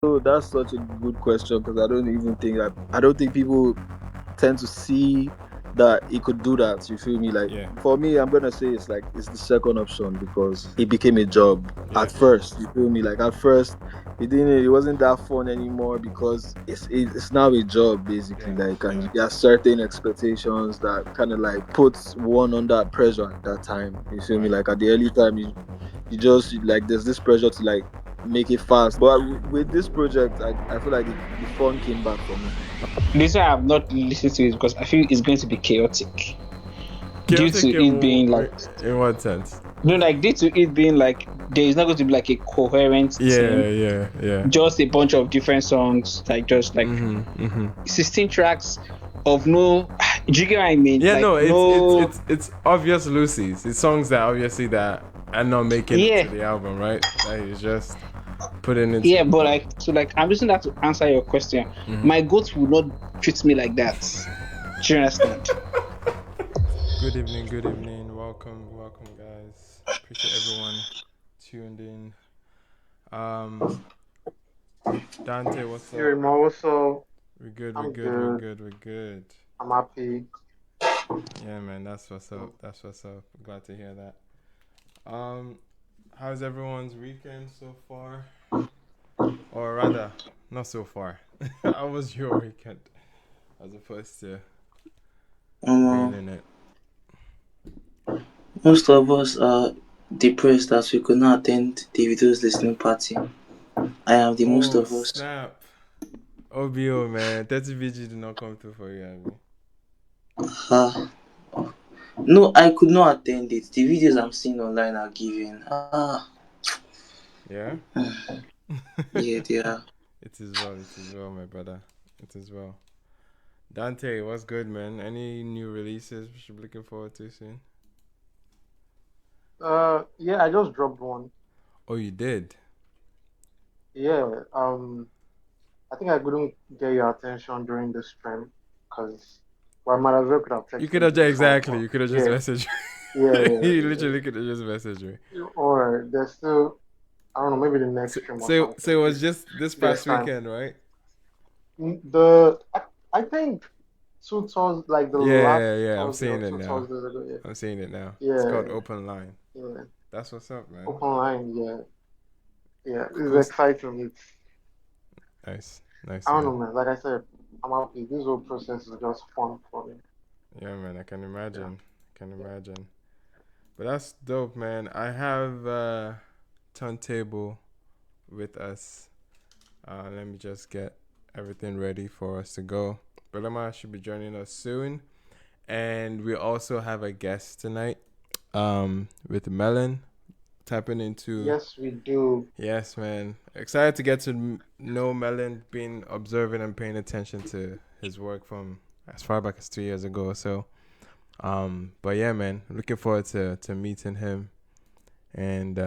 So that's such a good question because I don't think people tend to see that he could do that. You feel me? Like Yeah. for me, I'm gonna say it's the second option because it became a job Yeah. at first. You feel me? Like at first, it wasn't that fun anymore because it's now a job basically. Yeah. Like and Yeah. there are certain expectations that kind of like puts one under pressure at that time. You feel me? Right. Like at the early time, you just like there's this pressure to like make it fast. But with this project, I feel like the fun came back for me. This why I've not listened to it because I feel it's going to be chaotic due Chaotic to it being like in what sense? like due to it being like there is not going to be like a coherent Yeah, theme, yeah. just a bunch of different songs, like just like 16 tracks of no. Do you get what I mean? Yeah, Like no, no, it's obvious Lucy's. It's songs that obviously that are not making it yeah, to the album, right? That is just putting into yeah. But like so, like I'm using that to answer your question. My goat will not treat me like that. Do you understand? Good evening. Welcome guys. Appreciate everyone tuned in. Um Dante, what's Hey, up? Mo, what's up? We're good, we're I'm good, we're good. good, we're good. I'm happy. Yeah man, that's what's up. That's what's up. Glad to hear that. Um how's everyone's weekend so far? Or rather, not so far. How was your weekend? As opposed to being Um, in it. Most of us are depressed as we could not attend Davido's listening party. I am the most Oh of us. snap. OBO man, 30 VG did not come through for you, Abby. Ah, no, I could not attend it. The videos I'm seeing online are giving. Yeah? Yeah, they are. It is well, my brother. It is well. Dante, what's good, man? Any new releases we should be looking forward to soon? Yeah, I just dropped one. Oh, you did? Yeah, I think I couldn't get your attention during the stream because, well, I might as well could have You texted could you have to just, be frank, exactly. but You could have just yeah, messaged yeah, me. yeah, You yeah. literally could have just messaged me. Or there's still, I don't know, maybe the next stream or So something. it If was just this there's past time. weekend, right? I think two Thursdays, like the last Yeah. I'm Thursday or seeing it two now. Thursdays ago. Yeah, I'm seeing it now. It's called yeah, Open Line. yeah. That's what's up, man. Open line, yeah, yeah. Cool. It's exciting. It's Nice, I don't man. know, man. Like I said, I'm happy. This whole process is just fun for me. Yeah, man. I can Yeah. imagine. But that's dope, man. I have turntable with us. Let me just get everything ready for us to go. Belema should be joining us soon, and we also have a guest tonight. With Melon tapping into. Yes, we do. Yes, man. Excited to get to know Melon. Been observing and paying attention to his work from as far back as 2 years ago. So, but yeah, man. Looking forward to meeting him. And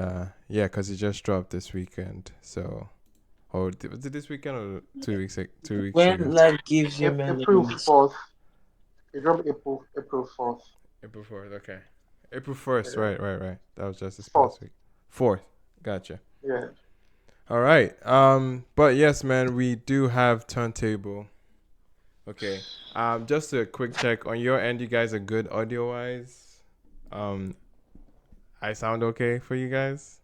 yeah, cause he just dropped this weekend. So, or was it this weekend or 2 weeks? 2 weeks When ago. life gives you April melodies. 4th. It dropped April 4th. April 4th. Okay. April 1st. Yeah. Right. That was just this 4th. past week. 4th. Gotcha. Yeah. All right. But yes, man, we do have turntable. Okay. Just a quick check on your end. You guys are good audio wise. Um, I sound okay for you guys.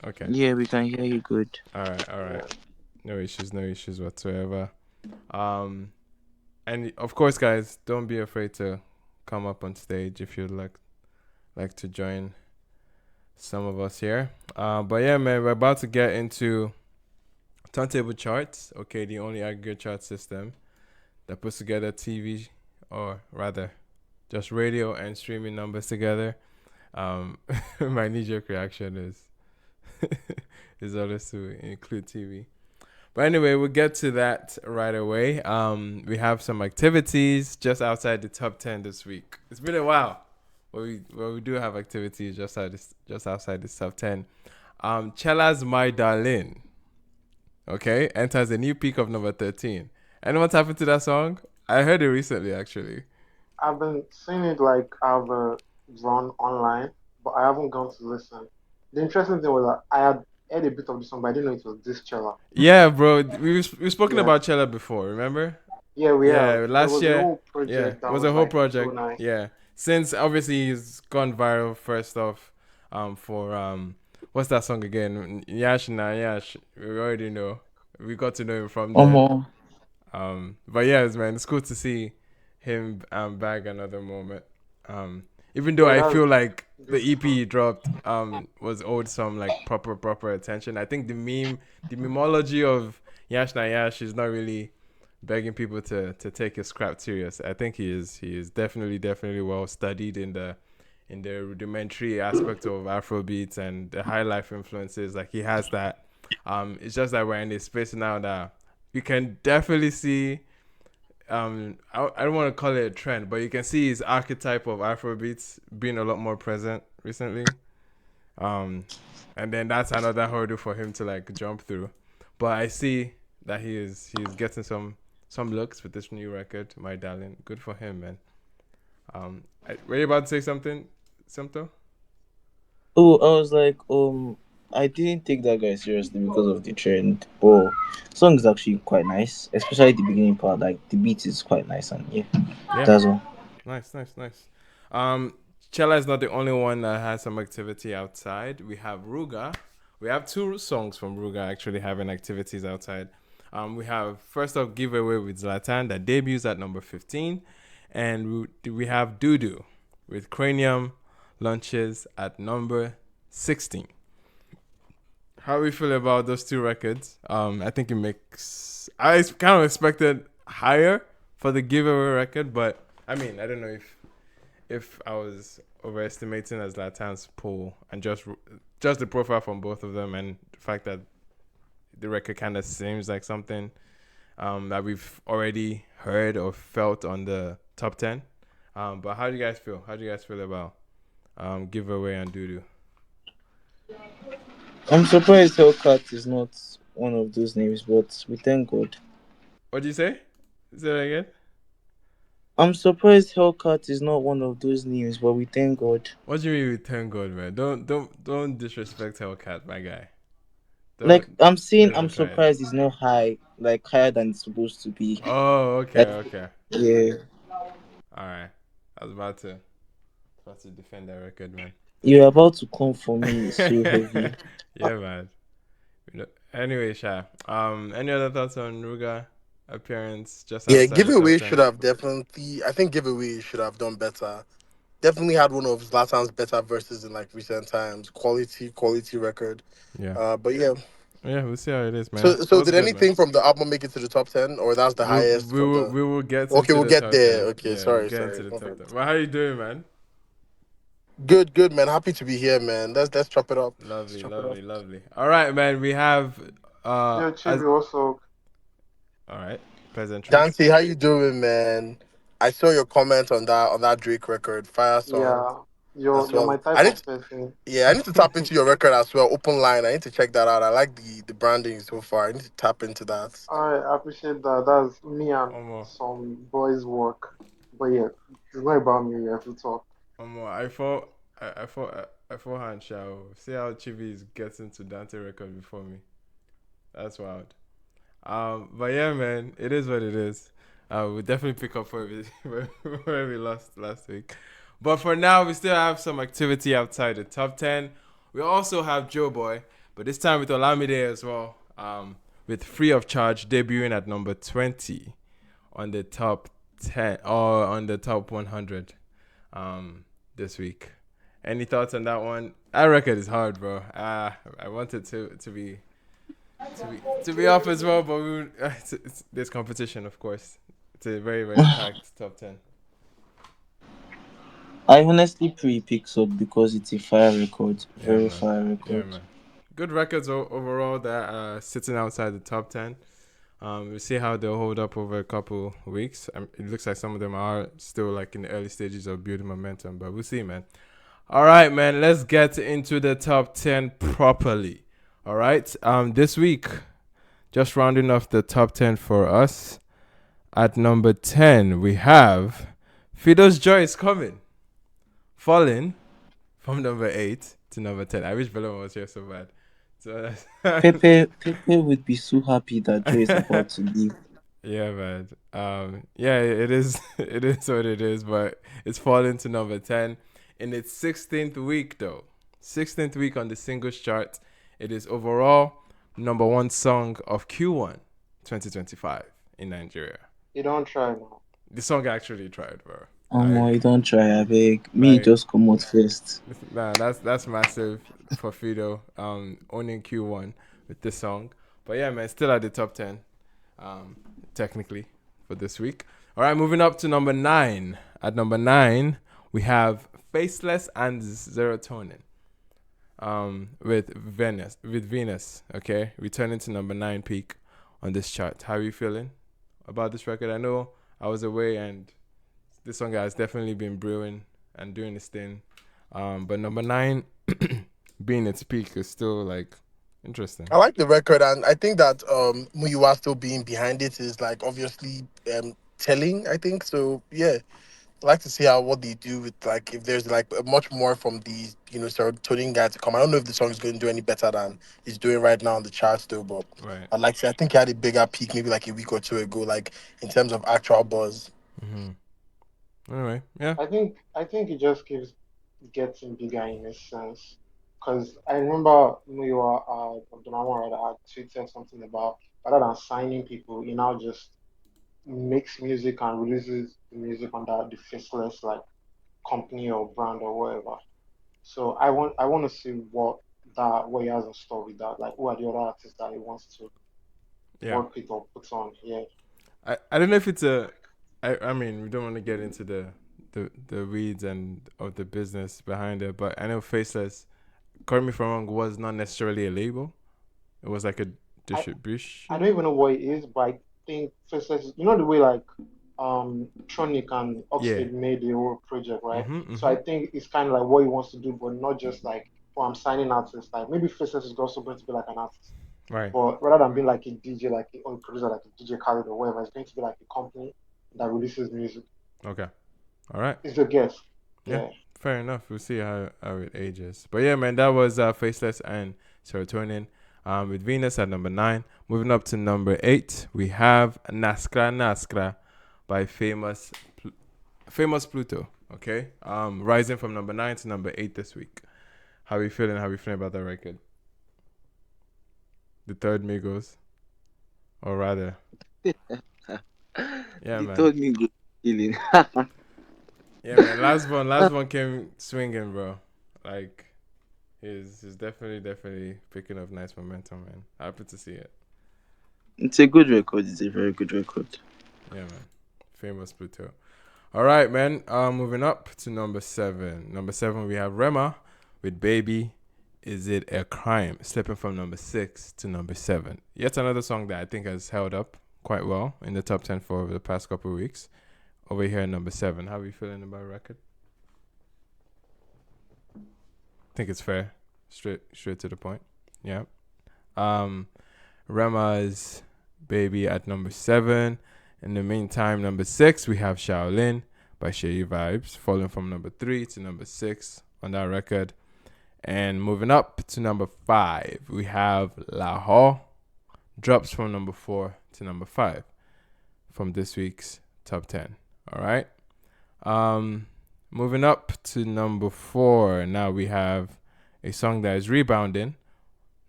Okay. Yeah, we can hear you good. All right. Yeah. No issues whatsoever. Um, and of course, guys, don't be afraid to come up on stage if you'd like to join some of us here. But yeah, man, we're about to get into turntable charts. Okay, the only aggregate chart system that puts together TV, or rather, just radio and streaming numbers together. My knee-jerk reaction is is always to include TV. But anyway, we'll get to that right away. We have some activities just outside the top 10 this week. It's been a while, but we do have activities just outside the top 10. Chella's My Darling, okay, enters a new peak of number 13. Anyone happened to that song? I heard it recently, actually. I've been seeing it like I've run online, but I haven't gone to listen. The interesting thing was that I had heard a bit of the song, but I didn't know it was this Chella. Yeah, bro. We've spoken Yeah, about Chella before. Remember? yeah, we have. Yeah, There last was a year. whole Yeah, project it that was a was whole like so project. nice. Yeah, since obviously he's gone viral. First off, for what's that song again? Yash na Yash. We already know. We got to know him from there. Omo, But yes, man, it's cool to see him bag another moment. Even though Yeah, I feel that's like the EP beautiful. he dropped was owed some like proper attention. I think the memology of Yash na Yash is not really begging people to take his scrap serious. I think he is definitely well studied in the rudimentary aspect of Afrobeats and the high life influences. Like he has that. It's just that we're in this space now that you can definitely see. I don't want to call it a trend, but you can see his archetype of Afrobeats being a lot more present recently. Um, and then that's another hurdle for him to like jump through. But I see that he's getting some looks with this new record, my darling. Good for him, man. Were you about to say something, Simto? oh, I was like, I didn't take that guy seriously because of the trend, but song is actually quite nice, especially the beginning part. Like the beat is quite nice, and yeah, Yeah, that's all. nice. Um, Chella is not the only one that has some activity outside. We have Ruga. We have two songs from Ruga actually having activities outside. We have first up Giveaway with Zlatan that debuts at number 15, and we have Dudu with Cranium launches at number 16. How we feel about those two records? I think it makes. I kind of expected higher for the Giveaway record, but I mean, I don't know if I was overestimating as Latan's pull and just the profile from both of them and the fact that the record kind of seems like something that we've already heard or felt on the top 10. But how do you guys feel? How do you guys feel about Giveaway and Doodoo? I'm surprised Hellcat is not one of those names, but we thank God. What do you say? Say that again? I'm surprised Hellcat is not one of those names, but we thank God. What do you mean with thank God, man? Don't disrespect Hellcat, my guy. Like Don't I'm saying, don't I'm even try it. surprised it's not high, like higher than it's supposed to be. Oh, Like, okay. yeah, All right. I was about to defend that record, man. you're about to come for me so heavy. Yeah, man. Anyway, Sha. Any other thoughts on Ruga appearance just Yeah, outside the top giveaway should 10? have definitely. I think giveaway should have done better. Definitely had one of Zlatan's better verses in like recent times. Quality record. Yeah. But yeah. Yeah, we'll see how it is, So man. so What's did good, man? anything from the album make it to the top 10, or that's the highest from the? We will get Okay, into we'll the get top there. 10. Okay, Yeah, we'll sorry, get into sorry. the top 10. Perfect. Well, how you doing, man? Good, man. Happy to be here, man. Let's chop it up. Let's Lovely, chop it up. lovely, lovely. All right, man. We have Yeah, as Chibi also. all right, pleasantries. Dante, how you doing, man? I saw your comment on that Drake record, Fire Song, Yeah, as you're well. my type of person. I need to tap into your record as well. Open line. I need to check that out. I like the branding so far. I need to tap into that. I appreciate that. That's me and Omo, some boys' work. But yeah, it's not about me. You have to talk. omo. I thought hand shall see how Chibi is getting to Dante record before me. That's wild. But yeah, man, it is what it is. We'll definitely pick up where where we lost last week. But for now, we still have some activity outside the top 10. We also have Joe Boy, but this time with Olamide as well. With Free of Charge debuting at number 20 on the top 10 or on the top 100 this week. Any thoughts on that one? That record is hard, bro. I wanted to be off as well, but there's competition, of course. It's a very packed top 10. I honestly pre picks up because it's a fire record, Yeah, very man. fire Yeah, record. man. Good records overall that are sitting outside the top 10. We'll see how they'll hold up over a couple weeks. It looks like some of them are still like in the early stages of building momentum, but we'll see, man. All right, man. Let's get into the top 10 properly. All right. This week, just rounding off the top 10 for us. At number 10, we have Fido's Joy is Coming, falling from number 8 to number 10. I wish Bella was here so bad. So Pepe would be so happy that Joe is about to leave. yeah, man. Yeah, it is. It is what it is. But it's fallen to number 10 in its 16th week, though. 16th week on the singles chart. It is overall number one song of Q1 2025 in Nigeria. You don't try now. The song actually tried, bro. You don't try, I beg. Me Like, just come out first. nah, that's massive for Fido. Owning Q1 with this song. But yeah, man, still at the top 10. Technically for this week. All right, moving up to number 9. At number 9, we have Faceless and Serotonin. With Venus. Okay, returning to number 9 peak on this chart. How are you feeling about this record? I know I was away, and this song has definitely been brewing and doing its thing. But number 9 being its peak is still like interesting. I like the record, and I think that Muyiwa still being behind it is like obviously telling. I think so. Yeah, I like to see how what they do with like if there's like much more from the serotonin guy to come. I don't know if the song is going to do any better than it's doing right now on the charts still, but Right. I'd like to. I think he had a bigger peak maybe like a week or two ago, like in terms of actual buzz. Mm-hmm. Anyway, yeah. I think it just keeps getting bigger in a sense. Because I remember when you were Abdulrahman had tweeted something about rather than signing people, he now just makes music and releases the music under the faceless like company or brand or whatever. So I want to see what he has in store with that. Like who are the other artists that he wants to Yeah. work with or put on here. I don't know if it's a. I mean, we don't want to get into the weeds and of the business behind it, but I know Faceless, correct me if I'm wrong, was not necessarily a label. It was like a I I don't distribution. even know what it is, but I think faceless. You know the way like Tronic and Yeah. Oxlade made the whole project, right? So Mm-hmm. I think it's kind of like what he wants to do, but not just like, oh, I'm signing artists. Like maybe faceless is also going to be like an artist, Right. but rather than being like a DJ, like or a producer, like a DJ Khaled or whatever, it's going to be like a company that releases music. Okay. All right. It's a guess. Yeah. Yeah. Fair enough. We'll see how it ages. But yeah, man, that was Faceless and Serotonin. With Venus at number 9. Moving up to number 8, we have Naskra Naskra by Famous Pluto. Okay. Rising from number 9 to number 8 this week. How are you feeling? How are you feeling about that record? The third Migos, or rather, yeah, They man. told me good feeling. Yeah, man. Last one came swinging, bro. Like, he's definitely picking up nice momentum, man. Happy to see it. It's a good record. It's a very good record. Yeah, man. Famous Pluto. All right, man. Moving up to number 7. Number 7, we have Rema with Baby. Is It a Crime? Slipping from number 6 to number 7. Yet another song that I think has held up quite well in the top 10 for the past couple of weeks. Over here at number 7. How are you feeling about the record? I think it's fair. Straight to the point. Yeah. Rema's Baby at number 7. In the meantime, number 6, we have Shaolin by Shay Vibes, falling from number 3 to number 6 on that record. And moving up to number 5, we have Lahore, drops from number 4 to number 5 from this week's top 10. All right. Moving up to number 4, now we have a song that is rebounding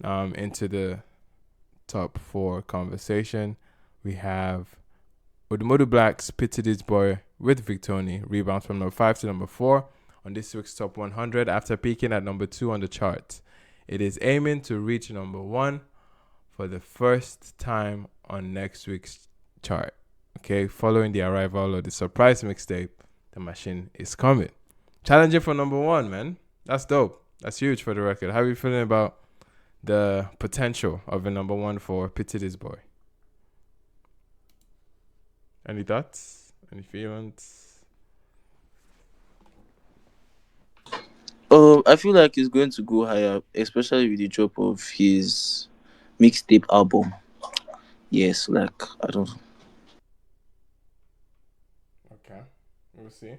into the top 4 conversation. We have ODUMODUBLVCK's Pity This Boy with Victoni, rebounds from number 5 to number 4 on this week's top 100 after peaking at number 2 on the chart. It is aiming to reach number 1 for the first time on next week's chart. Okay, following the arrival of the surprise mixtape, The Machine Is Coming. Challenging for number 1, man. That's dope. That's huge for the record. How are you feeling about the potential of a number 1 for Pity This Boy? Any thoughts? Any feelings? I feel like he's going to go higher, especially with the drop of his mixtape album. Yes, like I don't. Okay, we'll see.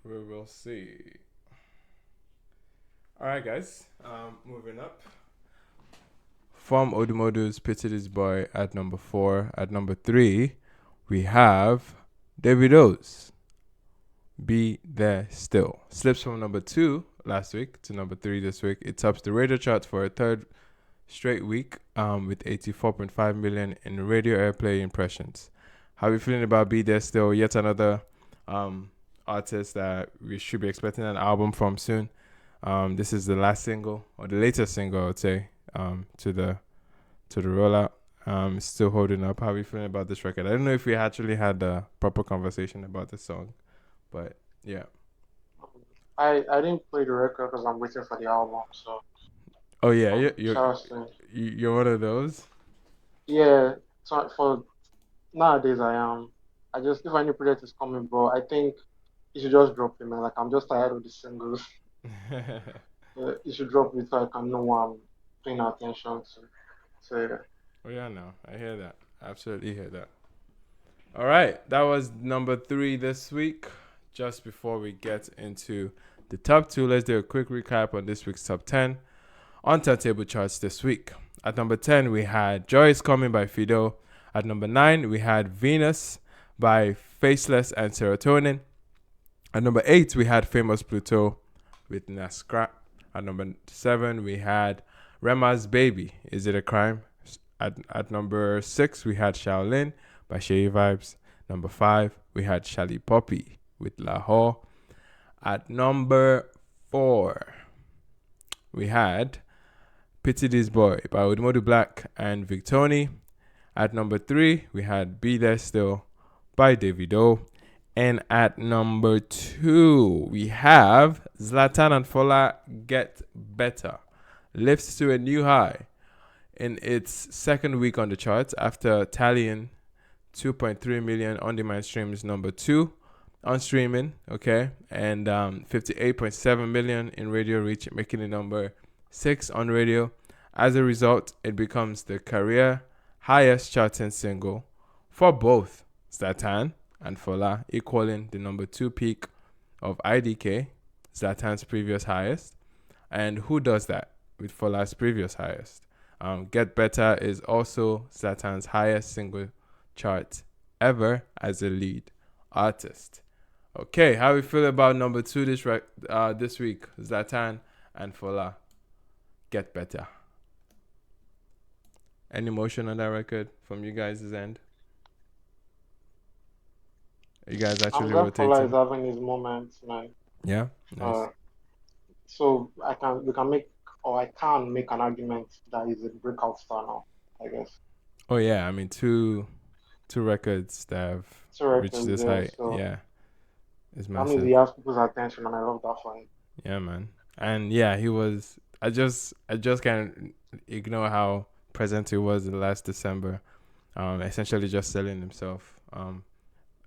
We will see. All right, guys. Moving up, from Odumodu's Pity This Boy at number 4. At number 3, we have Davido's Be There Still. Slips from number 2 last week to number 3 this week. It tops the radio chart for a third straight week with 84.5 million in radio airplay impressions. How are you feeling about Be There Still? Yet another artist that we should be expecting an album from soon. This is the last single, or the latest single, I would say, to the rollout. It's still holding up. How are you feeling about this record? I don't know if we actually had a proper conversation about this song, but yeah. I didn't play the record because I'm waiting for the album. So Oh yeah, you're one of those. yeah. So for nowadays, I am. I just if a new project is coming, bro, I think you should just drop it, man. Like I'm just tired of the singles. You should drop it so I can know what I'm paying attention to. So yeah. Oh yeah, no, I hear that. Absolutely hear that. All right, that was number 3 this week. Just before we get into the top 2, let's do a quick recap on this week's top 10 on turntable charts this week. At number 10, we had Joy Is Coming by Fido. At number 9, we had Venus by Faceless and Serotonin. At number 8, we had Famous Pluto with Naskra. At number 7, we had Rema's Baby, Is It a Crime? At number 6, we had Shaolin by Shay Vibes. Number 5, we had Shali Poppy with Lahore. At number 4, we had Pity This Boy by ODUMODUBLVCK and Victoni. At number 3, we had Be There Still by Davido. And at number 2, we have Zlatan and Fola Get Better. Lifts to a new high in its second week on the charts after tallying 2.3 million on-demand streams, number 2 on streaming, okay, and 58.7 million in radio reach, making it number 6 on radio. As a result, it becomes the career highest charting single for both Zlatan and Fola, equaling the number 2 peak of IDK, Zlatan's previous highest. And who does that with Fola's previous highest? Get Better is also Zlatan's highest single chart ever as a lead artist. Okay, how we feel about number 2 this week? Zlatan and Fola, Get Better. Any emotion on that record from you guys' end? Are you guys I'm actually glad Fola is rotating? having his moments, man. Yeah, nice. So I can make an argument that he's a breakout star now, I guess. Oh yeah, I mean two records that have reached this height. So Yeah, it's that means massive. he has people's attention, and I love that for him. Yeah, man. And yeah, he was. I just can't ignore how present he was in last December. Essentially just selling himself.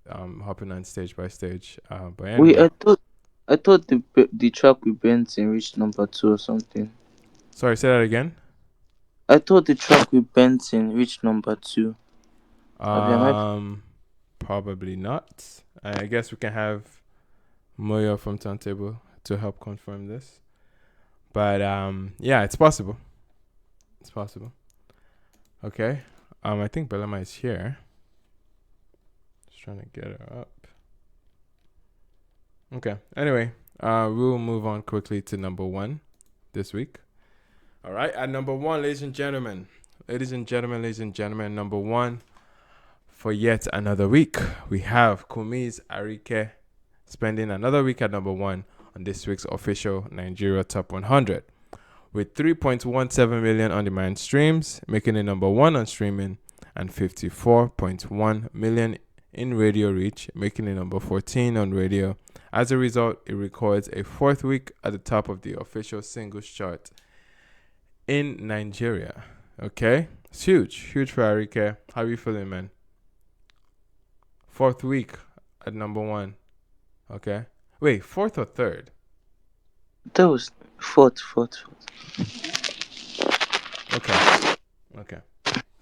Hopping on stage by stage. But anyway. Wait, I thought the track with Benson reached number 2 or something. Sorry, say that again. I thought the track with Benson reached number 2. Probably not. I guess we can have Moyo from Turntable to help confirm this. But yeah, it's possible. It's possible. Okay. I think Bellama is here. Just trying to get her up. Okay. Anyway, we'll move on quickly to number 1 this week. All right. At number 1, ladies and gentlemen, number 1 for yet another week, we have Kumi's Arike spending another week at number 1 on this week's official Nigeria Top 100 with 3.17 million on-demand streams, making it number 1 on streaming, and 54.1 million in radio reach, making it number 14 on radio. As a result, it records a 4th week at the top of the official singles chart in Nigeria. Okay? It's huge for Arike. How are you feeling, man? 4th week at number 1. Okay? Wait, 4th or 3rd? That was 4th. Okay.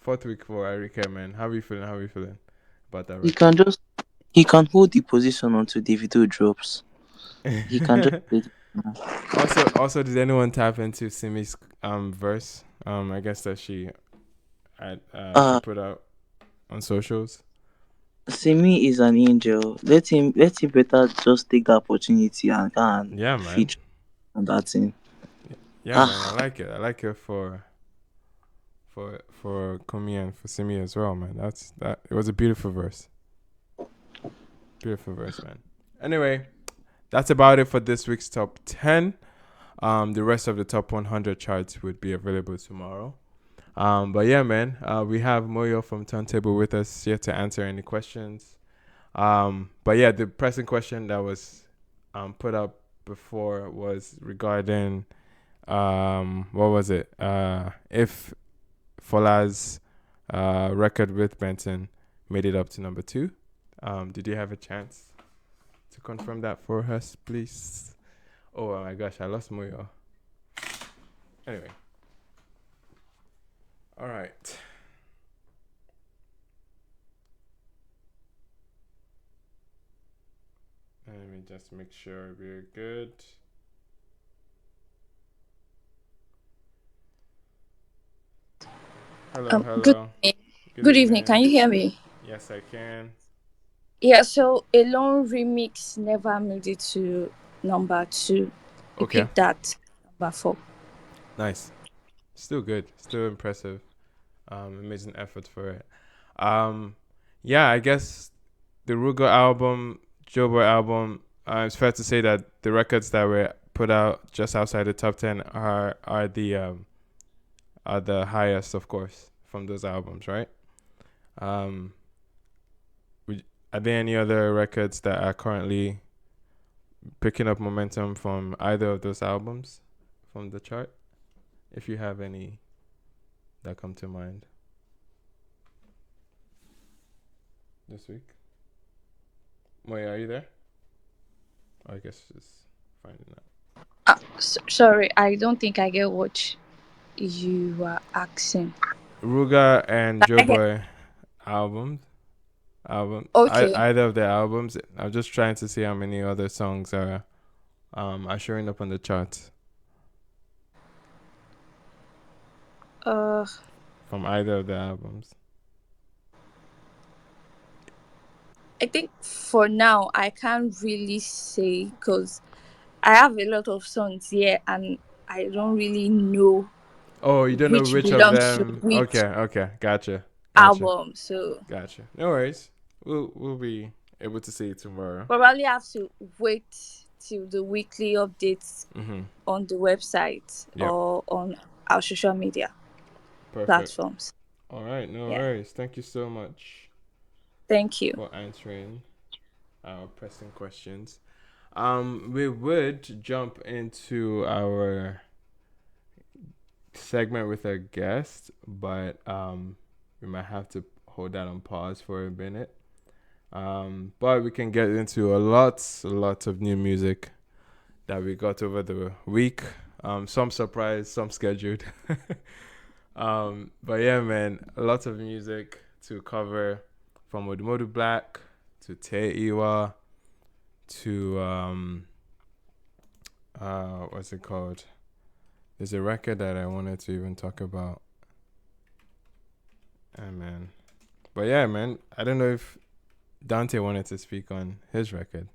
4th week for Arike, man. How are you feeling about that record? He can hold the position until Davido drops. He can just play. Also, did anyone tap into Simi's verse I guess that she Uh put out on socials. Simi is an angel. Let him better just take the opportunity and go and Yeah, man. feature on that thing. Yeah, man. I Ah, like it. I like it for Kumi and for Simi as well, man. That. It was a beautiful verse. Beautiful verse, man. Anyway, that's about it for this week's top 10. The rest of the top 100 charts would be available tomorrow. But yeah, man, we have Moyo from Turntable with us here to answer any questions. But yeah, the pressing question that was put up before was regarding what was it? If Fola's record with Benton made it up to number 2. Did you have a chance to confirm that for us, please? Oh my gosh, I lost Moyo. Anyway, all right. Let me just make sure we're good. Hello, Good hello. evening. Good Good evening. evening. Can you hear me? Yes, I can. Yeah, so Alone Remix never made it to number 2. It Okay, peaked at number 4. nice. Still good. Still impressive. Amazing effort for it. Um, yeah, I guess the Rugo album, Joeboy album. It's fair to say that the records that were put out just outside the top 10 are the highest, of course, from those albums, right? Um, are there any other records that are currently picking up momentum from either of those albums from the chart? If you have any that come to mind this week. Moya, are you there? I guess just finding out. Sorry, I don't think I get what you were asking. Ruga and Can I get Joeboy albums. okay? Either of their albums. I'm just trying to see how many other songs are showing up on the charts Uh, from either of the albums. I think for now I can't really say because I have a lot of songs here and I don't really know Oh, you don't know which which of belongs to them? which Okay, gotcha. album. So No worries. We'll be able to see it tomorrow. probably have to wait till the weekly updates Mhm. on the website Yep. or on our social media Perfect. platforms. All right. No Yeah. worries. Thank you so much Thank you. for answering our pressing questions. We would jump into our segment with a guest, but we might have to hold that on pause for a minute. But we can get into a lot of new music that we got over the week. Some surprise, some scheduled. But yeah, man, a lot of music to cover from Odumodu Black to Teiwa to what's it called? There's a record that I wanted to even talk about. And man. But yeah, man, I don't know if Dante wanted to speak on his record.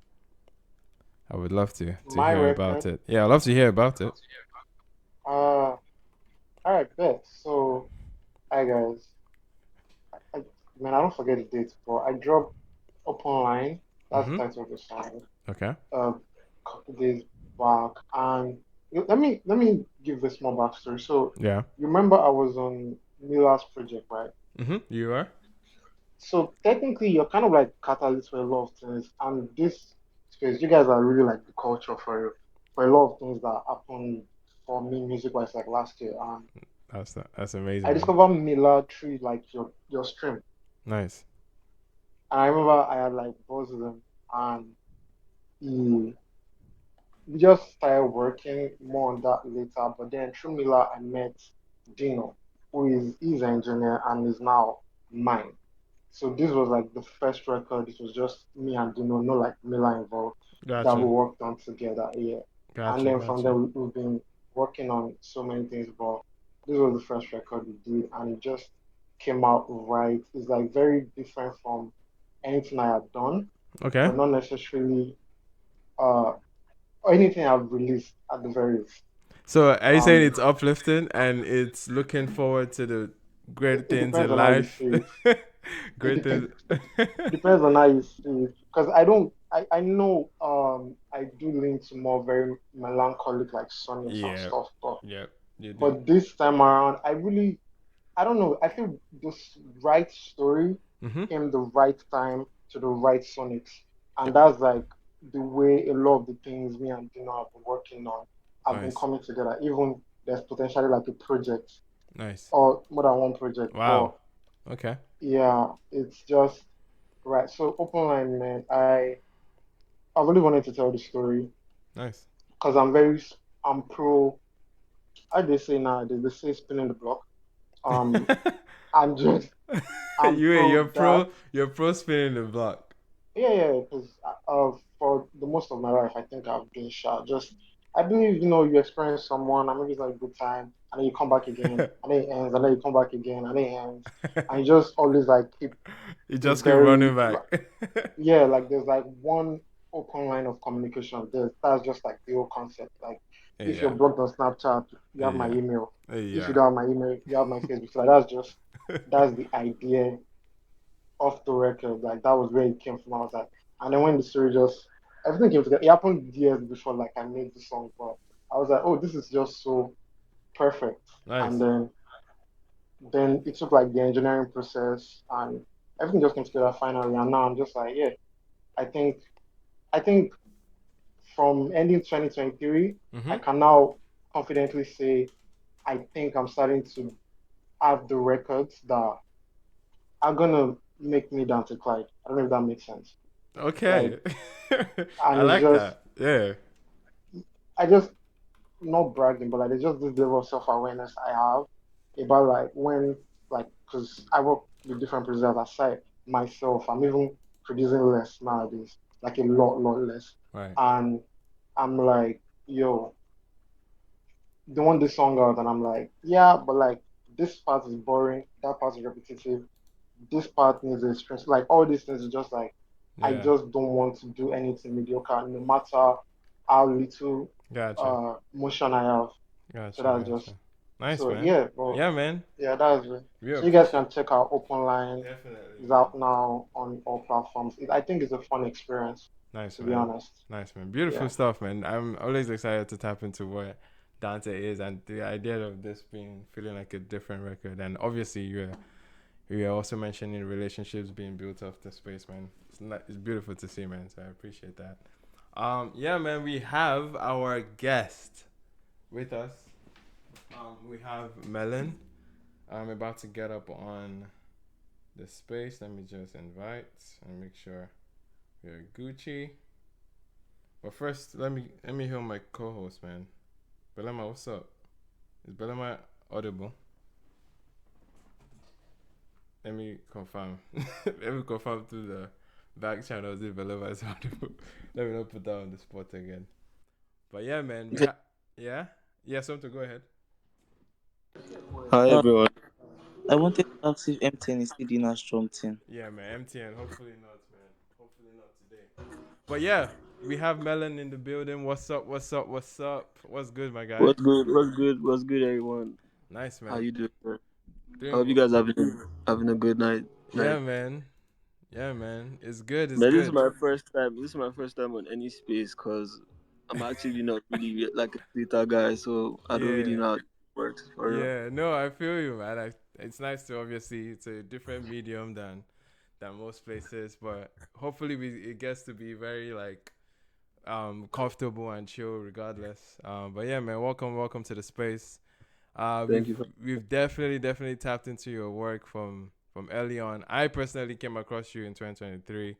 I would love to My hear about record. it. Yeah, I'd love to hear about it. All right, bet. So, hi guys. I, man, I don't forget the date, but I dropped Open Line. That's Mm-hmm. the title of the song. Okay. A couple days back, and let me give this small backstory. So, Yeah. you remember I was on Mila's project, right? Mm-hmm. You are? So technically, you're kind of like catalyst for a lot of things, and this space, you guys are really like the culture for a lot of things that happened for me music-wise, like last year. And That's I amazing, man. discovered Mila through like your stream, Nice. and I remember I had like both of them, and he, we just started working more on that later. But then through Mila, I met Dino, who is he's an engineer and is now mine. So this was like the first record. It was just me and Dino, no like Mila involved, that we Gotcha. worked on together. Yeah. And then from there Gotcha. we've been working on so many things. But this was the first record we did, and it just came out right. It's like very different from anything I had done, Okay. but not necessarily uh anything I've released at the very least. So are you saying Um, it's uplifting and it's looking forward to the great it things depends in on how you life? see it. It Great things. depends. It depends on how you see it. Because I don't. I know. I do lean to more very melancholic like sonnets and Yeah. stuff, but Yep. You do. this time around, I don't know. I feel this right story Mm-hmm. came the right time to the right sonics, and that's like the way a lot of the things me and Dino have been working on have been Nice. coming together. Even there's potentially like a project Nice. or more than one project, Wow. but Okay. yeah, it's just right. So open line, man. I really wanted to tell the story Nice. because I'm pro. How do they say nowadays? They say spinning the block. Um, I'm just I'm You're pro that. pro. You're pro spinning the block. Yeah, yeah, because for the most of my life, I think I've been shot. Just, I believe, you experience someone, and maybe it's like a good time, and then you come back again, and then it ends, and then you come back again, and then it ends, and you just always like keep You a just keep very, running back. yeah, like there's like one open line of communication. That's just like the whole concept. Like, if you're Yeah. blocked on Snapchat, you have my Yeah. email. If you Yeah. don't have my email, you have my Facebook. So like, that's the idea off the record. Like that was where it came from. I was like, and then when the story just everything came together. It happened years before like I made the song, but I was like, oh, this is just so perfect. And Nice. then it took like the engineering process and everything just came together finally. And now I'm just like, yeah, I think I think from ending 2023, Mm-hmm. I can now confidently say I think I'm starting to have the records that are gonna make me down to Clyde. I don't know if that makes sense. Like, Okay. I and it's like just that. Yeah. I just not bragging, but like there's just this level of self awareness I have about like when like because I work with different producers aside myself, I'm even producing less nowadays, like a lot less. Right. And I'm like, yo, they want this song out, and I'm like, yeah, but like this part is boring, that part is repetitive, this part needs a stress. Like all these things is just like I Yeah. just don't want to do anything mediocre, no matter how little Gotcha. motion I have. So Gotcha. that's just Gotcha. Nice, so man. yeah, but Yeah, man. yeah, that's it. We So you guys appreciate. can check out Open Line. Definitely, It's man. out now on all platforms. I think it's a fun experience, Nice, to be man. honest. Nice, man. Beautiful Yeah. stuff, man. I'm always excited to tap into what Dante is and the idea of this being feeling like a different record. And obviously, you're also mentioning relationships being built off the space, man. It's beautiful to see, man. So I appreciate that. Yeah, man. We have our guest with us. We have Melon. I'm about to get up on the space. Let me just invite and make sure we're Gucci. But first, let me hear my co-host, man. Belema, what's up? Is Belema audible? Let me confirm. Let me confirm through the back channels if Belema is audible. Let me not put that on the spot again. But yeah, man, yeah, yeah. Something. Go ahead. Hi Uh, everyone. I wanted to ask if M10 is still doing a strong thing. Yeah, man. MTN. Hopefully not, man. Hopefully not today. But yeah, we have Melon in the building. What's up? What's up? What's up? What's good, my guy? What's good? What's good? What's good, everyone? Nice, How man. you doing, man? I hope Doing. you guys having a good night. Yeah, Night. man. Yeah, man. It's good. It's Man, this is good. my first time. This is my first time on any space because I'm actually not really like a Twitter guy, so I don't really Yeah. know how it works for real. Yeah. No, I feel you, man. It's nice to obviously it's a different medium than most places, but hopefully it gets to be very like comfortable and chill regardless. But yeah, man, welcome to the space. Thank you. We've definitely tapped into your work from early on. I personally came across you in 2023.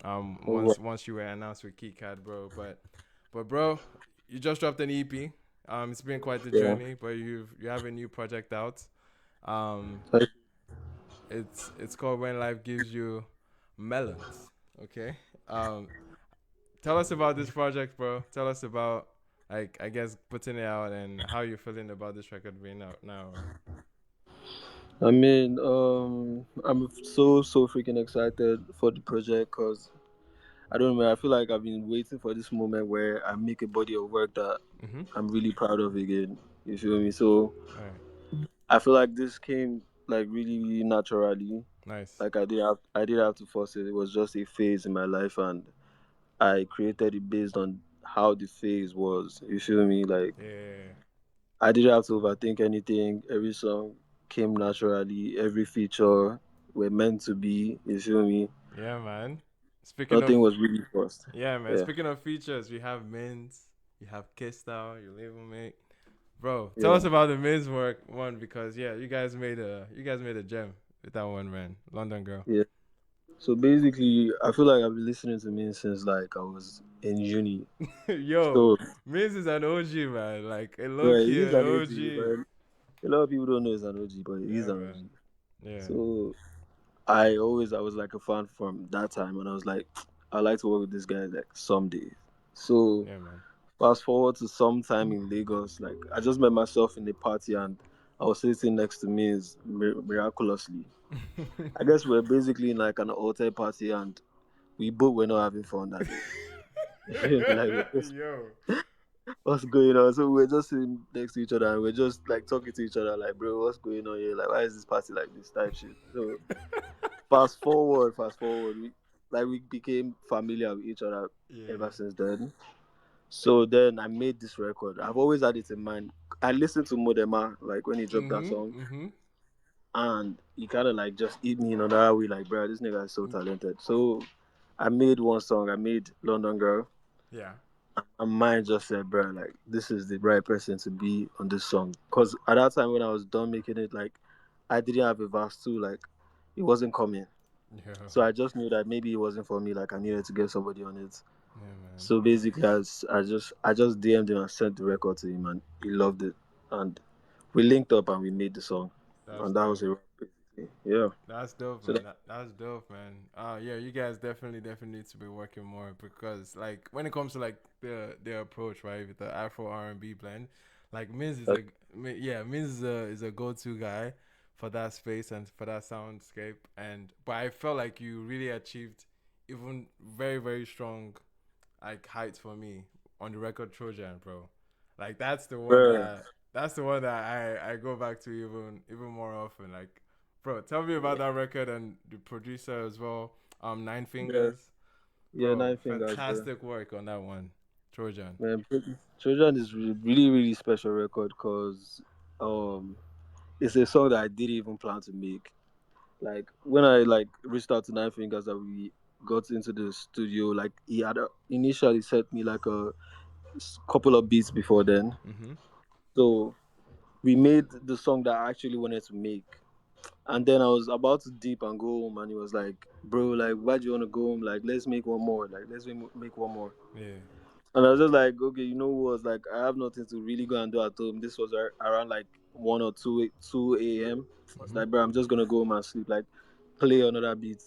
Oh, Once you were announced with KeyCat, bro. But bro, you just dropped an EP. It's been quite the yeah. journey, but you have a new project out. Um, Thank- it's called When Life Gives You Melons. Okay. Um, tell us about this project, bro. Tell us about like I guess putting it out and how you feeling about this record being out now. I mean, I'm so freaking excited for the project because I don't know. I feel like I've been waiting for this moment where I make a body of work that Mm-hmm. I'm really proud of again. You feel me? So All right. I feel like this came like really naturally. Nice. Like I did have to force it. It was just a phase in my life, and I created it based on how the phase was. You feel me? Like Yeah. I didn't have to overthink anything. Every song came naturally. Every feature were meant to be. You feel me? Yeah, man. Speaking Nothing of was really forced. yeah, man. Yeah, Speaking of features, we have Mins, you have Kiss Style, your label mate. Bro, tell us yeah, about the Mins work one because yeah, you guys made a gem with that one, man. London Girl. yeah. So basically, I feel like I've been listening to me since like I was in uni. Yo, So Mins is an OG, man. Like a low yeah, key he's an an OG, OG. but a lot of people don't know he's an OG, but he's Yeah, an man. OG. Yeah. So I was like a fan from that time, and I was like, I like to work with this guy like someday. So Yeah, man. fast forward to some time in Lagos, like I just met myself in a party, and I was sitting next to me is miraculously. I guess we're basically in like an hotel party, and we both were not having fun that day. Like we're just Yo. what's going on? So we're just sitting next to each other and we're just like talking to each other, like, bro, what's going on here? Like, why is this party like this type shit? So fast forward, we became familiar with each other Yeah. ever since then. So then I made this record. I've always had it in mind. I listened to Modema like when he dropped that Mm-hmm. song, Mm-hmm. and he kind of like just hit me in another way, like, bro, this nigga is so talented. So I made one song. I made London Girl. Yeah. And mine just said, bro, like this is the right person to be on this song. Cause at that time when I was done making it, like I didn't have a verse too, like it wasn't coming. Yeah. So I just knew that maybe it wasn't for me. Like I needed to get somebody on it. Yeah, man. So basically, I just DM'd him and sent the record to him, and he loved it. And we linked up and we made the song, That's and that was dope. it. Basically, yeah. That's dope, So man. that, That's dope, man. Yeah, you guys definitely need to be working more because, like, when it comes to like their approach, right, with the Afro R&B blend, like Miz is that, yeah, Miz is a go-to guy for that space and for that soundscape. And but I felt like you really achieved even very strong like heights for me on the record Trojan, bro. Like bro, that's the one that I go back to even more often. Like, bro, tell me about that record and the producer as well. Nine yeah, Fingers, yeah, bro. nine fingers, bro. Fantastic work on that one, Trojan. Man, Trojan is really special record because um it's a song that I didn't even plan to make. Like when I like reached out to Nine Fingers that we got into the studio, like he had initially sent me like a couple of beats before then. Mm-hmm. So we made the song that I actually wanted to make. And then I was about to dip and go home, and he was like, "Bro, like, why do you want to go home? Like, let's make one more. Like, let's make one more." Yeah. And I was just like, okay, you know what? Like, I have nothing to really go and do at home. This was around like 1 or 2 a.m. I was Mm-hmm. like, bro, I'm just going to go home and sleep. Like, play another beat.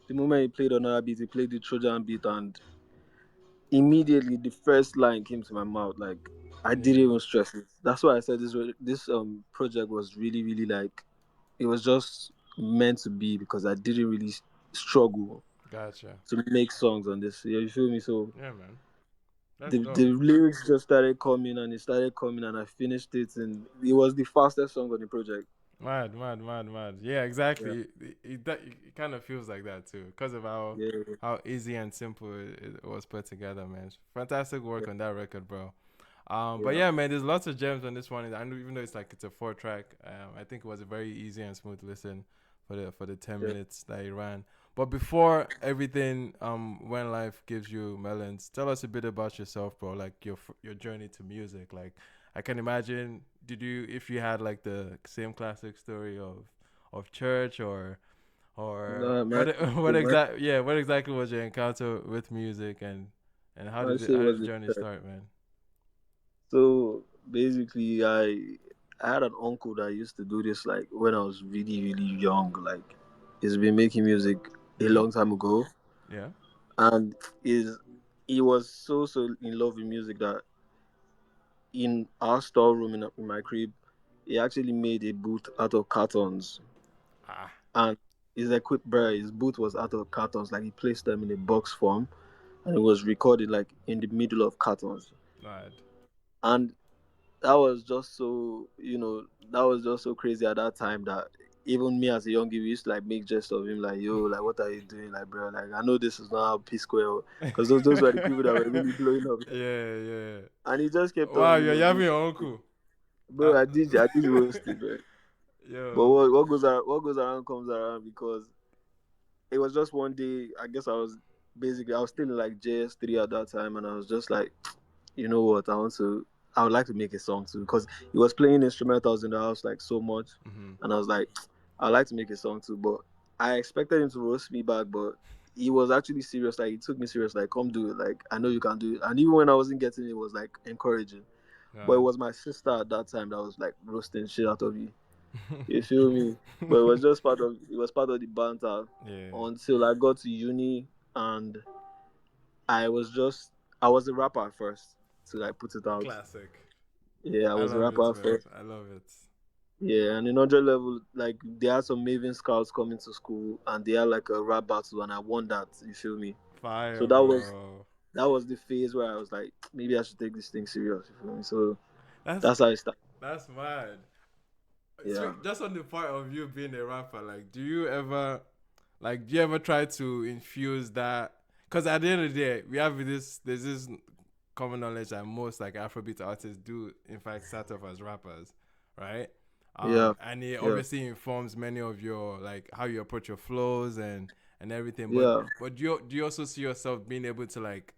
The moment he played another beat, he played the Trojan beat, and immediately the first line came to my mouth. Like, I didn't Yeah. even stress it. That's why I said this project was really like, it was just meant to be because I didn't really struggle Gotcha. to make songs on this. Yeah, you feel me? So Yeah, man. That's the dope. lyrics just started coming and it started coming and I finished it and it was the fastest song on the project. Mad. Yeah, Yeah, exactly. It kind of feels like that too, because of yeah, how easy and simple it was put together, man. Fantastic work yeah, on that record, bro. But yeah, yeah, man, there's lots of gems on this one. I know, even though it's like it's a 4 track, I think it was a very easy and smooth listen for the ten yeah. minutes that it ran. But before everything, when life gives you melons, tell us a bit about yourself, bro. Like your journey to music. Like I can imagine, did you if you had like the same classic story of church or No, what exactly was your encounter with music and my shit how did was the the journey church. start, man? So basically, I had an uncle that used to do this like when I was really young. Like he's been making music a Mm-hmm. long time ago, Yeah. and is he was so in love with music that in our storeroom in my crib, he actually made a booth out of cartons, Ah, and his equip bruh, his booth was out of cartons. Like he placed them in a box form, and it was recorded like in the middle of cartons. mad. And that was just so, that was just so crazy at that time that even me as a young kid, we used to like make jest of him, like, yo, like, what are you doing, like, bro, like, I know this is not how P Square, because those were the people that were really blowing up. Yeah, yeah. And he just kept Wow, on, you're doing, yapping your uncle. bro, I did roast it, bro. But Yo. what goes around comes around, because it was just one day. I guess I was still in like JS3 at that time, and I was just like, you know what, I would like to make a song too, because he was playing instrumentals in the house like so much, and I was like, I'd like to make a song too. But I expected him to roast me back, but he was actually serious. Like he took me serious. Like, come do it. Like, I know you can do it. And even when I wasn't getting it, it was like encouraging. But it God. was my sister at that time that was like roasting shit out of you. You feel me? But it was part of the banter Yeah. until I got to uni, and I was just I was a rapper at first to like put it out. Classic. Yeah, I I was a love it, rapper at man. first. I love it. Yeah, and in 100 level, like they had some Maven scouts coming to school, and they had like a rap battle, and I won that. You feel me? So Fire, that was bro. that was the phase where I was like, maybe I should take this thing serious. You feel me? So That's that's how I started. that's mad. Yeah, Just on the part of you being a rapper, like, do you ever try to infuse that? Because at the end of the day, there's this common knowledge that most like Afrobeat artists do, in fact, start off as rappers, right? yeah, And it yeah, obviously informs many of your like how you approach your flows and everything. But yeah. do you also see yourself being able to like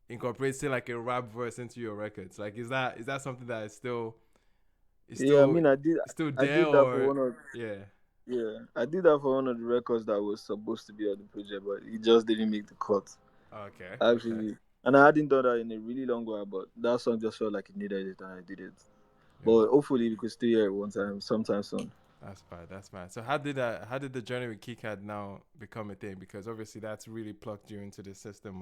incorporate say like a rap verse into your records? Like, is that something that is Yeah, I still mean, still I there, did that for or one of yeah? yeah, I did that for one of the records that was supposed to be on the project, but it just didn't make the cut. Okay, okay. Actually, and I hadn't done that in a really long while, but that song just felt like it needed it, and I did it. Yo, But hopefully, we could still hear it one time, sometime soon. that's bad. That's bad. So how did the journey with KiCad now become a thing? Because obviously that's really plugged you into the system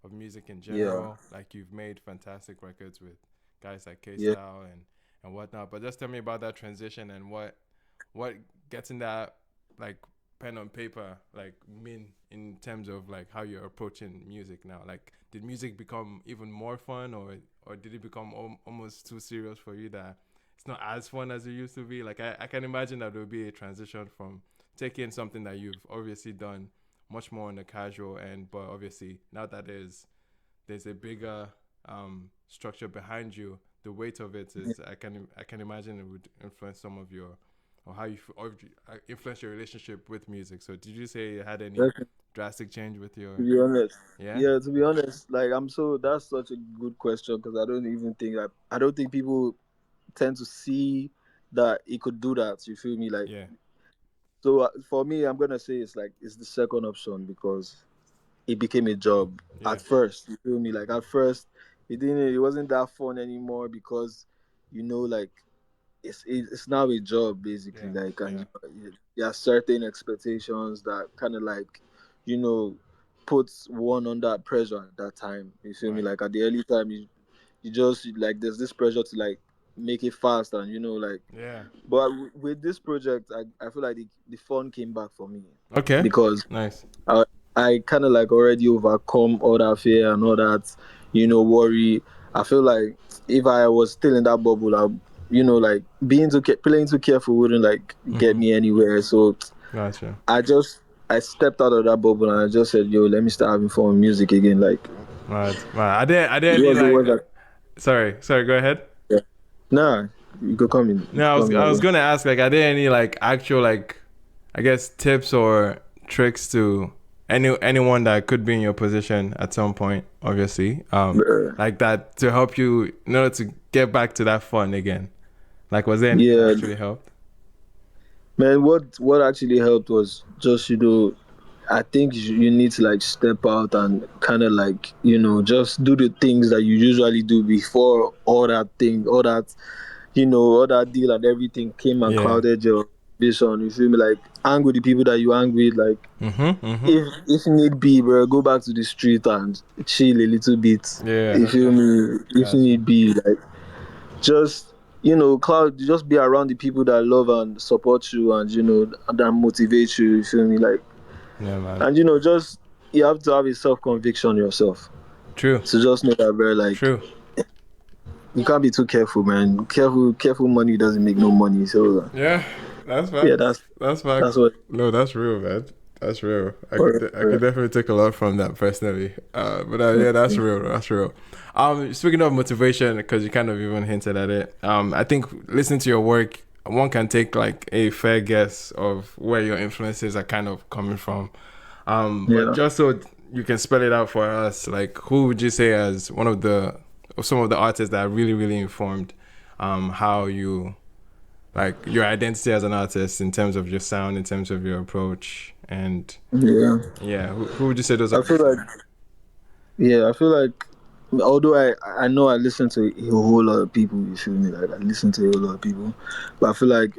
of music in Yeah, general. Like, you've made fantastic records with guys like K yeah. Style and whatnot. But just tell me about that transition and what getting that like pen on paper like mean in terms of like how you're approaching music now. Like, did music become even more fun, or did it become almost too serious for you that it's not as fun as it used to be? Like, I can imagine that there will be a transition from taking something that you've obviously done much more on the casual end, but obviously now that there's a bigger structure behind you, the weight of it is I can imagine it would influence some of your or how you influence your relationship with music. So did you say you had any That's, drastic change with to your be honest, yeah? yeah, to be honest, like that's such a good question, because I don't think people tend to see that he could do that. You feel me? Like, Yeah. so for me, I'm gonna say it's the second option, because it became a job Yeah. at first. You feel me? Like at first, it wasn't that fun anymore, because like it's now a job basically. Yeah. Like, and Yeah. there are certain expectations that kind of like you know puts one under pressure at that time. You feel me? Right. Like at the early time, you just like there's this pressure to like make it fast, and like. Yeah. But with this project, I feel like the fun came back for me, Okay. because Nice. I I kind of like already overcome all that fear and all that, worry. I feel like if I was still in that bubble, like playing too careful wouldn't like get me anywhere. So Gotcha. I stepped out of that bubble, and I just said, yo, let me start having fun with music again. Like, Right. Right. I didn't it need was the like word that, sorry, go ahead. yeah. Nah, you could come in. You No, could I was come in I was again. gonna ask, like, are there any like actual like I guess tips or tricks to anyone that could be in your position at some point, obviously, Bruh. like that to help you in order to get back to that fun again? Like, was there anything that Yeah, actually helped? man. What actually helped was just I think you need to like step out and kind of like just do the things that you usually do before all that deal and everything came and Yeah. clouded your vision. You feel me? Like, hang with the people that you hang with. Like, Mm-hmm. if need be, bro, go back to the street and chill a little bit. Yeah. You feel me? If Gotcha. need be, like. just cloud, just be around the people that love and support you, and that motivate you. You feel me? Like, Yeah, man. and just you have to have a self conviction yourself. True. So just know that, bro. Like, True. you can't be too careful, man. Careful money doesn't make no money. So Yeah, that's yeah, facts. That's that's facts. what. No, that's real, man. That's real. For, I could definitely take a lot from that personally. But yeah, that's real. That's real. Speaking of motivation, because you kind of even hinted at it. I think listening to your work, one can take like a fair guess of where your influences are kind of coming from. But yeah. just so you can spell it out for us, like who would you say as one of the some of the artists that really really informed how you like your identity as an artist in terms of your sound, in terms of your approach, and Yeah. yeah, who would you say those I feel artists like, yeah, I feel like, although I know I listen to a whole lot of people, you feel me? Like, I listen to a whole lot of people, but I feel like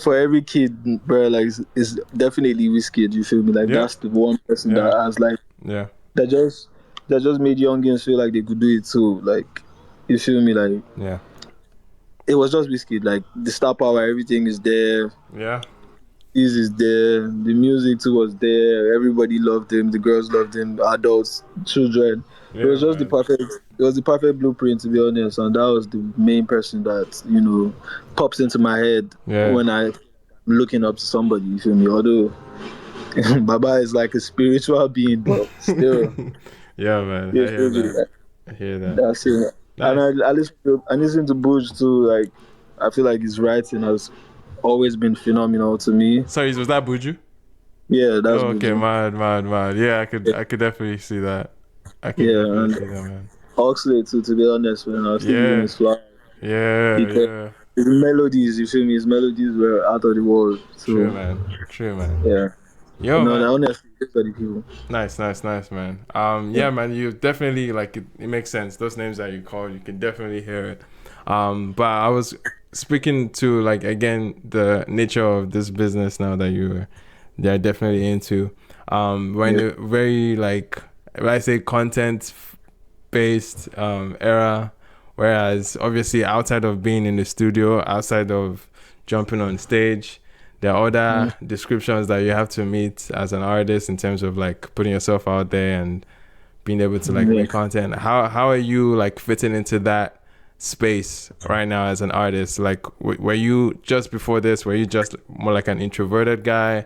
for every kid, bro, like, it's definitely Wizkid, you feel me? Like, Yeah, that's the one person that yeah, has, like, yeah, that just made youngins feel like they could do it too. Like, you feel me? Like, yeah, it was just Wizkid. Like, the star power, everything is there. yeah, Is there. The music too was there. Everybody loved him. The girls loved him. Adults, children. It yeah, was just the man. perfect. It was the perfect blueprint, to be honest. And that was the main person that pops into my head Yeah, when I'm looking up to somebody. You feel me? Although Baba is like a spiritual being, but still, yeah, man. you I hear feel me? that. I hear that. That's it. And Nice. I listen to Bush too. Like, I feel like his writing has always been phenomenal to me. Sorry, was that Buju? Yeah, that's Oh, okay, Buju. mad, mad, mad. Yeah, I could definitely see that. I could Yeah, definitely and see that, man. Oxley too. To be honest, man, I'll still give him Yeah, his flowers yeah, because yeah. his melodies, you feel me? His melodies were out of the world. True, So man. True, man. yeah, Yo, man. honestly, these are the people. Nice, nice, nice, man. Yeah, Yeah, man. You definitely like it makes sense. Those names that you called, you can definitely hear it. But I was speaking to like again the nature of this business now that they're definitely into. When yeah, you're very like when I say content based era, whereas obviously outside of being in the studio, outside of jumping on stage, there are mm, other descriptions that you have to meet as an artist in terms of like putting yourself out there and being able to like yeah. make content. How are you like fitting into that space right now as an artist? Like were you just before this, were you just more like an introverted guy,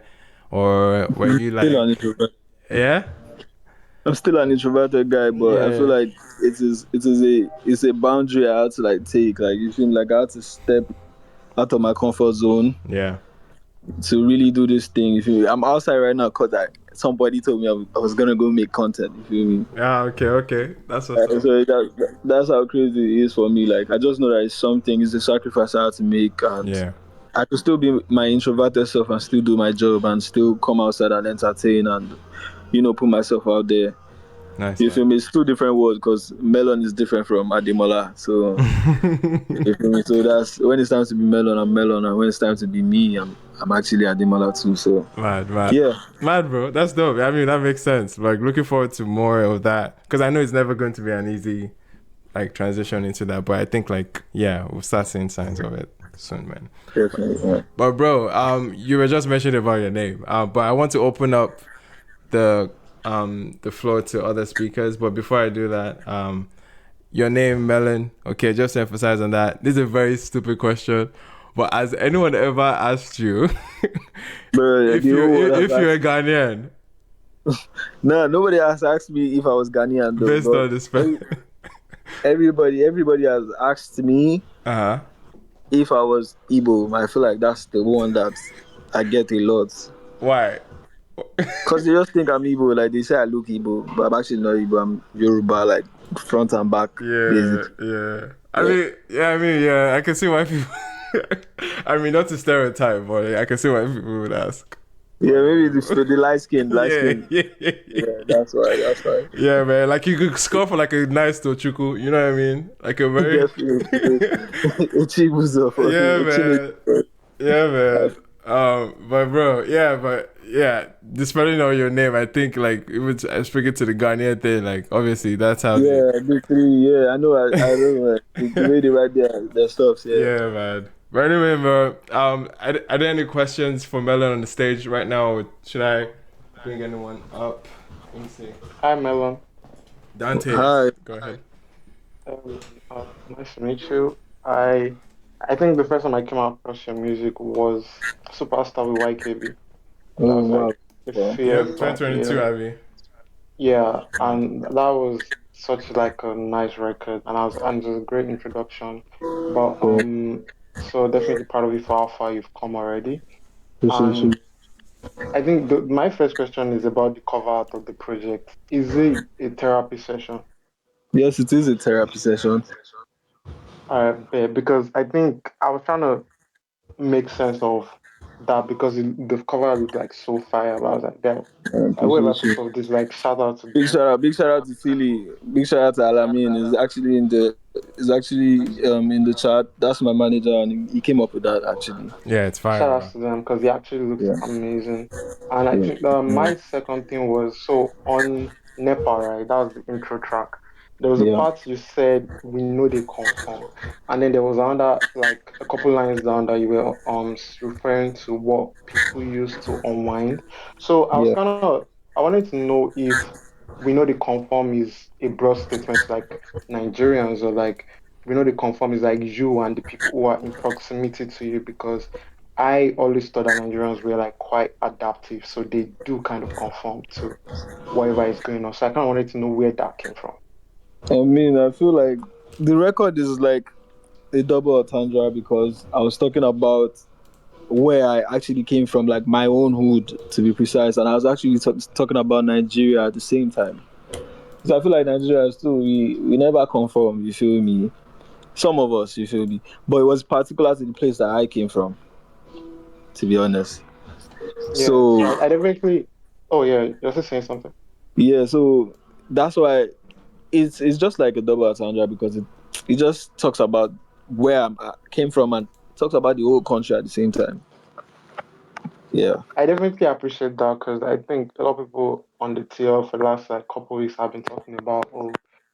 or were you Still an like introvert. yeah I'm still an introverted guy, but I feel yeah like it's a boundary I had to like take. Like, you feel me? Like, I had to step out of my comfort zone yeah to really do this thing. You feel me? I'm outside right now because somebody told me I was gonna go make content. You feel me? yeah okay, that's what's up. So that's how crazy it is for me. Like, I just know that it's something. It's a sacrifice I have to make, and Yeah, I could still be my introverted self and still do my job and still come outside and entertain and put myself out there. nice You man. feel me? It's two different worlds because Melon is different from Ademola. So you feel me? So that's when it's time to be Melon, I'm Melon, and when it's time to be me, I'm actually Ademola too. So Mad, yeah, mad, bro. That's dope. I mean, that makes sense. Like, looking forward to more of that because I know it's never going to be an easy like transition into that. But I think like yeah, we'll start seeing signs of it soon, man. definitely. Yeah. But bro, you were just mentioning about your name. But I want to open up the floor to other speakers. But before I do that, your name, Melon. Okay, just to emphasize on that. This is a very stupid question. But has anyone ever asked you But if the whole world has if you're a asked, Ghanaian no, nobody has asked me if I was Ghanaian though. based But on the spec? everybody has asked me Uh-huh. if I was Igbo. I feel like that's the one that I get a lot. Why? Cause they just think I'm Igbo, like they say I look Igbo, but I'm actually not Igbo. I'm Yoruba, like front and back, Yeah, basically. yeah. Yeah, I mean, yeah. I can see why people. I mean, not to stereotype, but I can see why people would ask. yeah, maybe the light Yeah, skin. yeah, Yeah, that's why. That's why. yeah, man. Like you could score for like a nice tochuku. You know what I mean? Like a very. Definitely, Ichibuzo for Yeah, me. man. Yeah, man. But bro, despite knowing your name, I think like it was speaking to the Ghanaian thing. Like obviously that's how they. Yeah, big three. Yeah, I know. I know. The way they write their stuff. Yeah. Yeah, man. But anyway, bro, are there any questions for Melon on the stage right now? Or should I bring anyone up? Let me see. Hi, Melon. Dante, Hi. go ahead. Nice to meet you. I think the first time I came across your music was Superstar with YKB. That Oh was wow. like a Yeah. few Yep, years back. 2022, Yeah, Abby. yeah, and that was such like a nice record, and it was a great introduction. But Yeah. so definitely proud of you for how far you've come already. Appreciate you. And I think my first question is about the cover art of the project. Is it a therapy session? Yes, it is a therapy session. Yeah, because I think I was trying to make sense of that because the cover looked like so fire. But I was like, damn, I whoever appreciate you. thought of this, like, shout out to Big them. shout out. Big shout out to Philly. Big shout out to Alamin. Is actually in the chat. That's my manager, and he came up with that actually. Yeah, it's fire, Shout bro. outs to them because it actually looks Yeah. amazing. And I Yeah. think my second thing was so on Nepal, right? That was the intro track. There was a Yeah. part you said we know they confirm, and then there was another like a couple lines down that you were referring to what people use to unwind. So Yeah. I wanted to know if we know the confirm is a broad statement like Nigerians or like we know the confirm is like you and the people who are in proximity to you because I always thought that Nigerians were like quite adaptive, so they do kind of conform to whatever is going on. So I kind of wanted to know where that came from. I mean, I feel like the record is like a double entendre because I was talking about where I actually came from, like my own hood to be precise, and I was actually talking about Nigeria at the same time. So I feel like Nigerians too, we never conform. You feel me? Some of us, you feel me? But it was particular to the place that I came from, to be honest. Yeah, So I definitely. Oh yeah, you're just saying something. yeah, so that's why it's just like a double entendre because it just talks about where I came from and talks about the whole country at the same time. Yeah, I definitely appreciate that because I think a lot of people on the TL for the last like couple of weeks have been talking about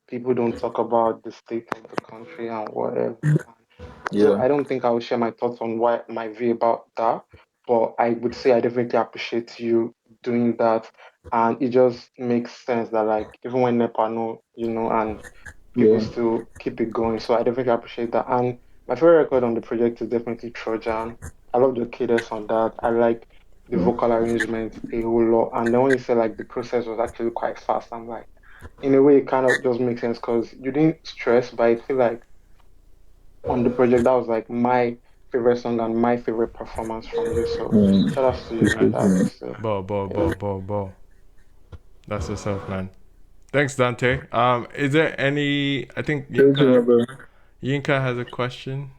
people don't talk about the state of the country and whatever. So yeah, I don't think I will share my thoughts on what my view about that, but I would say I definitely appreciate you doing that, and it just makes sense that like even when NEPA know, and people yeah, still keep it going. So I definitely appreciate that. And my favorite record on the project is definitely Trojan. I love the cadence on that. I like the yeah. vocal arrangement a whole lot. And then when you say like the process was actually quite fast, I'm like, in a way, it kind of just makes sense because you didn't stress, but I feel like on the project, that was like my favorite song and my favorite performance from you. So shout outs to you in Appreciate that. you. So, yeah. Ball. That's what's up, man. Thanks, Dante. Is there any? I think Thank you, my Yinka brother. Yinka has a question.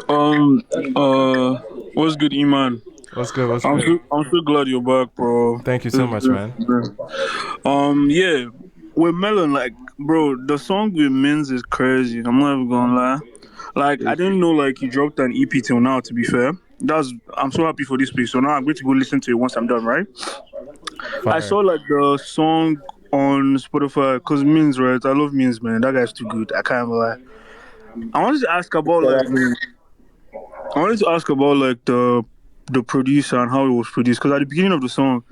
Um, uh, what's good, Iman? What's good? What's good? I'm so glad you're back, bro. Thank you so much, man. Yeah, with Melon, like, bro, the song with Mins is crazy. I'm not even gonna lie. Like, I didn't know like he dropped an EP till now. To be fair, I'm so happy for this piece. So now I'm going to go listen to it once I'm done, right? I saw Fire. like the song on Spotify because Mins, right? I love Mins, man. That guy's too good. I can't even lie. I wanted to ask about Yeah, like I wanted to ask about like the producer and how it was produced because at the beginning of the song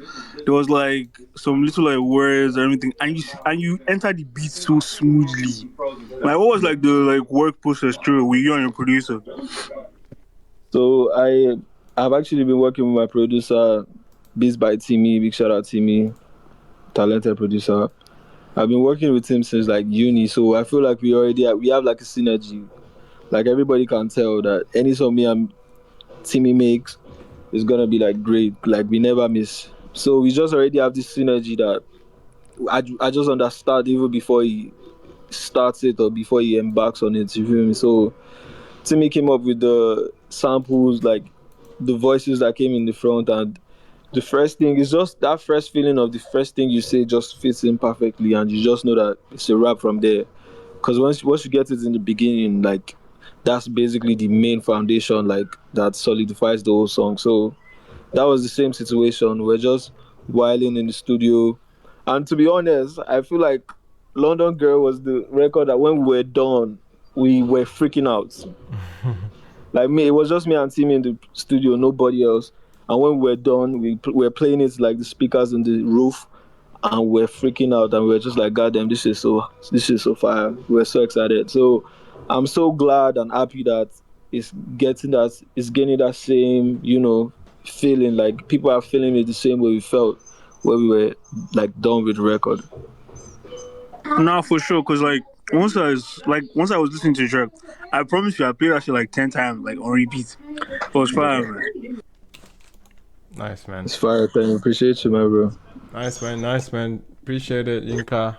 there was like some little like words and everything and you enter the beat so smoothly. Like what was like the like work process through with you and your producer? so I've actually been working with my producer, Beats by Timmy. Big shout out Timmy, talented producer. I've been working with him since like uni, so I feel like we have like a synergy. Like everybody can tell that any song me and Timmy makes is gonna be like great. Like we never miss. So we just already have this synergy that I just understand even before he starts it or before he embarks on it. You feel me? So Timmy came up with the samples, like the voices that came in the front, and the first thing is just that first feeling of the first thing you say just fits in perfectly, and you just know that it's a wrap from there. Because once you get it in the beginning, like that's basically the main foundation, like that solidifies the whole song. So that was the same situation. We're just whiling in the studio, and to be honest, I feel like London Girl was the record that when we were done, we were freaking out. Like me, it was just me and Timmy in the studio, nobody else. And when we were done, we were playing it like the speakers on the roof, and we're freaking out, and we were just like, God damn, this is so fire. We were so excited. So I'm so glad and happy that it's getting that same, feeling. Like people are feeling it the same way we felt when we were like done with the record. Nah, for sure. Cause like once I was listening to the track, I promise you I played that shit like 10 times, like on repeat. It was fire, man. Nice, man. It's fire, thing. Appreciate you, my bro. Nice, man. Nice, man. Appreciate it, Yinka.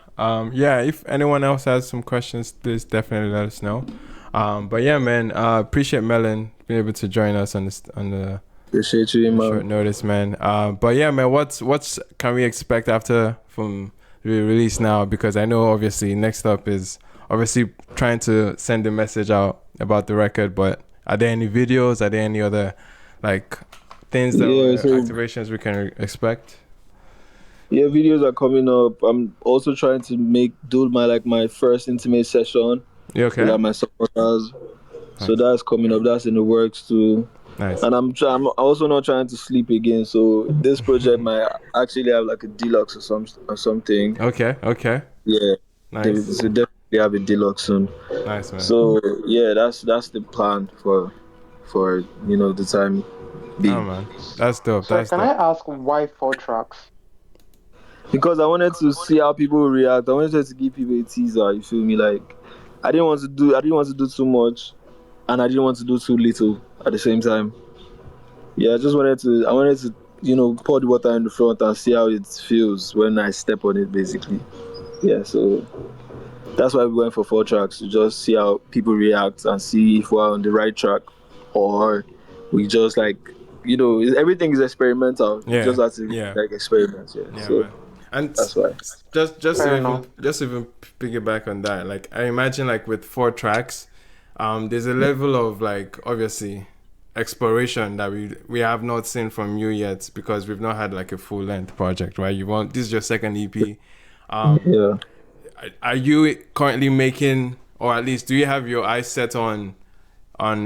Yeah, if anyone else has some questions, please definitely let us know. But yeah, man, appreciate Melon being able to join us on the Appreciate you, man. short notice, man. But yeah, man, what's can we expect after from the release now? Because I know obviously next up is obviously trying to send a message out about the record. But are there any videos? Are there any other like things that activations we can expect? Yeah, videos are coming up. I'm also trying to do my first intimate session. You okay? With my supporters. Nice. So that's coming up. That's in the works too. Nice. And I'm also not trying to sleep again. So this project might actually have like a deluxe or something. Okay. Yeah. Nice. So definitely have a deluxe soon. Nice, man. So yeah, that's the plan for the time being. Oh man, that's dope. So can I ask why 4 tracks? Because I wanted to see how people react. I wanted to give people a teaser. You feel me? Like I didn't want to do too much, and I didn't want to do too little at the same time. Yeah, I wanted to pour the water in the front and see how it feels when I step on it, basically. Yeah, so that's why we went for 4 tracks, to just see how people react and see if we're on the right track, or we just everything is experimental. Yeah. Just have to experiment. Yeah. So. Man. And that's why. Just to even piggyback on that, like I imagine like with 4 tracks, there's a level of like obviously exploration that we have not seen from you yet, because we've not had like a full length project, right? This is your second EP. Yeah. Are you currently making, or at least do you have your eyes set on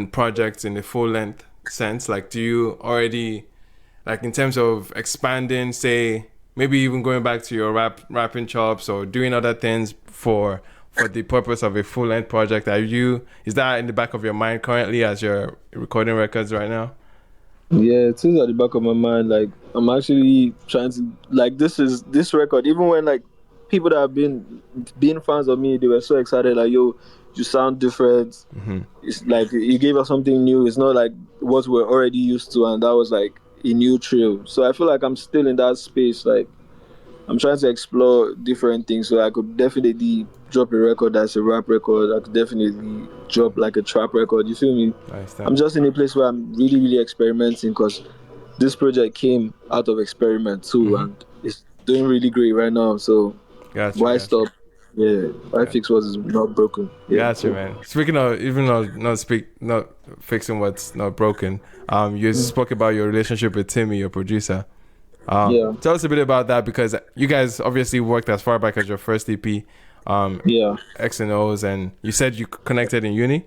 projects in the full length sense? Like do you already, like in terms of expanding, say maybe even going back to your rapping chops or doing other things for the purpose of a full length project? Is that in the back of your mind currently as you're recording records right now? Yeah, it is at the back of my mind. Like I'm actually trying to this record, even when like people that have been fans of me, they were so excited, like, yo, you sound different. Mm-hmm. It's like you gave us something new. It's not like what we're already used to, and that was like a new trail. So I feel like I'm still in that space. Like I'm trying to explore different things. So I could definitely drop a record that's a rap record. I could definitely drop like a trap record. You feel me? Nice, I'm just in a place where I'm really, really experimenting, because this project came out of experiment too, and it's doing really great right now. So why stop? Yeah, why fix what is not broken? Yeah, gotcha, man. Speaking of not fixing what's not broken, you spoke about your relationship with Timmy, your producer. Tell us a bit about that, because you guys obviously worked as far back as your first EP, X and O's, and you said you connected in uni.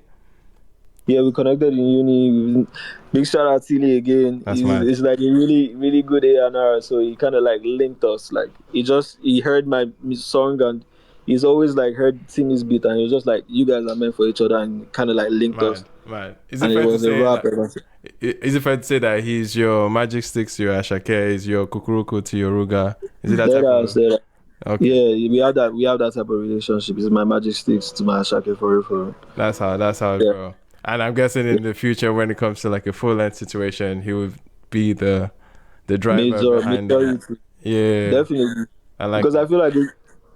Yeah, we connected in uni. Big shout out Tilly again. He's like a really, really good A&R. So he kind of like linked us. Like he heard my song, and he's always like heard Timmy's beat, and he was just like, you guys are meant for each other, and kind of like linked us. Right. Is it fair to say that he's your Magic Sticks to your Ashake, he's your Kukuruku to your Ruga? Is it that type of... Okay. Yeah, we have that type of relationship. It's my Magic Sticks to my Ashake, for real. That's how it grows. And I'm guessing in the future, when it comes to like a full length situation, he would be the driver behind it. Yeah, definitely. Because I feel like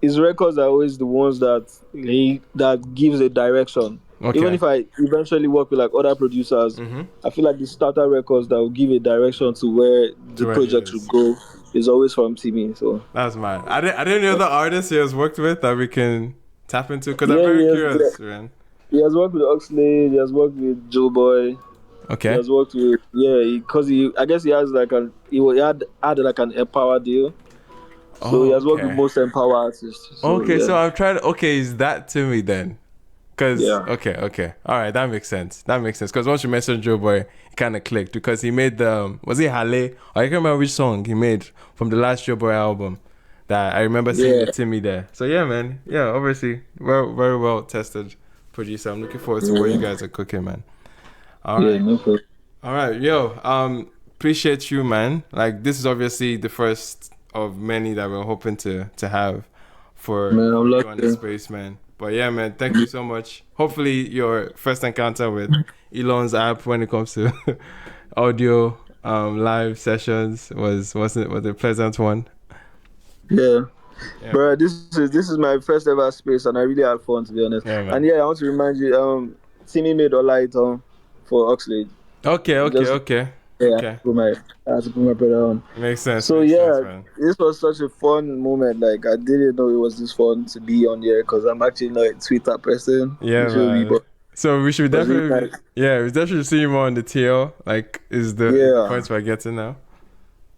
his records are always the ones that gives a direction. Okay. Even if I eventually work with like other producers, I feel like the starter records that will give a direction to where the project should go is always from Timmy. So that's mine. I didn't know the artists he has worked with that we can tap into, because I'm very curious, man. He has worked with Oxlade, he has worked with Joe Boy, He Okay. has worked with because I guess he has like he had like an Empower deal, so he Oh, has worked with okay. most Empower artists. So Okay, so yeah, I'm trying to. Okay, is that to me then? Cause yeah, okay, all right, that makes sense. That makes sense. Cause once you mentioned Joe Boy, it kind of clicked because he made the was it Halle? I can't remember which song he made from the last Joe Boy album. That I remember seeing yeah, with Timmy there. So yeah, man. Yeah, obviously, very well tested producer. I'm looking forward to what you yeah, guys are cooking, man. All yeah. right. No problem. All right, yo. Appreciate you, man. Like this is obviously the first of many that we're hoping to have Man, for I'm you on the lucky. space, man. But yeah, man. Thank you so much. Hopefully, your first encounter with Elon's app when it comes to audio live sessions was a pleasant one. Yeah, Yeah, bro. man. This is my first ever space, and I really had fun, to be honest. Yeah, And man. yeah, I want to remind you, Timmy made Olight for Oxlade. Just yeah, Okay. I had to put my brother on. Makes sense. So Makes sense, yeah, man. this was such a fun moment. Like I didn't know it was this fun to be on here because I'm actually not a Twitter person. You Yeah, feel me? man. But So we should it was really definitely, nice. yeah, we definitely see more on the TL. Like, is the Yeah, points we're getting now.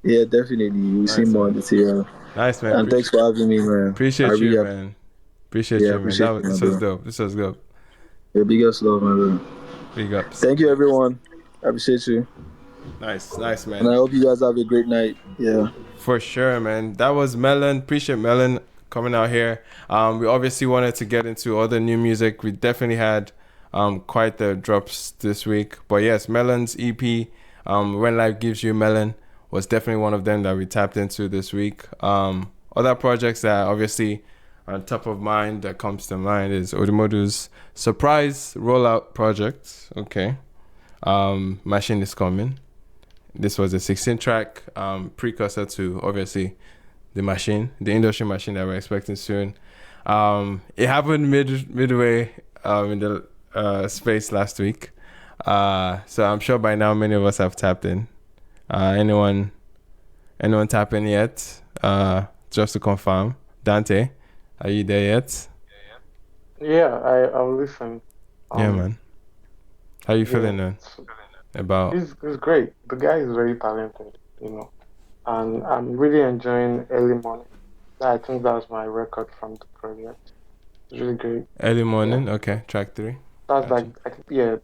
yeah, definitely. We see Nice, more on man. the TL. Nice, man. And thanks for having me, man. I Appreciate you, really, man. Appreciate yeah, you, man. appreciate you, my This was bro. dope. This was dope. Your biggest love, my bro. Big ups. Thank you, everyone. I appreciate you, Nice, and man. I hope you guys have a great night. Yeah. For sure, man. That was Melon. Appreciate Melon coming out here. We obviously wanted to get into other new music. We definitely had quite the drops this week. But yes, Melon's EP, When Life Gives You Melon, was definitely one of them that we tapped into this week. Other projects that obviously on top of mind that comes to mind is Odimodu's surprise rollout project. Okay. Machine is coming. This was a 16 track precursor to obviously the industry machine that we're expecting soon. It happened midway in the space last week. So I'm sure by now many of us have tapped in. Anyone tap in yet? Just to confirm. Dante, are you there yet? Yeah, I'll listen. Yeah, Um, man. How you yeah, feeling then? it's, About he's great. The guy is very talented, and I'm really enjoying Early Morning. I think that's my record from the project. It's really great. early Yeah, morning? Okay, track 3. that's like Gotcha. I think yeah,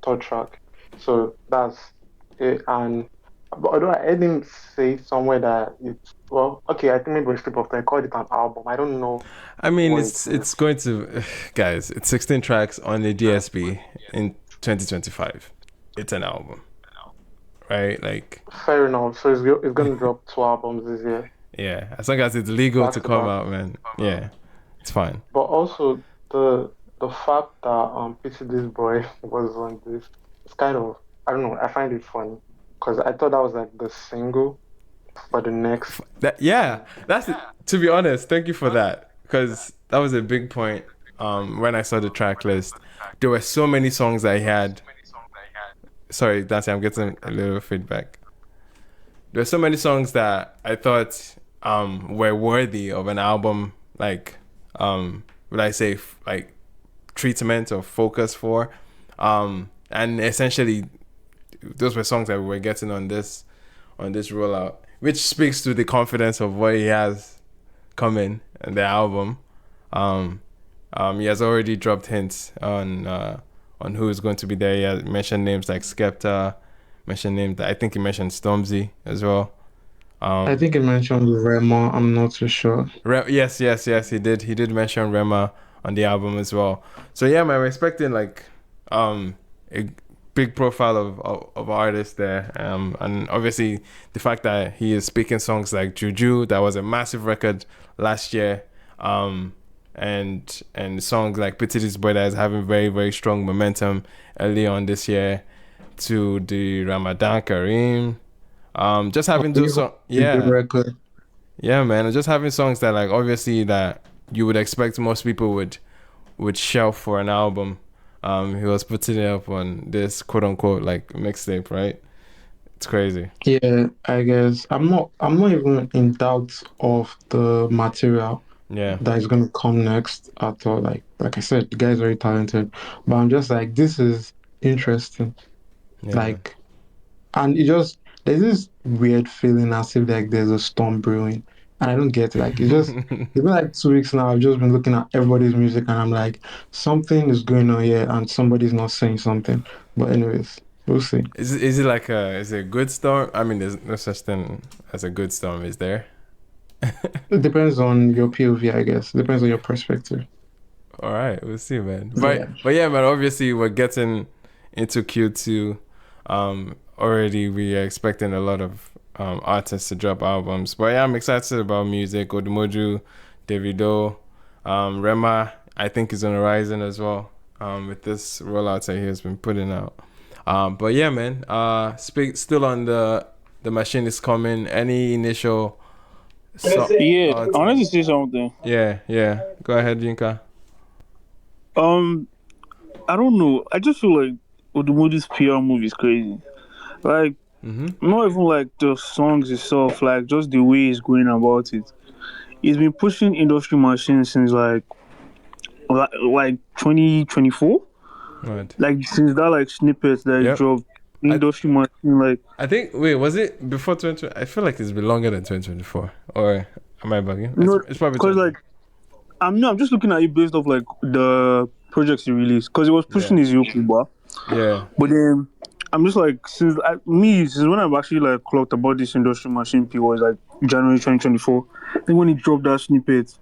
third track. So that's it. And but although I didn't say somewhere that it's well, okay, I think maybe a slip of tongue. I called it an album. I don't know I mean, what it it's is. going to, guys. It's 16 tracks on the DSP in 2025. It's an album, right? Like, Fair enough. So it's gonna drop 2 albums this year, yeah. As long as it's legal to back to come back. out, man. Yeah, it's fine. But also the fact that Pity This Boy was on this, it's kind of I don't know. I find it funny because I thought that was like the single for the next. That yeah, that's it. To be honest. Thank you for that because that was a big point. When I saw the track list, there were so many songs I had. Sorry, Dante, I'm getting a little feedback. There were so many songs that I thought were worthy of an album, like would I say like treatment or focus for, and essentially those were songs that we were getting on this rollout, which speaks to the confidence of what he has coming in the album. Um, he has already dropped hints on who is going to be there. He has mentioned names like Skepta, mentioned names that I think he mentioned Stormzy as well. I think it mentioned Rema. I'm not too sure. Yes, he did mention Rema on the album as well. So yeah, man, we're expecting like a big profile of artists there, and obviously the fact that he is speaking songs like Juju, that was a massive record last year, and songs like Pity This Boy that is having very strong momentum early on this year, to the Ramadan Kareem, just having those Even songs, the yeah. record. Yeah, man, and just having songs that like obviously that you would expect most people would shelf for an album. He was putting it up on this quote unquote like mixtape, right? It's crazy. Yeah, I guess I'm not even in doubt of the material Yeah, that is gonna come next at all. Like I said, the guy's very talented. But I'm just like, this is interesting. Yeah, man. Like, and it just there's this weird feeling as if like there's a storm brewing, and I don't get it. Like, it's been like 2 weeks now. I've just been looking at everybody's music, and I'm like, something is going on here, and somebody's not saying something. But anyways, we'll see. Is it a good storm? I mean, there's no such thing as a good storm, is there? It depends on your POV, I guess. It depends on your perspective. All right, we'll see, man. Yeah. But yeah, man. Obviously, we're getting into Q2. Already we are expecting a lot of artists to drop albums. But yeah, I'm excited about music. Odumodu, Davido, Rema, I think is on the horizon as well. With this rollout that he has been putting out. But yeah, man. Still on the machine is coming. Any initial Yeah, I thoughts? wanted to say something. Yeah. Go ahead, Yinka. I don't know. I just feel like Odumodu's PR move is crazy. Like, not even like the songs itself, like just the way he's going about it. He's been pushing industry machines since like 2024. Right. Like since that like snippet that he Yep. dropped, industry machine. Like, I think. Wait, was it before 2020? I feel like it's been longer than 2024. Or am I bugging? no, It's probably because like I'm just looking at it based off like the projects he released because he was pushing his YouTube bar. Yeah. But then I'm just like since when I've actually like clocked about this industry machine P was like January 2024. I think when he dropped that snippet,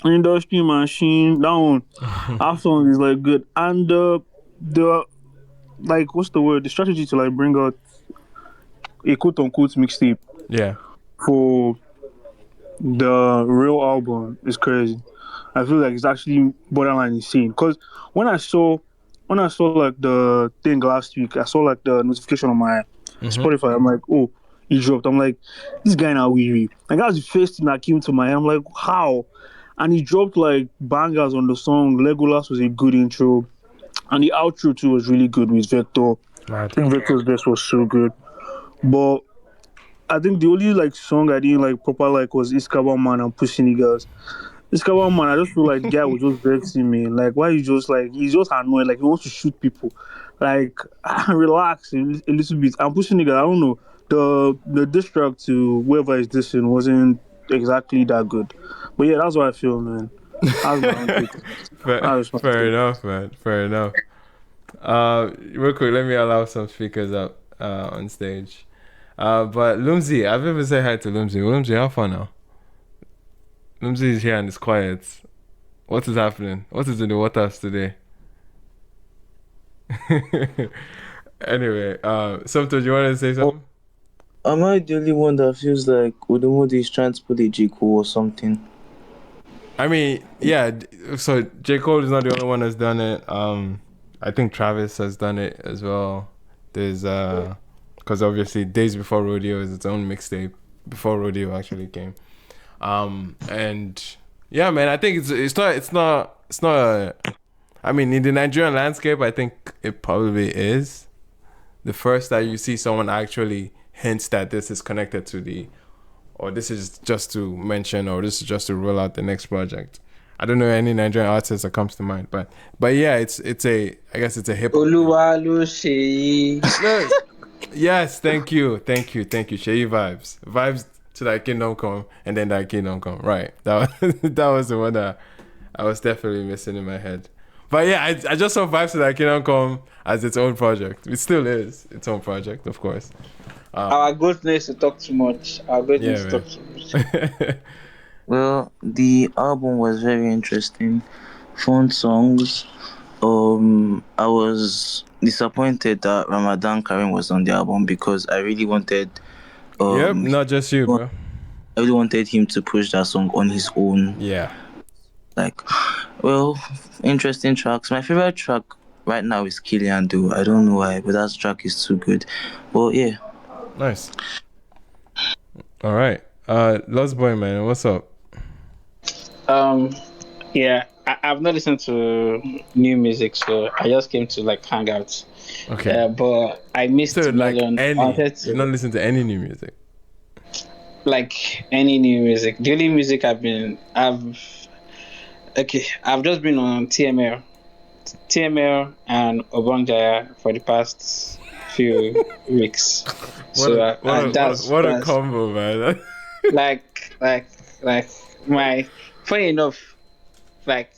industry machine that one, that song is like good, and the like what's the word? The strategy to like bring out a quote unquote mixtape Yeah. for the real album is crazy. I feel like it's actually borderline insane. Because when I saw like the thing last week, I saw like the notification on my Spotify. I'm like, oh, he dropped. I'm like, this guy now weary. Like that was the first thing that came to my head. I'm like, how? And he dropped like bangers on the song. Legolas was a good intro, and the outro too was really good with Vector. I think Vector's best was so good, but I think the only like song I didn't like proper like was Iskaba Man and Pussy Niggas. Iskaba Man, I just feel like the guy was just vexing me. Like why you just like he's just annoyed, like he wants to shoot people. Like relax a little bit. And Pussy Nigga, I don't know. The diss track to whoever is dissing wasn't exactly that good. But yeah, that's what I feel, man. That's my own take. Fair enough, man. Fair enough. Real quick, let me allow some speakers up on stage. But Lumsy, I've never said hi to Lumsy. Lumsy, how far now? Lumsy is here and it's quiet. What is happening? What is in the waters today? Anyway, Somto, do you want to say something? Am I the only one that feels like Odumodu is trying to put a J. Cole or something? I mean, yeah. So J. Cole is not the only one that's done it. I think Travis has done it as well. There's because obviously Days Before Rodeo is its own mixtape before Rodeo actually came. And yeah, man, I think it's not I mean, in the Nigerian landscape, I think it probably is the first that you see someone actually hints that this is connected to or this is just to mention, or this is just to roll out the next project. I don't know any Nigerian artist that comes to mind, but yeah, I guess it's a hip hop. No, yes, thank you, Sheyi vibes to that Kingdom Come, and then that Kingdom Come, right? That was the one that I was definitely missing in my head. But yeah, I just saw vibes to that Kingdom Come as its own project. It still is its own project, of course. Our goat needs to talk too much. Well, the album was very interesting. Fun songs. I was disappointed that Ramadan Karim was on the album because I really wanted. Yep, not just you, bro. I really wanted him to push that song on his own. Yeah. Like, well, interesting tracks. My favorite track right now is Killian Do. I don't know why, but that track is too good. Well, yeah. Nice. All right. Lost Boy, man, what's up? Yeah, I've not listened to new music, so I just came to like hang out. Okay. But I missed So like Melon. you not listen to any new music? Like any new music. The only music I've just been on TML and Obongjayar for the past few weeks. So what a that's combo, man. like like my funny enough, like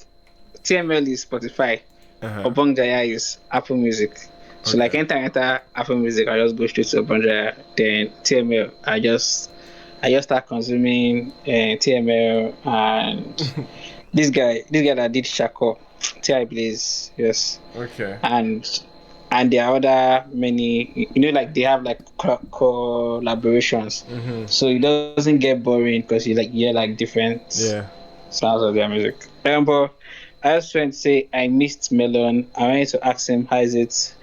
TML is Spotify, Uh-huh. Obongjayar is Apple Music. So like Okay. anytime I enter Apple Music, I just go straight to Obongjayar. Then TML, I just start consuming TML and this guy that did Shako, T.I. Blaze, yes, Okay. and there are other many, like they have like collaborations, so it doesn't get boring because you like hear like different Yeah. sounds of their music. But I was trying to say I missed Melon. I wanted to ask him how is it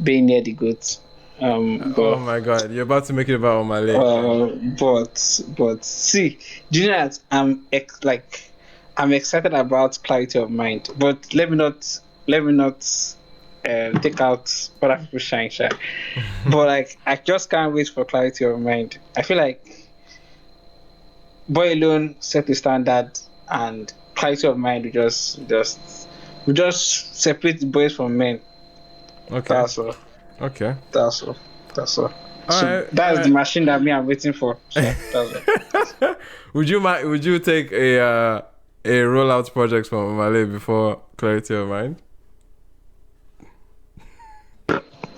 being near the goat. Oh But my god, you're about to make it about my leg. but see, do you know that I'm excited about clarity of mind. But let me not take out other people's shine. But like I just can't wait for clarity of mind. I feel like Boy Alone set the standard, and clarity of mind we just separate the boys from men. Okay. That's all. Okay. That's all. That's all. So Alright. that's the machine that me I'm waiting for. So that's all. Would you take a rollout project from Malay before clarity of mind?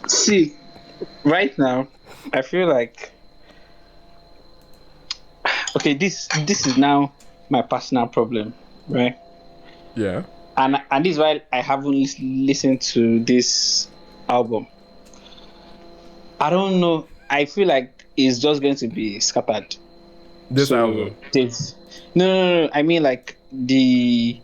See, right now, I feel like okay, this is now my personal problem, right? Yeah. And this is why I haven't listened to this album. I don't know. I feel like it's just going to be scattered. This So album. no. I mean like Industry.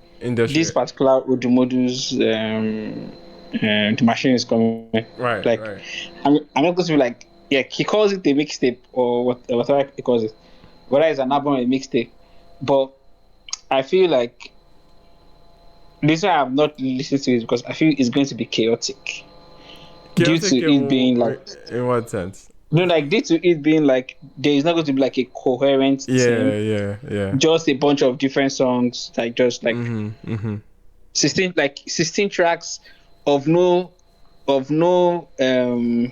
this particular Odumodu's the machine is coming. Right, Like right. I'm not going to be like, yeah, he calls it a mixtape or whatever he calls it. Whether it's an album or a mixtape. But I feel like this why I've not listened to it because I feel it's going to be chaotic. Due Chaotic to it being like in what sense? like due to it being like there is not going to be like a coherent thing. Yeah. Just a bunch of different songs, like just like 16 tracks of no do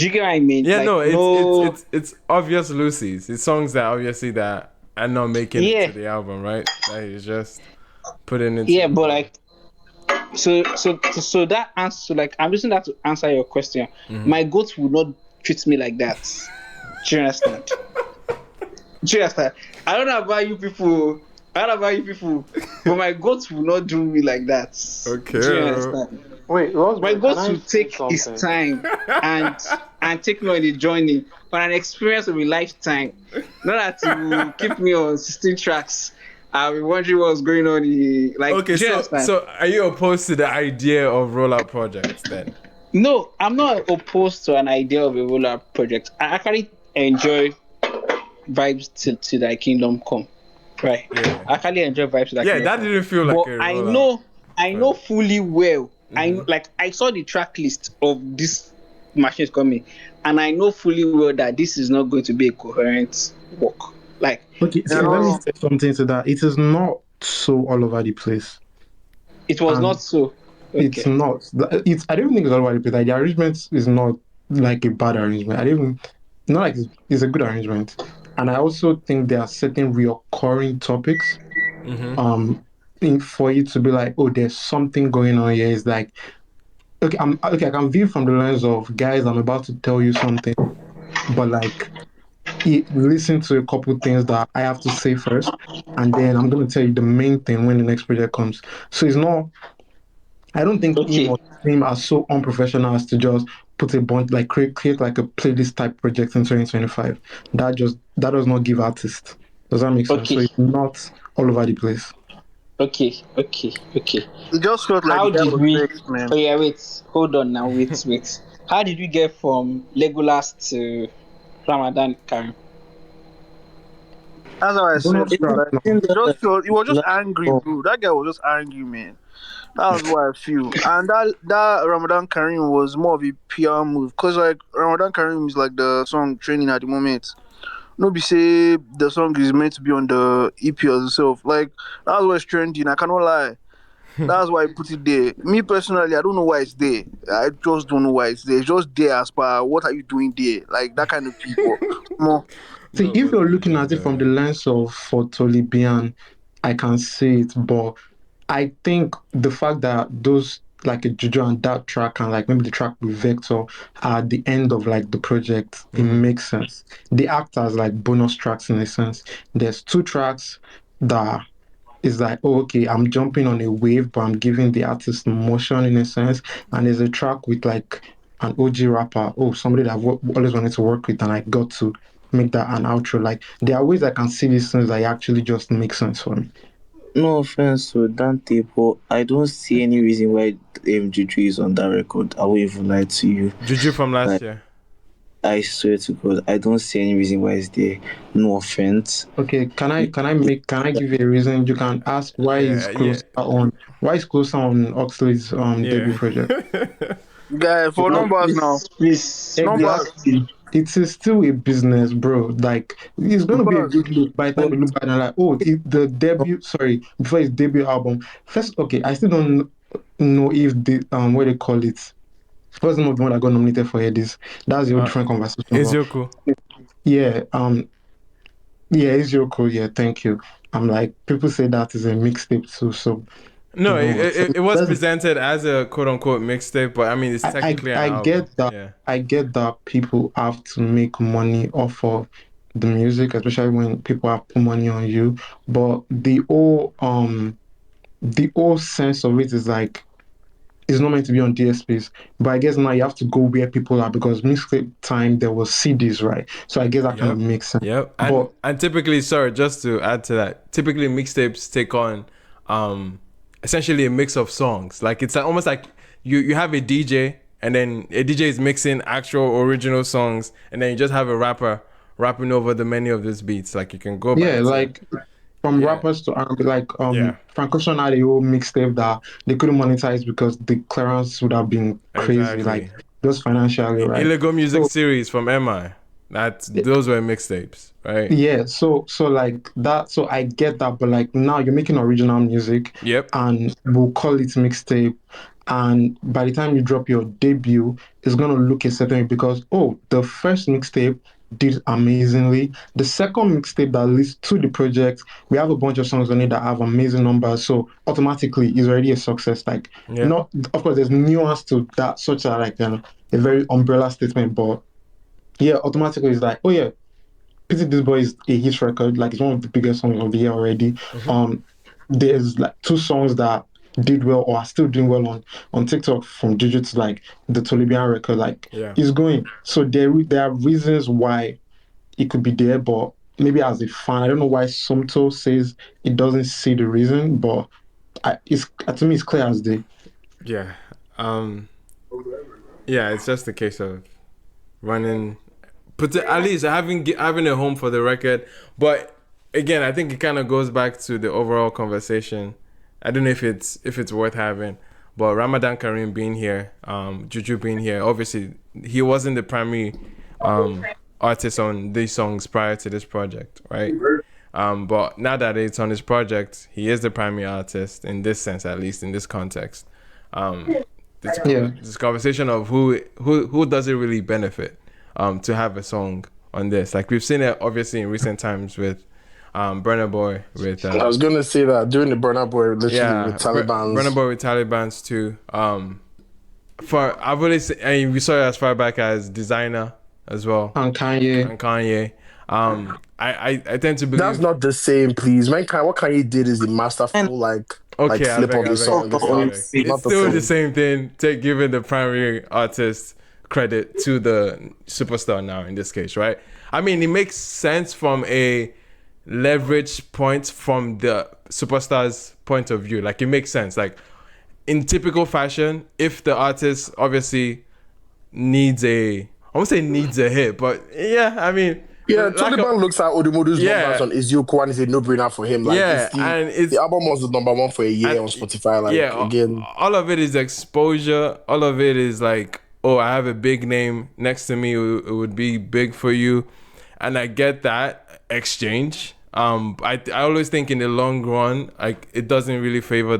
you get what I mean? Yeah, like, no, no, it's obvious Lucy's. It's songs that obviously that are not making it yeah, to the album, right? That is just putting into yeah, but like so that answer, so like I'm using that to answer your question. My goats would not treat me like that. Do you understand? I don't know about you people. But my goats will not do me like that. Okay. Do you understand? Wait, My Rosberg, can goats I will say take his something? time and take me on the journey for an experience of a lifetime. Not that he will keep me on 16 tracks. I'll be wondering what's going on. Like, Okay, do you so understand? so are you opposed to the idea of rollout projects then? No, I'm not opposed to an idea of a rollout project. I actually enjoy vibes till thy kingdom come. Right. Yeah. I actually enjoy vibes till thy Yeah, kingdom that come. didn't feel like But a I rollout. know fully well. I saw the track list of this machines coming, and I know fully well that this is not going to be a coherent work. Like Okay, You're so not let me wrong. say something to that. It is not so all over the place. it was And not so. it's Okay. not. I don't think it's all over the place. Like the arrangement is not like a bad arrangement. I don't even not like it's a good arrangement. And I also think there are certain reoccurring topics. For it to be like, oh, there's something going on here. It's like, okay. I can view from the lens of guys. I'm about to tell you something, but like, listen to a couple things that I have to say first, and then I'm gonna tell you the main thing when the next project comes. So it's not. I don't think him Okay. or him are so unprofessional as to just put a bunch like create like a playlist type project in 2025. That does not give artists. Does that make sense? So Okay. it's not all over the place. Okay. It just felt like the How guy did was we? vexed, man. Oh yeah, wait. Hold on now. Wait. How did we get from Legolas to Ramadan Karim? That's how I said Bonus it. track Like now. Think it just that felt, it was just last angry, song, bro. That guy was just angry, man. That was what I feel. And that Ramadan Karim was more of a PR move. Cause like Ramadan Karim is like the song training at the moment. Nobody say the song is meant to be on the EP as itself. Like that's what's trending. I cannot lie. That's why I put it there. Me personally, I don't know why it's there. I just don't know why it's there. It's just there as per what are you doing there? Like that kind of people. More. See, No, if but you're looking at it from the yeah. lens of for Tolibian, I can see it, but I think the fact that those like a Juju and that track and like maybe the track with Vector are at the end of like the project, it Mm-hmm. makes sense. They act as like bonus tracks in a sense. There's two tracks that is like, oh, okay, I'm jumping on a wave, but I'm giving the artist motion in a sense. And there's a track with like an OG rapper, oh, somebody that always wanted to work with, and I got to make that an outro. Like, there are ways I can see these things that actually just make sense for me. No offense to Dante, but I don't see any reason why Juju is on that record. I won't even lie to you. Juju from last Like, year. I swear to God, I don't see any reason why it's there. No offense. Okay, can I give you a reason? You can ask Yeah, yeah, why is closer on Oxley's debut yeah. project. Guy, for No, numbers now. please. Numbers. Exactly. It is still a business, bro. Like it's gonna be a Numbers. good look by the time But you look back and like, oh, the debut. Sorry, before his debut album. First, okay, I still don't know if the what they call it. What's the name of the one that got nominated for Edis? That's a whole uh, different conversation. But Ezioku. yeah, yeah, it's your cool. Yeah, thank you. I'm like people say that is a mixtape too, so you No, know what? So it was that's presented as a quote unquote mixtape, but I mean, it's technically an I album. get that. Yeah. I get that people have to make money off of the music, especially when people have put money on you. But the whole sense of it is like it's not meant to be on DSPs. But I guess now you have to go where people are because mixtape time there was CDs, right? So I guess that kind of Yep. makes sense. Yep. But And typically, sorry, just to add to that, typically mixtapes take on essentially a mix of songs. Like it's like, almost like you have a DJ and then a DJ is mixing actual original songs and then you just have a rapper rapping over the many of these beats. Like you can go yeah, back to like from yeah. rappers to R&B, like Yeah. Frank Ocean had a whole mixtape that they couldn't monetize because the clearance would have been crazy, like Exactly. just financially, right? Illegal music So series from MI. Those were mixtapes, right? yeah, so like that, so I get that, but like now you're making original music Yep. and we'll call it mixtape. And by the time you drop your debut, it's gonna look a certain way because oh, the first mixtape did amazingly. The second mixtape that leads to the project, we have a bunch of songs on it that have amazing numbers. So automatically it's already a success. Like Yeah. not of course there's nuance to that, such as like a very umbrella statement, but yeah, automatically it's like, oh yeah, Pity This Boy is a hit record. Like it's one of the biggest songs of the year already. Um, there's like two songs that did well or are still doing well on TikTok from Juju to like the Tolibian record. Like Yeah. it's going. So there are reasons why it could be there, but maybe as a fan, I don't know why Sumto says it doesn't see the reason, but it's to me it's clear as day. Yeah. Um yeah, it's just a case of running at least having a home for the record. But again, I think it kind of goes back to the overall conversation. I don't know if it's worth having, but Ramadan Kareem being here, Juju being here, obviously he wasn't the primary artist on these songs prior to this project, right? But now that it's on this project, he is the primary artist in this sense, at least in this context. This, Yeah. this conversation of who does it really benefit to have a song on this. Like we've seen it obviously in recent times with Burna Boy with I was gonna say that during the Burna Boy, literally yeah with Taliban's. Burna Boy with Taliban's too. For I've always and we saw it as far back as Designer as well And Kanye. and Kanye. I tend to That's believe not the same, please. what Kanye did is the and masterful like okay, flip of the song. It's or not, if it's it- It's not the still same. the same thing. Take giving the primary artist credit to the superstar now in this case, right? I mean, it makes sense from a leverage point from the superstar's point of view. Like it makes sense. Like in typical fashion, if the artist obviously needs I won't say needs a hit, but yeah, I mean, Yeah, like Taliban looks at Odumodu's yeah, numbers on Izioku and it's a no-brainer for him. Like yeah, and the it's album was the number one for a year and on Spotify. yeah, Like again, all of it is exposure. All of it is like, oh, I have a big name next to me. It would be big for you, and I get that exchange. I always think in the long run, like it doesn't really favor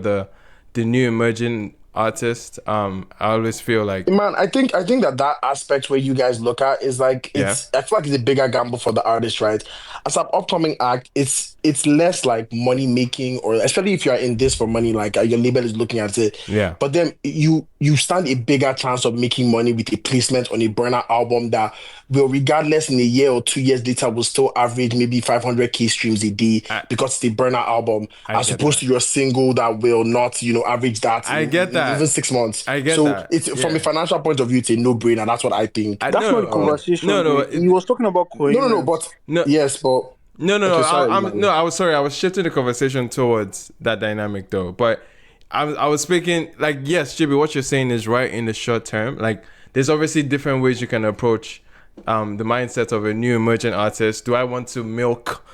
the new emerging artist. I always feel like Man, I think that aspect where you guys look at is like yeah, I feel like it's a bigger gamble for the artist, right? As an upcoming act, it's less like money making, or especially if you are in this for money, like your label is looking at it. yeah. But then you stand a bigger chance of making money with a placement on a burner album that will, regardless, in a year or 2 years later, will still average maybe 500K streams a day I because it's a burner album, I as get opposed that. to your single that will not, average that I get in even that. 6 months. I get So that. it's from a Yeah. financial point of view, it's a no-brainer. That's what I think. I That's not the no conversation, no though. He it, was talking about No, coherence. but no yes, but no. okay, sorry, I'm no. man. I was sorry. I was shifting the conversation towards that dynamic though. But I was speaking like yes, Chibi. What you're saying is right in the short term. Like there's obviously different ways you can approach the mindset of a new emerging artist. Do I want to milk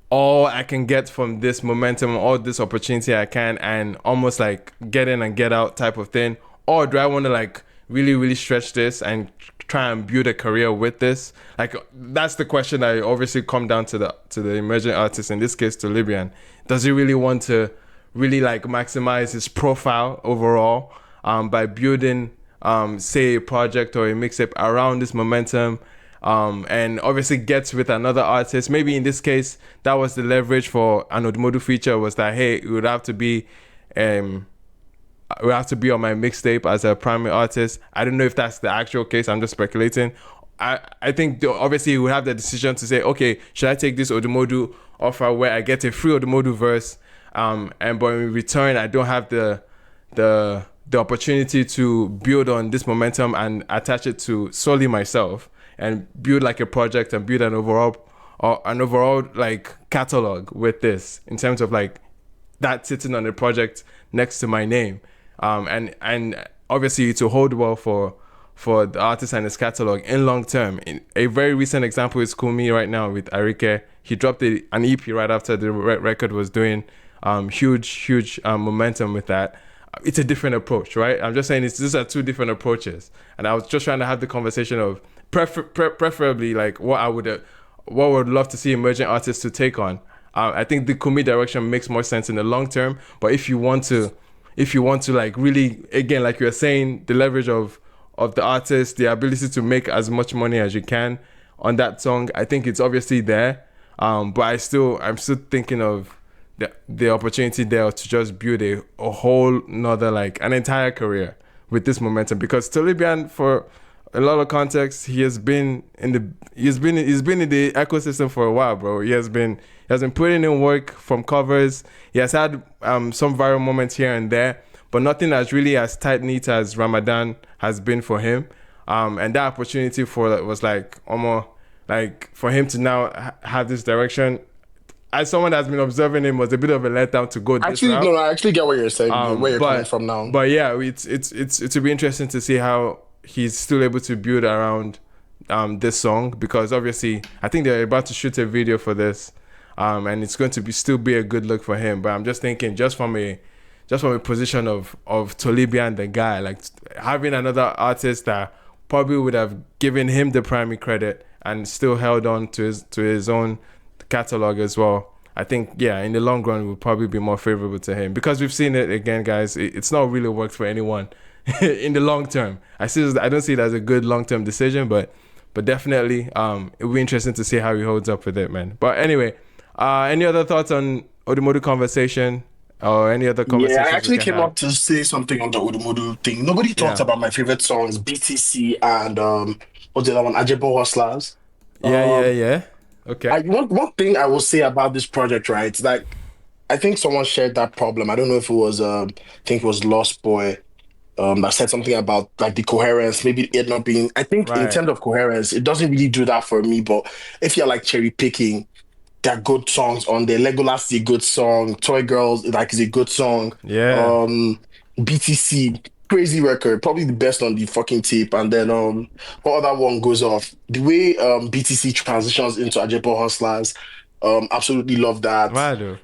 all I can get from this momentum, all this opportunity I can, and almost like get in and get out type of thing? Or do I want to like really, really stretch this and try and build a career with this? Like that's the question I obviously come down to the emerging artist, in this case to Libyan. Does he really want to really like maximize his profile overall by building say a project or a mixtape around this momentum, and obviously gets with another artist? Maybe in this case that was the leverage for an Odumodu feature, was that hey, it would have to be on my mixtape as a primary artist. I don't know if that's the actual case, I'm just speculating. I think obviously we have the decision to say, okay, should I take this Odumodu offer where I get a free Odumodu verse, and but in return I don't have the opportunity to build on this momentum and attach it to solely myself and build like a project and build an overall like catalog with this, in terms of like that sitting on the project next to my name, and obviously to hold well for the artist and his catalog in long term. In a very recent example is Kumi right now with Arike. He dropped an EP right after the record was doing huge momentum with that. It's a different approach, right? I'm just saying these are two different approaches, and I was just trying to have the conversation of preferably like what I would love to see emerging artists to take on. I think the Kumi direction makes more sense in the long term, but if you want to like really, again, like you're saying, the leverage of the artist, the ability to make as much money as you can on that song, I think it's obviously there. But I'm still thinking of the opportunity there to just build a whole nother, like an entire career with this momentum, because Tolibian, for a lot of context, he's been in the ecosystem for a while, bro. He has been putting in work from covers. He has had some viral moments here and there, but nothing as really as tight knit as Ramadan has been for him. And that opportunity was like almost like for him to now have this direction. As someone that's been observing him, was a bit of a letdown to go this Actually, route. no, I actually get what you're saying, where you're coming from now. But yeah, it's be interesting to see how he's still able to build around this song, because obviously I think they're about to shoot a video for this, and it's going to still be a good look for him. But I'm just thinking, just from a position of Tolibian, the guy, like having another artist that probably would have given him the primary credit and still held on to his own catalog as well. I think, yeah, in the long run, it would probably be more favorable to him, because we've seen it again, guys. It's not really worked for anyone in the long term. I don't see it as a good long term decision, but definitely, it'll be interesting to see how he holds up with it, man. But anyway, any other thoughts on Odumodu conversation, or any other conversations? Yeah, I actually we can came have? up to say something on the Odumodu thing. Nobody talked Yeah. about my favorite songs, BTC and what's the other one, Ajebo Hustlers. Yeah. Okay. One thing I will say about this project, right? Like, I think someone shared that problem. I don't know if it was I think it was Lost Boy that said something about like the coherence, maybe it not being. I think in Right. terms of coherence, it doesn't really do that for me. But if you're like cherry picking, there are good songs on there. Legolas is a good song. Toy Girls like is a good song. Yeah. BTC, crazy record, probably the best on the fucking tape. And then what other one goes off? The way BTC transitions into Ajepo Hustlers, absolutely love that. Wow, dude.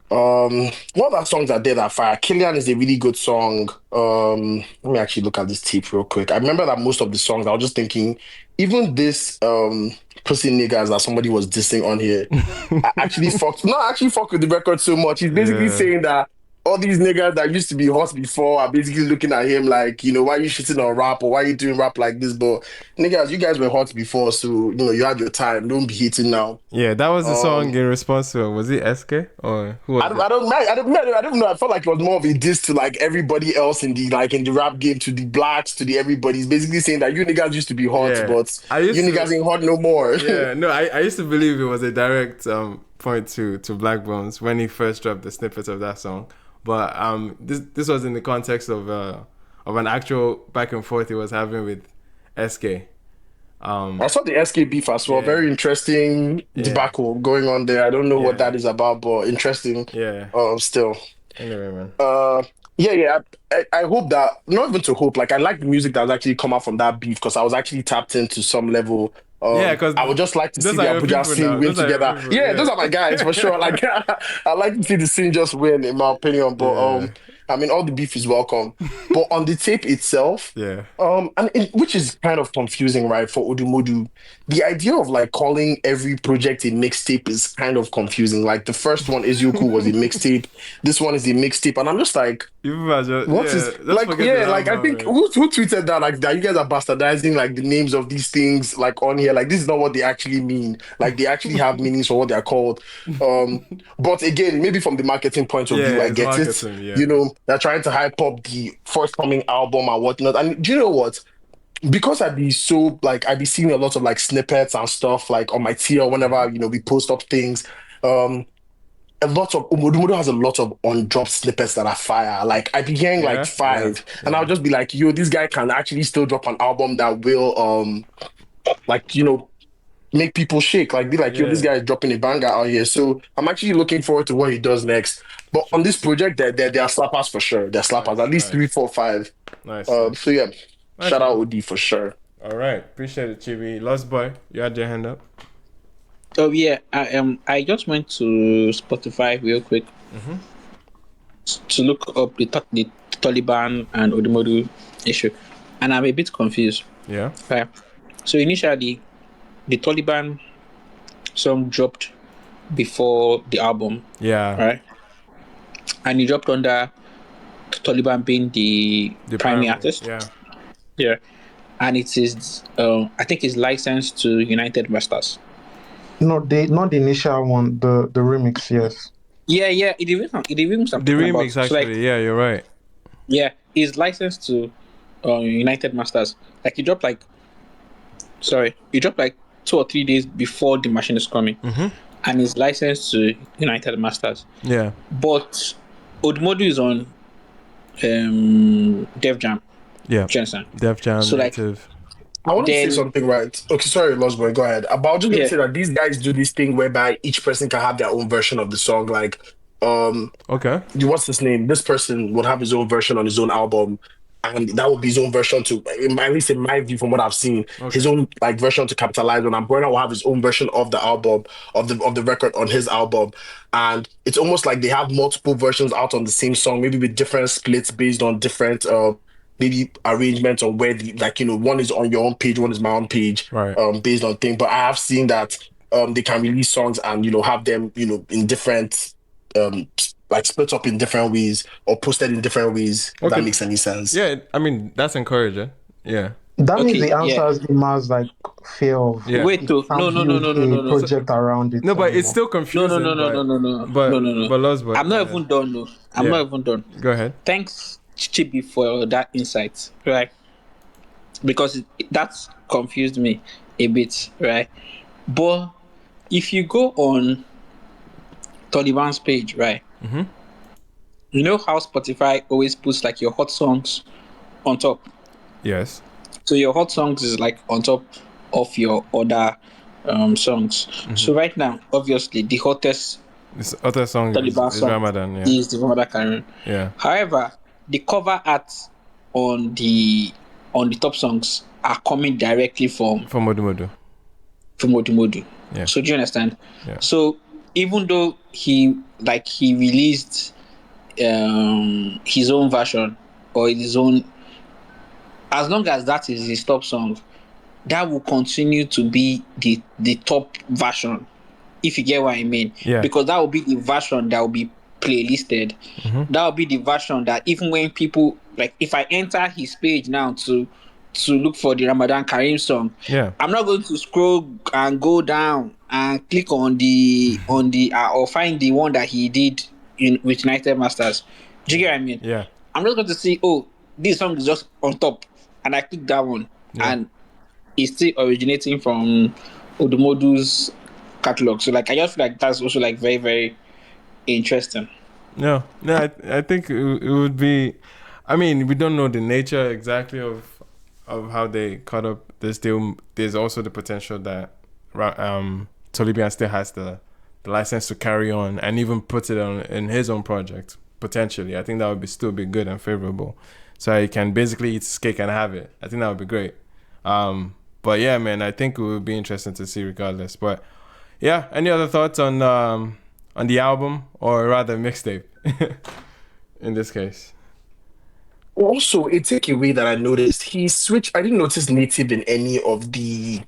What other songs are there that fire? Killian is a really good song. Let me actually look at this tape real quick. I remember that most of the songs, I was just thinking, even this pussy niggas that somebody was dissing on here, I actually fucked with the record so much. He's basically Yeah. saying that all these niggas that used to be hot before are basically looking at him like, why you shitting on rap or why you doing rap like this? But niggas, you guys were hot before, so you had your time. Don't be hating now. Yeah, that was the song Um, in response to, was it SK or who was I don't, it? I don't, I don't, I don't know. I felt like it was more of a diss to like everybody else in the rap game, to the blacks, to the everybody's basically saying that you niggas used to be hot, Yeah, but I you used niggas to. ain't hot no more. Yeah, no, I used to believe it was a direct point to Black Bones when he first dropped the snippet of that song. But this was in the context of an actual back and forth he was having with SK. I saw the SK beef as well. Yeah, Very interesting yeah, debacle going on there. I don't know what yeah, that is about, but interesting. yeah. Still. Anyway, man. Uh, yeah. I hope that, not even to hope, like I like the music that was actually come out from that beef because I was actually tapped into some level. Yeah, because I would just like to see those the are your Abuja people scene now. win Those are your together. people. Yeah, those Yeah. are my guys for sure. Like I like to see the scene just win, in my opinion. But Yeah. I mean, all the beef is welcome. But on the tape itself, Yeah. which is kind of confusing, right? For Odumodu, the idea of like calling every project a mixtape is kind of confusing. Like the first one, Ezioku, was a mixtape. This one is a mixtape, and I'm just like, You guys just, what yeah, is just like? forget the Yeah, like I album, think man. who tweeted that? Like that you guys are bastardizing like the names of these things like on here. Like this is not what they actually mean. Like they actually have meanings for what they're called. But again, maybe from the marketing point of view, Yeah, I it's get it. marketing. Yeah. They're trying to hype up the forthcoming album and whatnot. And do you know what? Because I'd be seeing a lot of like snippets and stuff like on my tier whenever we post up things. Um, a lot of Umodumodo has a lot of undropped snippets that are fire. Like I'd be hearing like Yeah. Yeah. five, and I'll Yeah. just be like, yo, this guy can actually still drop an album that will like make people shake. Like be like, yo, this Yeah. guy is dropping a banger out here. So I'm actually looking forward to what he does next. But on this project, there are slappers for sure. They're slappers, Nice. at least three, Nice. four, five. Nice. So Nice. yeah, Nice, shout out man. OD for sure. All right. Appreciate it, Chibi. Lost Boy, you had your hand up. Oh yeah, I just went to Spotify real quick to look up the Taliban and Odumodu issue, and I'm a bit confused. Yeah. Right. So initially, the Taliban song dropped before the album, Yeah. right? And it dropped under Taliban being the primary artist. Yeah. Yeah. And it is, I think it's licensed to United Masters. No, not the initial one, the remix, yes. Yeah, it remix I'm The talking about. remix, So, actually. like, Yeah, you're right. yeah, it's licensed to United Masters. Like, it dropped like 2 or 3 days before the machine is coming. And it's licensed to United Masters. Yeah. But Odumodu is on Def Jam. Yeah. Jensen. Def Jam, So, like, Native. I want to say then something, right? Okay, sorry, Lost Boy, go ahead. But I was just going to yeah, say that these guys do this thing whereby each person can have their own version of the song. Like, Okay. what's his name? This person would have his own version on his own album, and that would be his own version to, at least in my view, from what I've seen, his own like version to capitalize on. And Burna will have his own version of the album, of the record on his album, and it's almost like they have multiple versions out on the same song, maybe with different splits based on different maybe arrangements on where the one is on your own page, one is my own page, Right. based on thing. But I have seen that they can release songs and have them in different like split up in different ways or posted in different ways. If Okay. that makes any sense. Yeah, I mean, that's encouraging. Yeah. That means Okay, the answers Ima's like fear of. Yeah. wait, You no, can't build a no. project around it. No, but it's anymore. still confusing. No. But Lost Boy. I'm not even done. No, I'm Yeah. not even done. Go ahead. Thanks, Chibi, for that insight, right? Because that's confused me a bit, right? But if you go on Taliban's page, right? You know how Spotify always puts like your hot songs on top. Yes. So your hot songs is like on top of your other songs. So right now, obviously, the hottest This other song Taliban is song Ramadan. Yeah. is the Ramadan Karen. Yeah. However, the cover art on the top songs are coming directly from From Odumodu. Odumodu. Yeah. So do you understand? Yeah. So even though he released his own version or his own, as long as that is his top song, that will continue to be the top version, if you get what I mean. Yeah. Because that will be the version that will be playlisted, that would be the version that even when people like, if I enter his page now to look for the Ramadan Kareem song, Yeah. I'm not going to scroll and go down and click on the or find the one that he did with United Masters. Do you get what I mean? Yeah. I'm just going to see, oh, this song is just on top, and I click that one, Yeah. and it's still originating from Odumodu's catalog. So like, I just feel like that's also like very, very interesting. No, I think it would be. I mean, we don't know the nature exactly of how they cut up this deal. There's also the potential that Tolibian still has the license to carry on and even put it on in his own project potentially. I think that would be still be good and favorable. So he can basically eat his cake and have it. I think that would be great. But yeah, man, I think it would be interesting to see regardless. But yeah, any other thoughts on the album, or rather mixtape in this case? Also, a takeaway that I noticed, he switched. I didn't notice native in any of the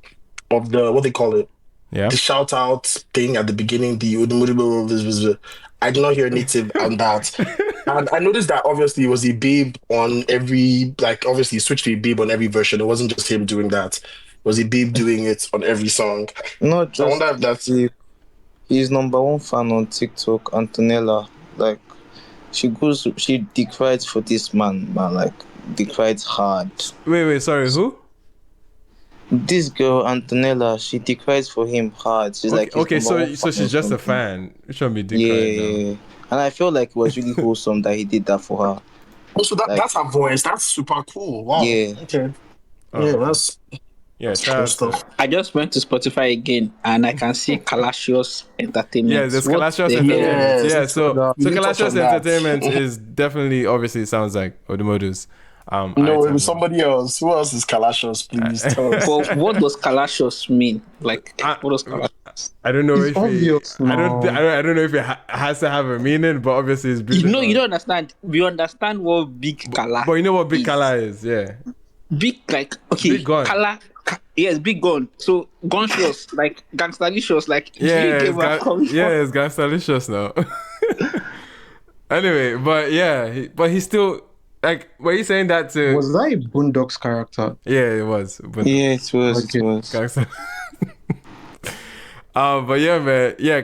what they call it, Yeah. the shout out thing at the beginning. The Udumudibu. I did not hear native on that. And I noticed that obviously it was a babe on every, like, obviously he switched to a babe on every version. It wasn't just him doing that. It was a babe doing it on every song. Not So I just wonder if that's his number one fan on TikTok, Antonella. Like, she decried for this man, like, decried hard. Wait, sorry, who? This girl, Antonella, she decries for him hard. She's Okay, like, his okay, number one so fan she's or just a something. fan. It shouldn't be decried now. Yeah. And I felt like it was really wholesome that he did that for her. also Like, that's her voice. That's super cool. Wow. Yeah. Okay. Oh, Yeah, okay. that's Yeah, cool shout out stuff. to, I just went to Spotify again, and I can see Kalacious Entertainment. yeah, there's What Kalacious the hell? Entertainment. Yes, Yeah, so we did touch Kalacious on that. Entertainment is definitely, obviously sounds like Odumodu's. No, it item. was somebody else. Who else is Kalashos, please? Tell us. But what does Kalacious mean? Like, I- what does Kalacious? I don't know It's if obvious I don't now. I don't know if it has to have a meaning, but obviously it's big. You know, you don't understand. We understand what big Kala But you know what big is. Kala is, yeah. Big, like, okay, Big gun. Kala, yes, big gun. So, gunshots, like, gangsterlicious, like, do Yeah, you get where I'm coming from? it's Gangstalicious now. Anyway, but yeah, but he's still like. Were you saying that to? Was that a Boondocks character? Yeah, it was. But yeah, it was. Okay. It was. Gangsta. But yeah, man, yeah,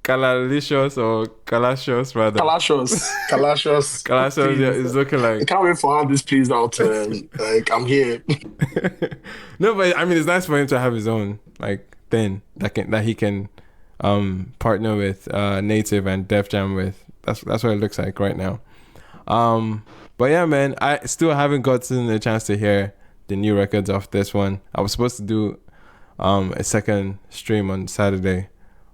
Kalalicious or Kalashos rather. Kalashos. Kalashos, yeah, it's looking I like. can't wait for how this plays out. Like, I'm here. No, but I mean, it's nice for him to have his own like thing that he can partner with Native and Def Jam with. That's what it looks like right now. But yeah, man, I still haven't gotten a chance to hear the new records off this one. I was supposed to do a second stream on Saturday,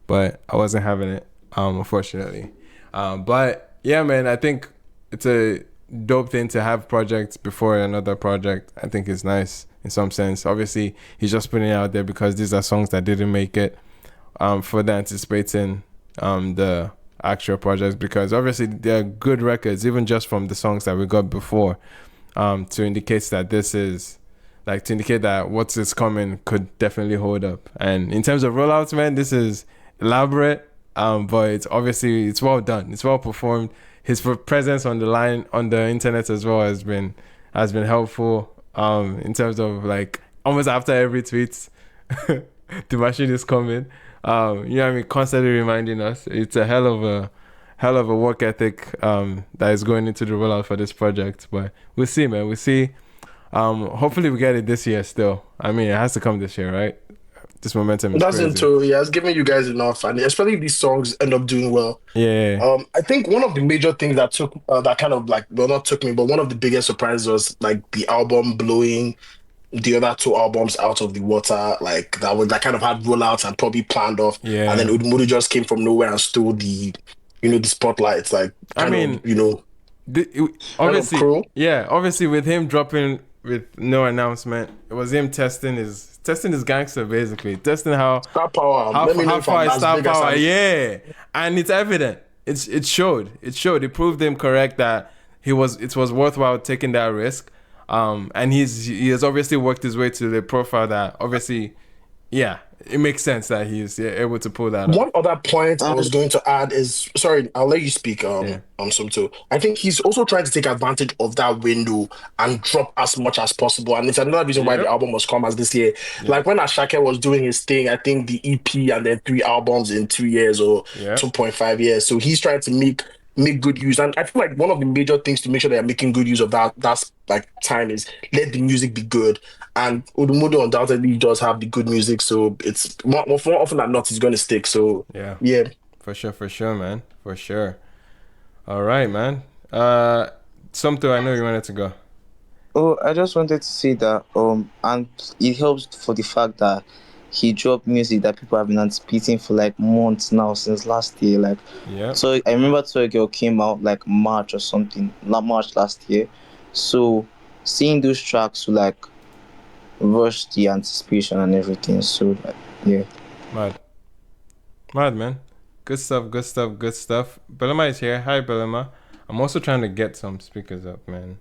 but I wasn't having it, unfortunately. But yeah, man, I think it's a dope thing to have projects before another project. I think it's nice in some sense. Obviously, he's just putting it out there because these are songs that didn't make it for the anticipating the actual projects, because obviously they're good records, even just from the songs that we got before, to indicate that this is like, to indicate that what's is coming could definitely hold up. And in terms of rollouts, man, this is elaborate, but it's obviously it's well done, it's well performed. His presence on the line on the internet as well has been helpful, in terms of like almost after every tweet the machine is coming. You know what I mean, constantly reminding us. It's a hell of a work ethic that is going into the rollout for this project. But we'll see, man. We'll see. Hopefully we get it this year still. I mean, it has to come this year, right? This momentum is That's crazy. into, yeah, it's giving you guys enough, and especially if these songs end up doing well. Yeah. I think one of the major things that took that kind of like, well, not took me, but one of the biggest surprises was like the album blowing the other two albums out of the water, like that kind of had rollouts and probably planned off. Yeah. And then Udumudu just came from nowhere and stole the spotlights, like kind of obviously, cruel. yeah, obviously with him dropping with no announcement, it was him testing his gangster, basically testing how Star power. how Let me know if far I'm is as star big as power. I'm- Yeah, and it's evident. It showed. It proved him correct that it was worthwhile taking that risk. And he has obviously worked his way to the profile that obviously, yeah, it makes sense that he's able to pull that off. One other point I was going to add is, sorry, I'll let you speak, Yeah. Sumto. I think he's also trying to take advantage of that window and drop as much as possible. And it's another reason why the album was come as this year. Like when Ashake was doing his thing, I think the EP and then 3 albums in 2 years or 2.5 years. So he's trying to make good use. And I feel like one of the major things to make sure they're making good use of that's like time is let the music be good. And Odumodu undoubtedly does have the good music, so it's more often than not, he's going to stick. So yeah, for sure, man, for sure. All right, man. Something I know you wanted to go. Oh, I just wanted to say that and it helps for the fact that he dropped music that people have been anticipating for like months now since last year. Like, so I remember Toy Girl came out like March or something, not March last year. So seeing those tracks to like rush the anticipation and everything. So yeah, mad man. Good stuff. Belema is here. Hi, Belema. I'm also trying to get some speakers up, man.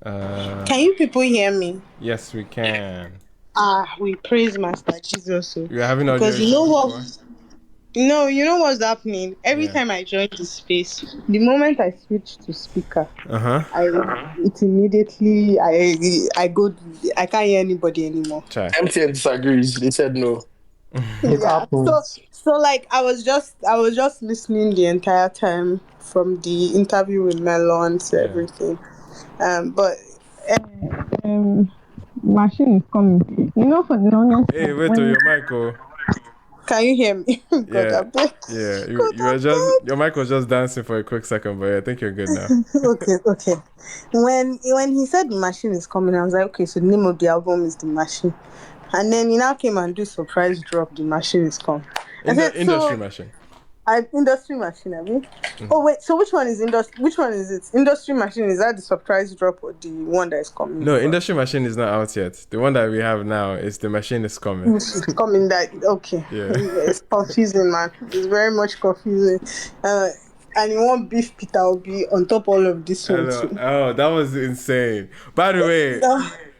Can you people hear me? Yes, we can. We praise Master Jesus. You're having audio because you know what? No, you know what's happening. Every time I join the space, the moment I switch to speaker, it immediately I go. I can't hear anybody anymore. MTN disagrees. They said no. Yeah. So like I was just listening the entire time from the interview with M3lons to everything. But machine is coming. You know, for the longest. Hey, wait till your mic. Can you hear me? God, yeah. You were just your mic was just dancing for a quick second, but I think you're good now. Okay. When he said the machine is coming, I was like, okay, so the name of the album is The Machine, and then he now came and do surprise drop. The machine is coming. Industry Machine. Industry Machine, I mean. Oh wait, so which one is it? Industry Machine, is that the surprise drop or the one that is coming? No, Industry Machine is not out yet. The one that we have now is The Machine is Coming. It's coming. Okay. Yeah. It's confusing, man. It's very much confusing. And you want Beef Peter will be on top all of this one too. Oh, that was insane. By the way,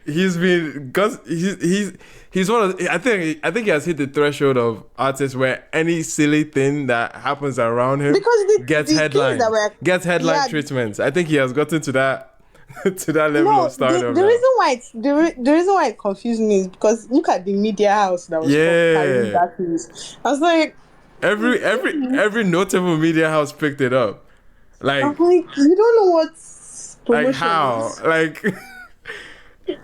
he's been because he's one of I think he has hit the threshold of artists where any silly thing that happens around him gets headline treatments. I think he has gotten to that level of stardom. The reason why it confused me is because look at the media house that was carrying that news. I was like, every notable media house picked it up. Like, I'm like, you don't know what's promotion like how is. like.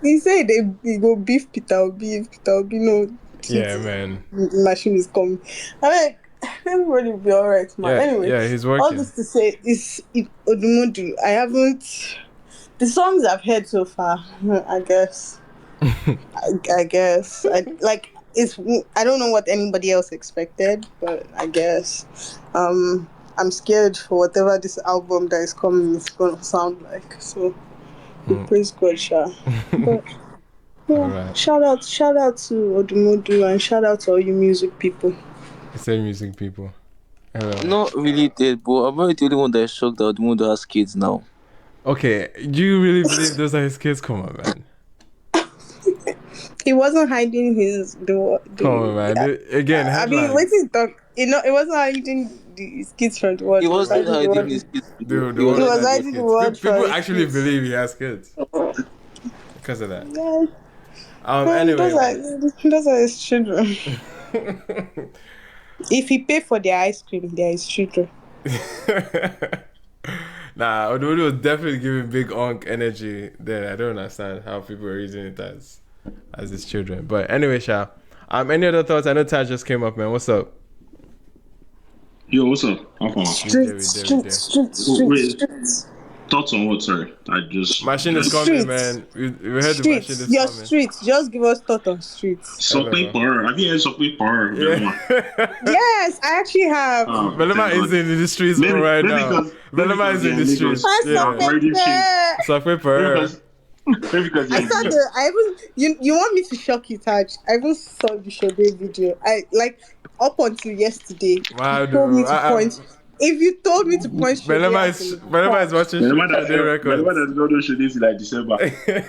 He said they go Beef Peter will be no. Yeah, man. Machine is coming. I'm like, everybody will be alright, man. Anyway, he's working. All this to say is Odumodu. I haven't. The songs I've heard so far, I guess. I guess. I don't know what anybody else expected, but I guess. I'm scared for whatever this album that is coming is gonna sound like. So. Praise God, Sha. But, right. Shout out to Odumodu and shout out to all you music people. Say music people. Hello. Not really dead, but I'm not the only one that is shocked that Odumodu has kids now. Okay, do you really believe those are his kids? Come on, man. He wasn't hiding his Come on, man. Again, I mean, what's his dog? It wasn't hiding his kids from the world. He wasn't hiding his kids. He was hiding the world. People actually believe he has kids because of that. Yeah. Anyway, those are his children. If he pay for their ice cream, they're his children. Nah, Odumodu was definitely giving big onk energy there. I don't understand how people are using it as his children. But anyway, Sha. Any other thoughts? I know Taj just came up, man. What's up? Yo, what's up? Streets. Thoughts on what, sorry? Machine is coming, man. We heard the machine is coming. Streets. Just give us thought on streets. Something power. Have you heard something power? Yes, I actually have. Belema is in the streets right now. Belema is in the streets. Something power. You want me to shock you, Taj? I even saw the Shobe video. Up until yesterday. Wow, he told me to point. If you told me to point Shade Whenever at is him, whenever is watching Whenever that Shade whenever records. that God should this like December,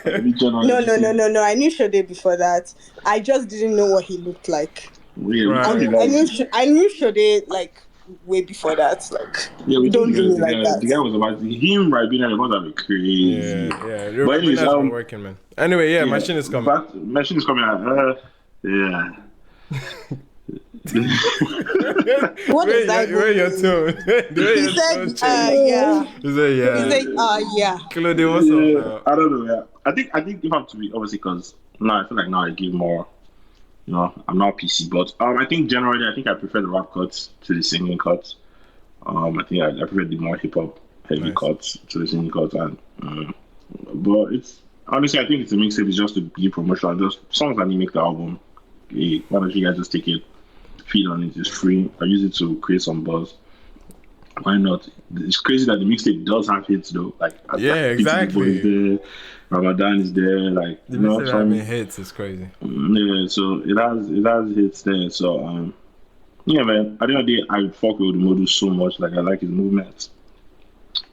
every January, no. I knew Shade before that. I just didn't know what he looked like. Yeah, we told Right. you guys. I knew Shade like way before that. Like, Yeah, we told don't you do guys me like the that. guy was about him right being about to be crazy. Yeah. But anyways, Rabina's been working, man. Anyway, yeah, yeah, machine is coming. back machine is coming out. Yeah. What does that even Where your mean? tone? The way He your tone said, changed. yeah. He said, He yeah. said, yeah. Claude, what's up Yeah, now? I don't know. Yeah, I think if I'm to be obviously because now I feel like now I give more. You know, I'm not PC, but I think generally I think I prefer the rap cuts to the singing cuts. I think I prefer the more hip hop heavy Nice. cuts to the singing cuts, and but it's honestly I think it's a mixtape. It's just to be promotional. Just songs that make the album. Hey, why don't you guys just take it, feed on it? It's free. I use it to create some buzz. Why not? It's crazy that the mixtape does have hits though. Like Yeah, exactly. is there, Ramadan is there. Like The you know, mixtape having hits is crazy. yeah. So it has hits there. So yeah, man. At the end of the day, I fuck with Odumodu so much. Like I like his movements,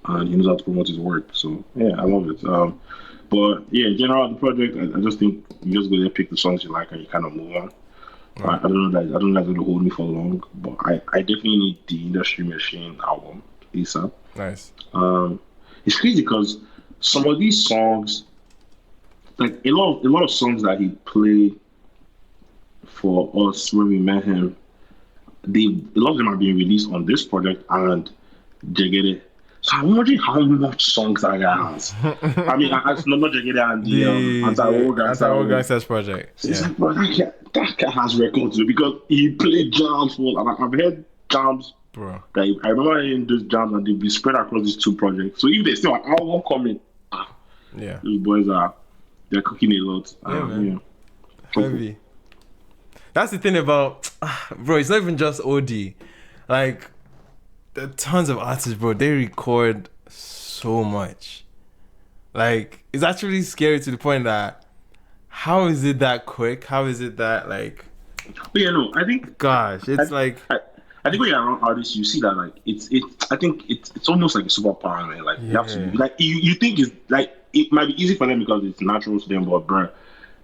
and he knows how to promote his work. So yeah, I love it. But yeah, in general, the project, I just think you just go there, pick the songs you like, and you kind of move on. I don't know that I don't know that's gonna hold me for long, but I definitely need the Industry Machine album ASAP. Nice. It's crazy because some of these songs, like a lot of songs that he played for us when we met him, a lot of them are being released on this project and Jegede. So I'm wondering how much songs that guy has. I mean, it's not Jegede and the Anti-War Gangsters project. It's Yeah. like, bro, that guy has records too, because he played jams for, and I've heard jams. Bro. That I remember hearing those jams and they've been spread across these two projects. So if they still have album coming, Yeah. those boys they're cooking a lot. Yeah, man. Yeah. Heavy. That's the thing about, bro, it's not even just OD. Like, there are tons of artists, bro. They record so much. Like, it's actually scary to the point that, how is it that quick? How is it that, like, But yeah, no, I think gosh, it's I think when you're around artists, you see that like I think it's almost like a superpower, man. Like you have to be like you think it's like it might be easy for them because it's natural to them, but bro,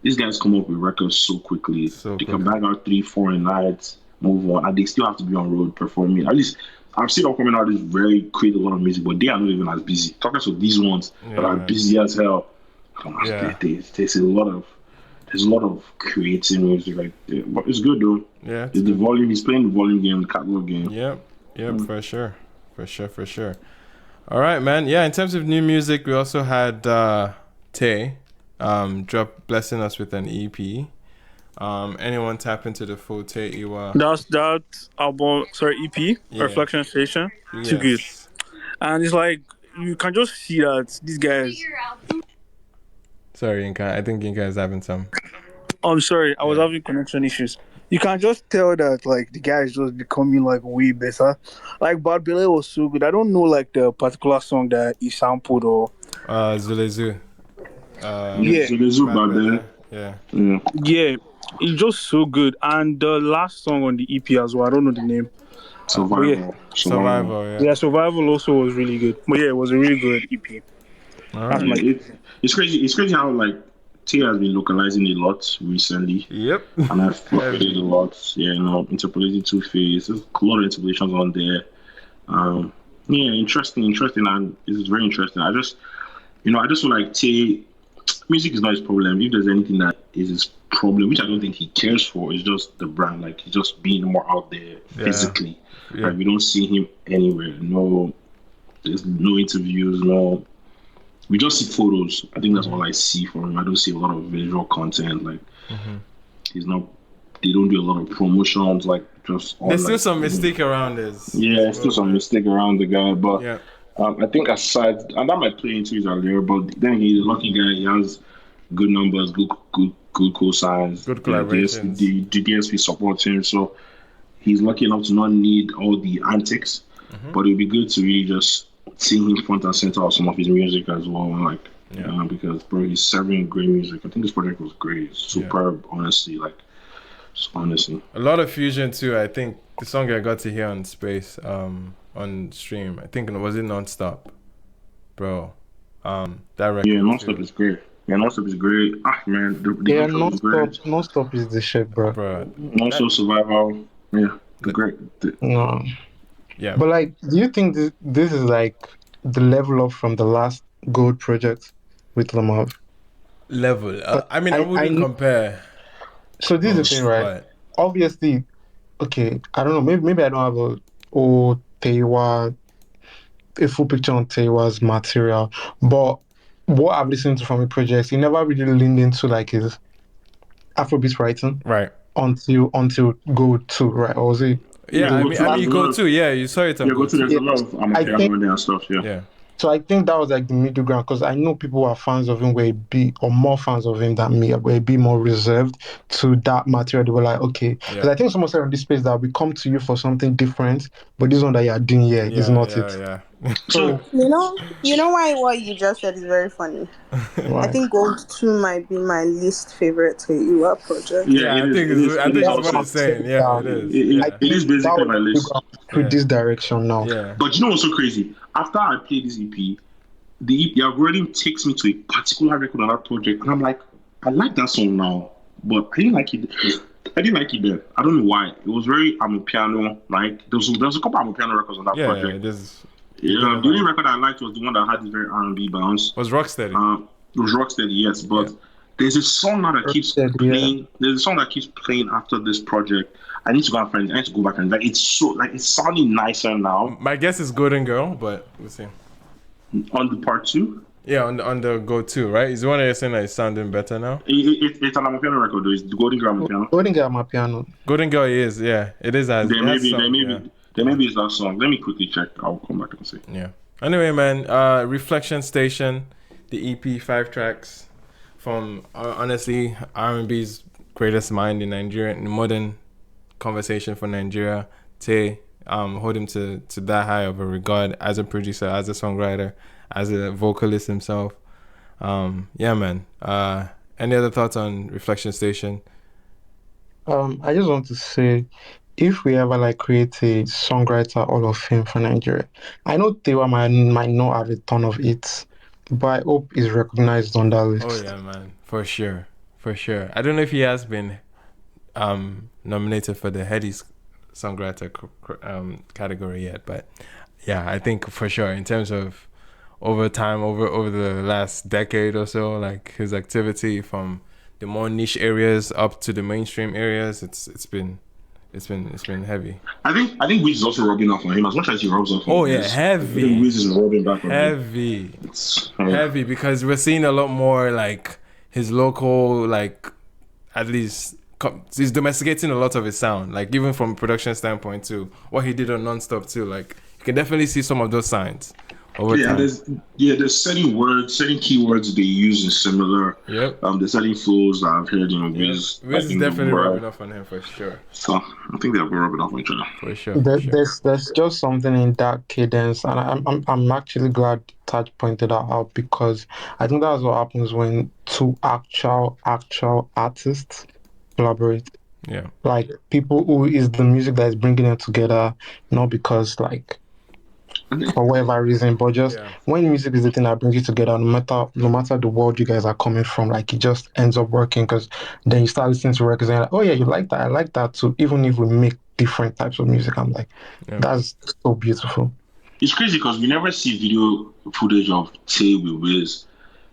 these guys come up with records so quickly. They can bang out 3-4 nights, move on, and they still have to be on road performing. At least I've seen upcoming artists very create a lot of music, but they are not even as busy. Talking to these ones that are busy as hell. There's a lot of creating music like that. But it's good though. Yeah. It's the volume. He's playing the volume game, the catalog game. Yep, for sure. All right, man. Yeah, in terms of new music, we also had Tay drop blessing us with an EP. Anyone tap into the full Tay Iwa? That's that album, sorry, EP, Yeah. Reflection Station. Yes. Too good. And it's like, you can just see that these guys. Sorry, Inka. I think Inka is having some. I'm sorry, I was having connection issues. You can just tell that like the guy is just becoming like way better. Like Bad Belly was so good. I don't know like the particular song that he sampled or Zulezu. Yeah. Zulezu back there. Yeah. Yeah, it's just so good. And the last song on the EP as well, I don't know the name. Survival. Yeah, Survival also was really good. But yeah, it was a really good EP. All That's right. my It's crazy. It's crazy how like T has been localizing a lot recently. Yep. And I've fucked with it a lot. Yeah, you know, interpolating Two-Face. There's a lot of interpolations on there. Yeah, interesting, and it's very interesting. I just feel like T music is not his problem. If there's anything that is his problem, which I don't think he cares for, is just the brand. Like he's just being more out there physically. Yeah. Like we don't see him anywhere. No, there's no interviews. No, we just see photos. I think that's all I see from him. I don't see a lot of visual content. Like he's not. They don't do a lot of promotions. Like just. There's still some mistake around this. Yeah, still some mistake around the guy, but. Yeah. I think aside, and that might play into his allure, but then he's a lucky guy. He has good numbers, good cosigns, good collaborations. The DSP supports him, so he's lucky enough to not need all the antics. But it'd be good to really just see him front and center of some of his music as well, like because bro, he's serving great music. I think this project was great, it's superb, honestly. Like, honestly, a lot of fusion too. I think the song I got to hear on Space. on stream. I think was it Nonstop, bro. That record. Yeah, Nonstop is great. Yeah, Nonstop is great. Ah, man, the Yeah, intro is great. non-stop is the shit, bro. Bro. Nonstop Survival. Yeah, great. No. Yeah. But like, do you think this is like the level up from the last Gold project with Lamar? Level. But I mean, I wouldn't compare. So this is the thing, right? But Obviously, okay, I don't know. Maybe I don't have a full picture on Tewa's material, but what I've listened to from the projects, he never really leaned into like his Afrobeat writing, right? Until Gold 2, right? Or was it? Yeah, I mean, Go 2. Yeah, you saw it on Go 2. There's a lot of amateur and stuff. Yeah. So I think that was like the middle ground, because I know people who are fans of him were more fans of him than me, were a bit more reserved to that material. They were like, okay, because I think someone said on this space that we come to you for something different, but this one that you are doing here is not it. Yeah. So you know why what you just said is very funny. I think Gold 2 might be my least favorite Teiwa project. Yeah, I think it's what it's saying. Yeah, it is. It is basically my list. With this direction now. Yeah. But you know what's so crazy? After I played this EP, the algorithm takes me to a particular record on that project, and I'm like, I like that song now, but I didn't like it. Then. I don't know why. It was very Amapiano. Like there's a couple Amapiano records on that project. The only record I liked was the one that had this very R&B bounce. Was Rocksteady. It was Rocksteady, yes. But there's a song now that keeps playing. Yeah. There's a song that keeps playing after this project. I need to go and find it. I need to go back and like it's so like it's sounding nicer now. My guess is Golden Girl, but we'll see. On the part 2? Yeah, on the Go 2, right? Is the one that you're saying that is sounding better now? It's an Amapiano record though. It's the Golden Girl Amapiano. Golden Girl is, yeah. It is as There maybe it's that song. Let me quickly check. I'll come back and see. Yeah. Anyway, man, Reflection Station, the EP, 5 tracks from honestly R&B's greatest mind in Nigeria, in modern conversation for Nigeria. Tay, hold him to that high of a regard as a producer, as a songwriter, as a vocalist himself. Yeah, man. Any other thoughts on Reflection Station? I just want to say, if we ever like create a songwriter Hall of Fame for Nigeria, I know Tewa might not have a ton of hits, but I hope he's recognized on that list. Oh yeah, man, for sure. I don't know if he has been nominated for the Headies songwriter category yet, but yeah, I think for sure in terms of over time, over the last decade or so, like his activity from the more niche areas up to the mainstream areas, it's been heavy. I think Wiz is also rubbing off on him as much as he rubs off on him. Oh yeah, heavy. I think Wiz is rubbing back on him. It's heavy because we're seeing a lot more like his local, like at least he's domesticating a lot of his sound, like even from a production standpoint too. What he did on Nonstop too, like you can definitely see some of those signs. There's certain words, certain keywords they use is similar. Yep. There's certain flows that I've heard in Wiz. Wiz is definitely rubbing off on him for sure. So I think they'll be rubbing off on each other. For sure. There's just something in that cadence, and I'm actually glad Taj pointed that out, because I think that's what happens when two actual artists collaborate. Yeah. Like people who is the music that is bringing them together, not because like for whatever reason, but just when music is the thing that brings you together, no matter the world you guys are coming from, like it just ends up working, because then you start listening to records and you're like, oh yeah, you like that, I like that too. Even if we make different types of music, I'm like, that's so beautiful. It's crazy because we never see video footage of Tay with Wiz.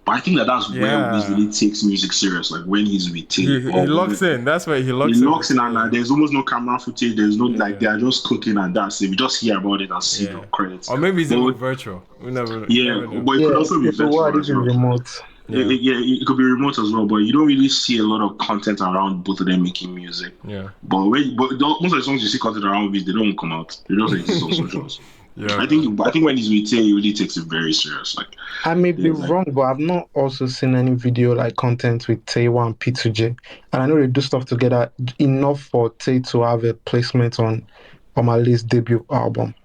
But I think that's where Wiz really takes music serious. Like when he's with Tay. He locks in. That's where he locks in. He locks in and there's almost no camera footage. There's no like they are just cooking and dancing. We just hear about it and see the credits. Or maybe it's even virtual. We never. But it could also be virtual. Remote. It could be remote as well, but you don't really see a lot of content around both of them making music. Yeah. But most of the songs you see content around Wiz, they don't come out. They just exist on socials. I think when he's with Tay, he really takes it very serious. Like I may be wrong, but I've not also seen any video like content with Tay1 and P2J, and I know they do stuff together enough for Tay to have a placement on my list debut album.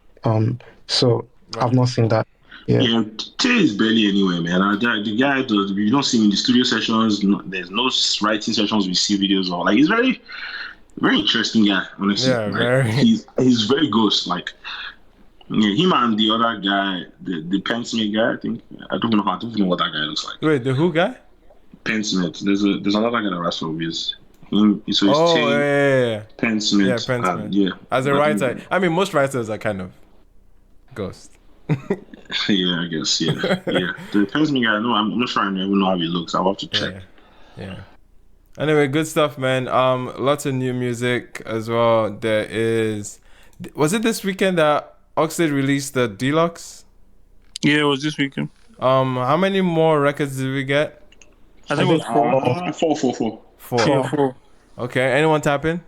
So I've not seen that. Yeah, Tay is barely anywhere, man. The guy does. You don't see him in the studio sessions. There's no writing sessions. We see videos of like he's very, very interesting guy. Honestly, very. He's very ghost like. Yeah, him and the other guy, the Pentsmith guy. I think I don't know what that guy looks like. Wait, the who guy? Pentsmith. There's another guy that writes for Wiz. So it's Oh, Tay, yeah. Pentsmith, Yeah, Pentsmith. yeah. As a But writer, I mean, most writers are kind of ghost. yeah, I guess, yeah. The Pentsmith guy, no, I'm not sure I even know how he looks. I'll have to check. Yeah. Anyway, good stuff, man. Lots of new music as well. There is. Was it this weekend that Oxlade released the Deluxe? Yeah, it was this weekend. How many more records did we get? I think it was 4. 4. Four. 4. Okay. Anyone tap in?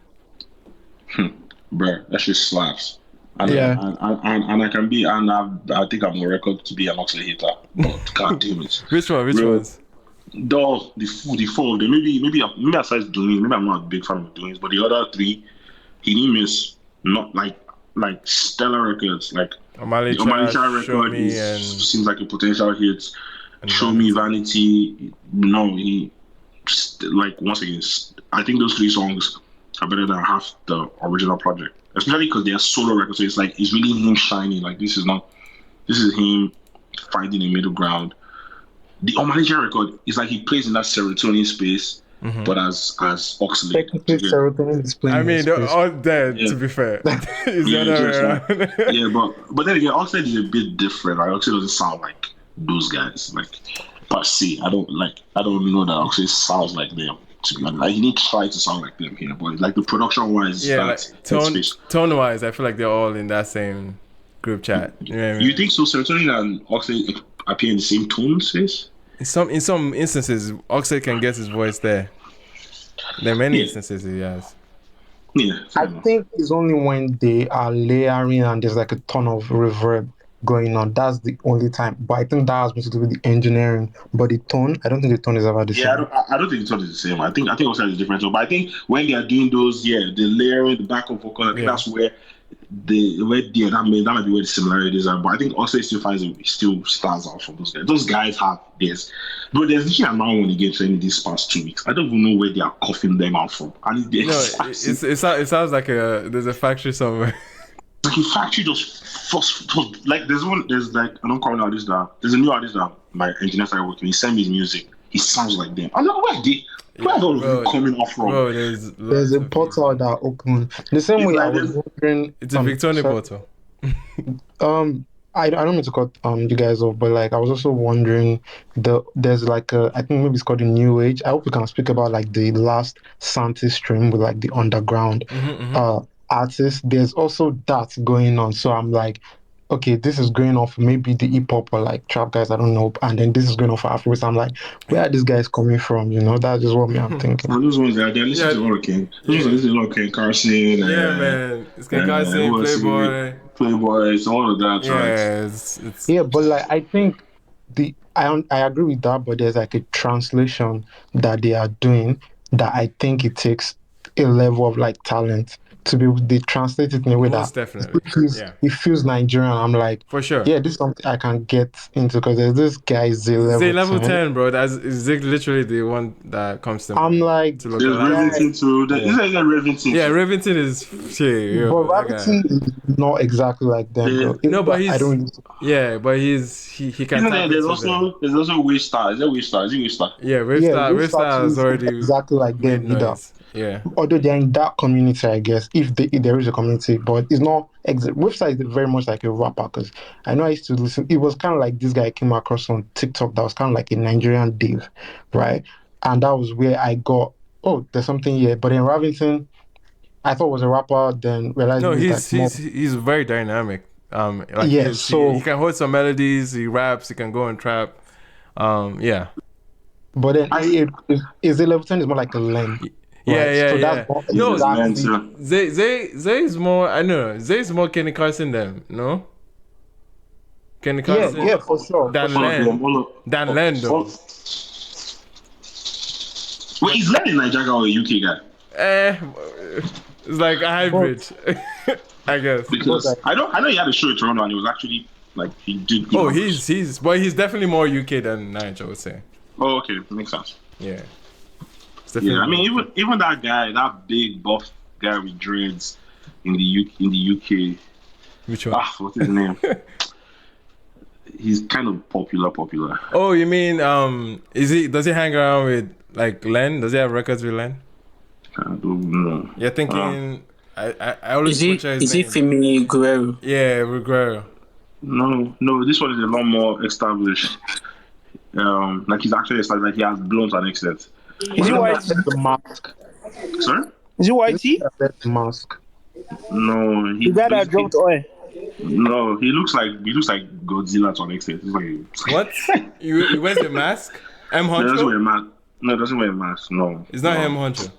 Bruh, that shit slaps. And, Yeah. and I can be, and I think I'm on record to be an Oxlade hater. But god damn it. Which one? Which Bro, ones? The 4 of them. Maybe aside Doings, maybe I'm not a big fan of Doings, but the other 3, he didn't miss. Not like stellar records. Like Omali the Omali Show record Me and seems like a potential hit. and Show Me Vanity. No, he like once again. I think those 3 songs are better than half the original project, especially because they are solo records. So it's like it's really him shining. Like this is him finding a middle ground. The Obongjayar record is like he plays in that serotonin space, but as Oxlade. Technically, serotonin is playing. I mean, in they're space. all dead. Yeah. To be fair, it's Yeah, the other way just around. Yeah, but then again, Oxlade is a bit different. Like Oxlade doesn't sound like those guys. Like per se, I don't know that Oxlade sounds like them. To be honest, like he didn't try to sound like them here, but like the production wise, Yeah, that like tone wise, I feel like they're all in that same group chat. You know what I mean? You think so? Serotonin and Oxlade appear in the same tone space? In some instances, Oxlade can get his voice there. There are many instances he has. Yeah, I think it's only when they are layering and there's like a ton of reverb going on. That's the only time. But I think that has been to do with the engineering. But the tone, I don't think the tone is ever the Yeah, same. I don't think the tone is the same. I think Oxlade is different. But I think when they are doing those, the layering, the backup vocal, I think that's where that might be where the similarities are. But I think Oxlade still stands out from those guys. Those guys have this. But there's literally an one again training these past 2 weeks. I don't even know where they are coughing them out from. And It sounds like there's a factory somewhere. Like a factory just like there's like I don't call an artist that there's a new artist that my engineer started working. He sent me his music. He sounds like them. I'm like, where are those coming off from? Bro, there's a portal that opened the same way. I was wondering. It's a Victorian portal. I don't mean to cut you guys off, but like I was also wondering there's like I think maybe it's called the New Age. I hope we can speak about like the last Santi stream with like the underground artists. There's also that going on. So I'm like, okay, this is going off maybe the hip hop or like trap guys, I don't know, and then this is going off for AFROBEATS. I'm like, where are these guys coming from? You know, that's just what I'm thinking. And those ones they're listening to a lot of Ken. Those ones are listening to a lot of Ken Carson. Yeah, man. It's Ken Carson, Playboy, it's all of that. Yeah, right? Yeah, but like I think I agree with that, but there's like a translation that they are doing that I think it takes a level of like talent to be able to translate it in a way most that definitely. It feels Nigerian. I'm like, for sure. Yeah, this is something I can get into because there's this guy Zay level 10, bro. That's literally the one that comes to I'm mind. like, there's Revington too. Revington. Yeah, Revington is shit. But Revington is not exactly like them. No, but he's I don't. Yeah, but he can. There's also Waystar. Is it Waystar? Is it Waystar? Yeah, Waystar is already exactly like them either. Yeah. Although they're in that community, I guess, if there is a community, but it's not. Website is very much like a rapper because I know I used to listen. It was kind of like this guy I came across on TikTok that was kind of like a Nigerian Dave, right? And that was where I got, oh, there's something here. But in Ravington, I thought was a rapper, then realized he's very dynamic. He can hold some melodies. He raps. He can go and trap. Yeah. But then is it level 10 is more like a lane. Yeah. Zay is more. I know. Zay is more Kenny Carson than no. Kenny Carson. Yeah, for sure. Dan Len though. Wait, is Len a Nigerian or a UK guy? It's like a hybrid, I guess. Because I know he had a show in Toronto and he was actually like he did. He's definitely more UK than Niger, I would say. Oh, okay, makes sense. Yeah. Yeah, I mean, even that guy, that big buff guy with dreads in the UK, Which one? What's his name? He's kind of popular. Oh, you mean does he hang around with like Len? Does he have records with Len? I don't know. You're thinking I always butcher his Is name. it Femi Guerrero? Yeah, Guerrero. No, this one is a lot more established. Like he's actually established, like he has blown to an extent. Is it white? The mask. Sorry? Is it whitey? The mask. No, The guy that dropped oil. No, he looks like Godzilla to an extent. It's like What? You wears the mask? M no, he doesn't Honcho? wear a mask. No, he doesn't wear a mask. No, It's not no. M Honcho.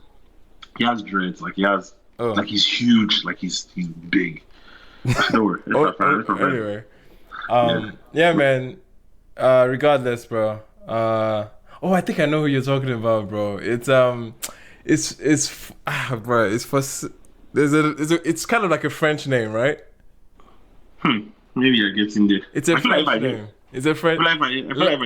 He has dreads. Like he has. Oh. Like he's huge. Like he's big. Don't worry. Anyway. Yeah, man. Regardless, bro. I think I know who you're talking about, bro. It's bro. It's kind of like a French name, right? Maybe I get in there. It's a French name. It's a French.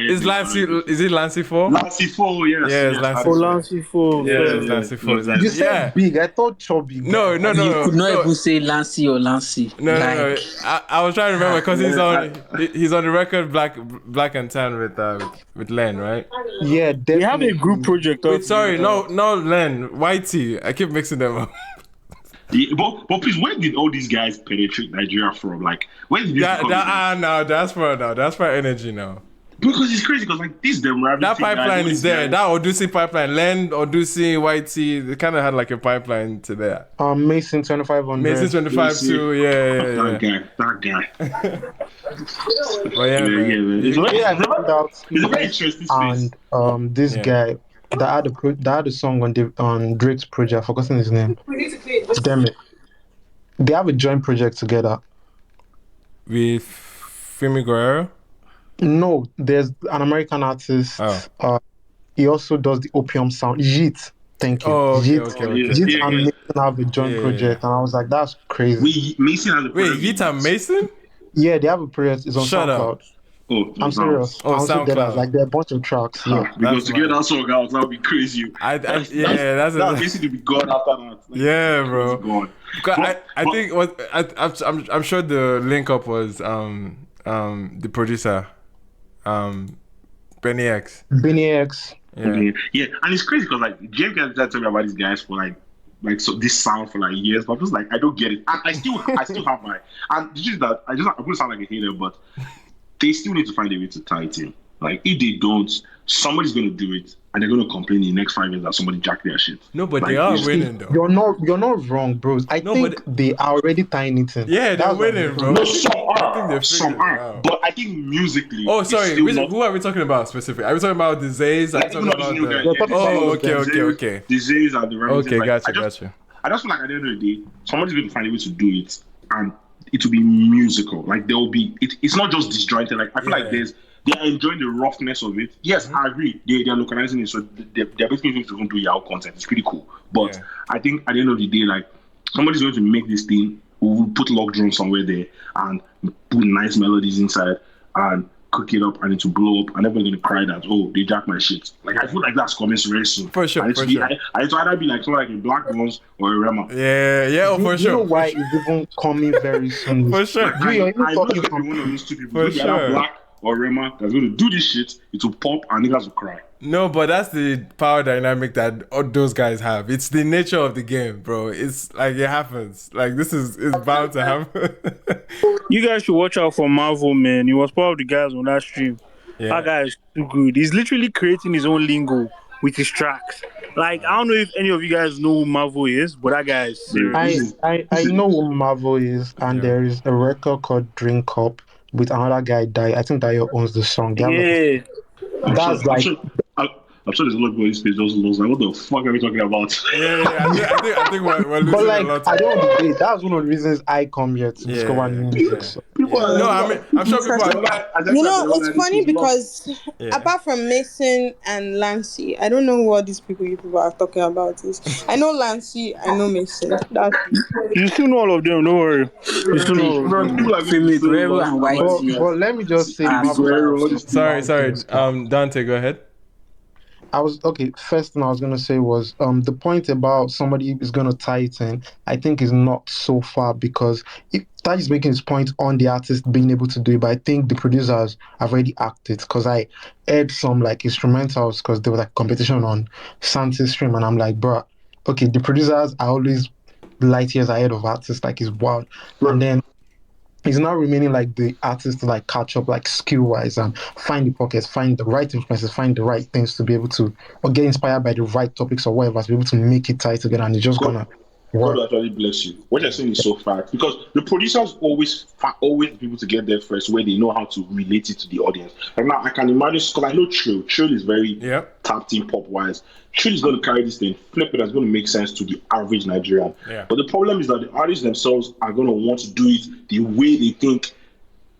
Is Lancy? Is it Lancy 4? Lancy 4, yes. Yeah, it's Lancy 4. Lancy 4. Yeah, it's Lancy 4. You said big. I thought chubby. No. You could not even say Lancy or Lancy. No. I was trying to remember because he's on the record black and tan with Len, right? Yeah, They have a group project. Wait, sorry, no Len, Whitey. I keep mixing them up. Yeah, but please, where did all these guys penetrate Nigeria from? Like, where did this come from? No, that's for energy now. Because it's crazy, because like this them That pipeline is there. That Odusi pipeline, Len, Odusi, Whitey, they kind of had like a pipeline to there. Mason 2500. Mason 25 too, yeah. That guy. But yeah, man. It's It's a very interesting space. And this guy that had a song on Drake's project, I've forgotten his name. Damn it. They have a joint project together. With Femi Guerrero? No, there's an American artist. He also does the Opium Sound. Jit. Thank you. Oh, okay. Jit and Mason have a joint project, and I was like, that's crazy. Mason has a project. Wait, Vita and Mason? Yeah, they have a project. It's on Shut SoundCloud. up. Oh, I'm serious. SoundCloud. Like there are a bunch of tracks. Yeah. Because to get that song out, that would be crazy. That's basically be gone after that. Like, yeah, bro. Gone. I think I'm sure the link up was the producer, Benny X. Yeah, and it's crazy because like James guys tell me about these guys for like so this sound for like years, but I'm just like I don't get it. And I still have my and the truth is that I'm gonna sound like a hater, but they still need to find a way to tie it in. Like if they don't, somebody's gonna do it, and they're gonna complain in the next 5 years that somebody jacked their shit. No, but like, they are winning though. You're not wrong, bros. I think they are already tying it in. Yeah, they're winning, bro. No, some are. But I think musically. Oh, sorry. Who are we talking about specifically? Are we talking about the Zays? Okay. The Zays and the Remedies. Okay, gotcha. I just feel like at the end of the day, somebody's going to find a way to do it, and it will be musical. Like there will be. It's not just disjointed. Like I feel like they are enjoying the roughness of it. Yes, I agree. They are localizing it, so they're basically going to do Yao content. It's pretty cool. But I think at the end of the day, like somebody's going to make this thing. We'll put log drums somewhere there and put nice melodies inside and cook it up, and it will blow up, and everyone's going to cry that, oh, they jacked my shit. Like I feel like that's coming very soon. For sure. I need to either be like someone like a Black Ones or a Rema. Yeah, for sure. You know why it's even coming very soon? For sure. I know it's going to be one of those two people. For sure. Black or Rema that's going to do this shit. It will pop and niggas will cry. No, but that's the power dynamic that all those guys have. It's the nature of the game, bro. It's like it happens. Like it's bound to happen. You guys should watch out for Marvel, man. He was part of the guys on that stream. Yeah. That guy is too good. He's literally creating his own lingo with his tracks. Like I don't know if any of you guys know who Marvel is, but that guy is serious. I know who Marvel is, and there is a record called Drink Up with another guy, Dai. I think Dio owns the song. I'm sure there's a lot of people in this page just lost. Like, what the fuck are we talking about? I think we're losing but like, a lot. I don't know the day. That's one of the reasons I come here to discover new music. So. I'm sure people are. It's funny because apart from Mason and Lancy, I don't know what these people are talking about. I know Lancy, I know Mason. You still know all of them, don't worry. You still know all of them. People like Femi Guerrero and Whitey. But let me just say, Sorry. Dante, go ahead. I was okay. First thing I was gonna say was the point about somebody is gonna tie it in. I think is not so far because that is making his point on the artist being able to do it. But I think the producers have already acted because I heard some like instrumentals because there was like competition on Santa's stream and I'm like, bro, okay, the producers are always light years ahead of artists. Like it's wild, and then it's now remaining like the artist to like catch up like skill wise and find the pockets, find the right influences, find the right things to be able to or get inspired by the right topics or whatever to be able to make it tie together and it's just God, gonna God work. will actually bless you. What you're saying is so fact because the producers always be able to get there first where they know how to relate it to the audience. Like now, I can imagine because I know Trill is very Yep. tapped in pop wise. Trill is going to carry this thing, flip it, that's going to make sense to the average Nigerian. Yeah. But the problem is that the artists themselves are going to want to do it the way they think,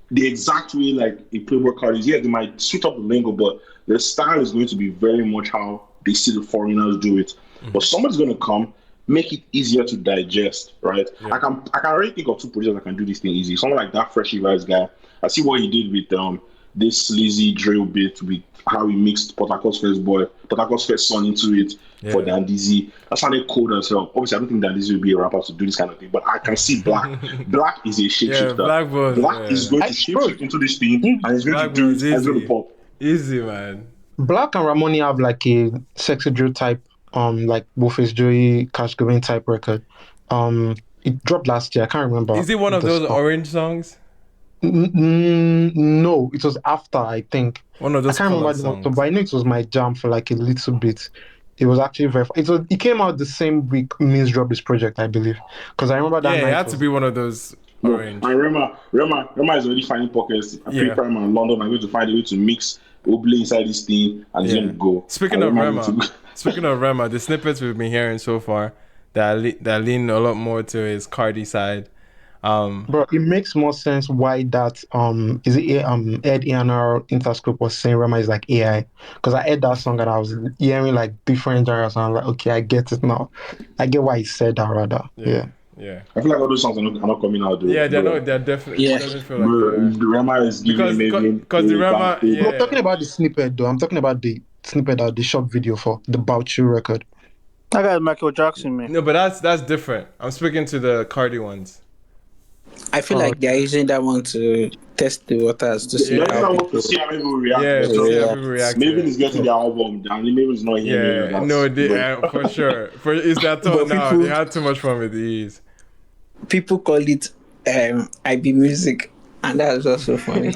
the exact way like a Playboy card is. Yeah, they might switch up the lingo, but the style is going to be very much how they see the foreigners do it. But somebody's going to come, make it easier to digest, right? Yeah. I can already think of two producers that can do this thing easy. Someone like that Freshy Vibes guy. I see what he did with this sleazy drill bit with how he mixed Port Harcourt's first son into it for Yeah. Dan Dizzy. That sounded cool as hell. Obviously, I don't think Dan Dizzy will be a rapper to do this kind of thing, but I can see Black. Black is a Yeah, shapeshifter. Black was. Black is going to Bro, shapeshift into this thing and he's going to Black do was it and it's going to easy. pop. Easy, man. Black and Ramoni have like a sexy drill type, like Blueface Joey, Cash Giving type record. It dropped last year. I can't remember. Is it one of the those song. orange songs? No, it was after I think. One of I those can't color remember the month, songs. but I know it was my jam for like a little bit. It was actually very. It came out the same week Means dropped this project, I believe, because I remember that Yeah, it night had to be one of those No, orange. and Rema is already finding pockets. I Yeah. Prime and London are going to find a way to mix Oble inside this thing and it's Yeah. going to go. Speaking And of Rema is going Rema, the snippets we've been hearing so far that lean a lot more to his Cardi side. Bro, it makes more sense why that is it Ed A&R Interscope was saying Rema is like AI because I heard that song and I was hearing like different genres and I'm like, okay, I get it now. I get why he said that rather. Yeah. Yeah. I feel like all those songs are not coming out though. Yeah, they're bro. not. They're definitely. Yeah. It doesn't feel like Bro, they are. Rema is giving Because the Rema, thing. I'm not yeah. talking about the snippet though. I'm talking about the snippet of the short video for the Bauchu record. That guy is Michael Jackson, man. No, but that's different. I'm speaking to the Cardi ones. I feel like they're using that one to test the waters to see Yeah, how I want to people see how people react. Yeah, to because see how react. people react. Maven to is it. getting their album down. Maven is not hearing Yeah, it. no, for sure. For it's that tone But now. people- They had too much fun with these. People call it IB music, and that's also funny.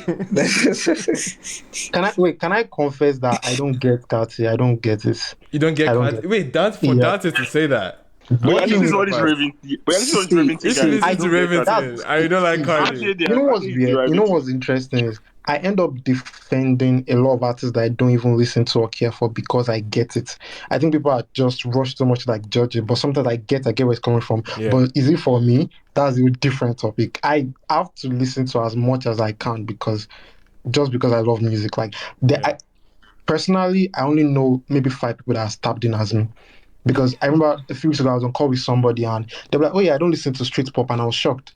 Can I confess that I don't get Carti? I don't get it. You don't get I don't Cardi. get- Wait, that's for Yeah. Dante to say that. But What at do least you it's mean? all this Raven. But at least it's all this See, Raven thing. If you guys. listen I to don't Raven, get that. and you don't like Cardi. Actually, You know what's weird? You know what's interesting is I end up defending a lot of artists that I don't even listen to or care for because I get it. I think people are just rushed so much to like judge it, but sometimes I get where it's coming from. Yeah. But is it for me? That's a different topic. I have to listen to as much as I can because I love music. Like Yeah. personally, I only know maybe 5 people that are tapped in as me. Because I remember a few weeks ago I was on call with somebody and they were like, "Oh yeah, I don't listen to street pop," and I was shocked.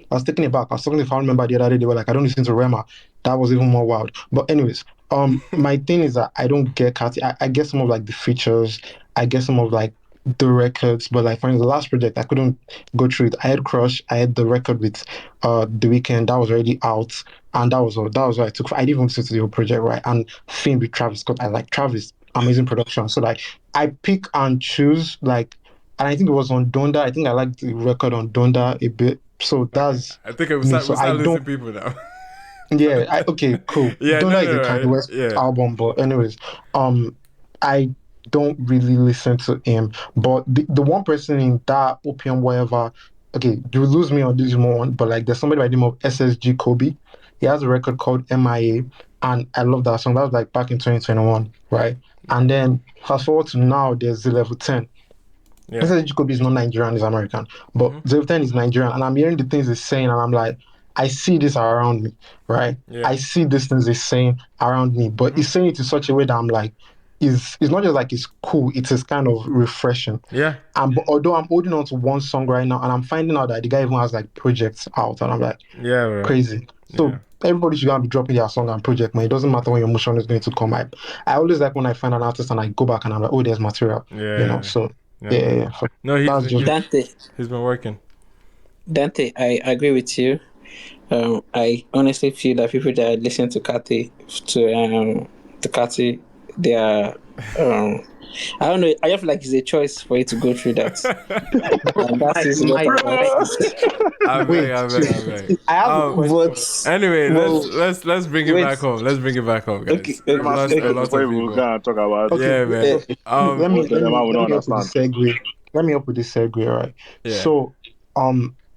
I was taking it back. I was talking to a family member the other day. They were like, "I don't listen to Rema." That was even more wild. But anyways, my thing is that I don't get Carti. I get some of like the features. I get some of like the records. But like for instance, the last project, I couldn't go through it. I had Crush. I had the record with The Weeknd. That was already out, and that was all. That was what I took. I didn't even listen to the whole project, right? And Fame with Travis Scott. I like Travis. Amazing production. So like I pick and choose like. And I think it was on Donda. I think I liked the record on Donda a bit. So that's I think it was me. start, So we start I losing don't. people now. Okay, cool. Yeah, Donda is no, a Kanye right. West Yeah. album, but anyways, I don't really listen to him. But the one person in that opium whatever, okay, you will lose me on this one. But like, there's somebody by the name of SSG Kobe. He has a record called MIA, and I love that song. That was like back in 2021, right? And then fast forward to now, there's the level 10. Yeah. SSG Kobe is not Nigerian, he's American. But Zoltan is Nigerian. And I'm hearing the things he's saying, and I'm like, I see this around me, right? Yeah. I see these things he's saying around me. But he's saying it in such a way that I'm like, it's not just like it's cool, it is kind of refreshing. Yeah. But although I'm holding on to one song right now, and I'm finding out that the guy even has like projects out, and I'm like, Yeah, bro. crazy. So Yeah. everybody should gonna be dropping their song and project, man. It doesn't matter when your motion is going to come. I always like when I find an artist and I go back and I'm like, oh, there's material, Yeah. So Yeah. yeah. So No, that's just he's been working. Dante, I agree with you. I honestly feel that people that listen to Kati, they are I don't know. I feel like it's a choice for you to go through that. And that is what I I I have a question. Anyway, Well, let's bring it wait. back home. Let's bring it back home, guys. Okay, We've lost a lot of Before we people. go and talk about Okay, Yeah, man. let me don't help with the understand. segue. Let me help with the segue, right? Yeah. So,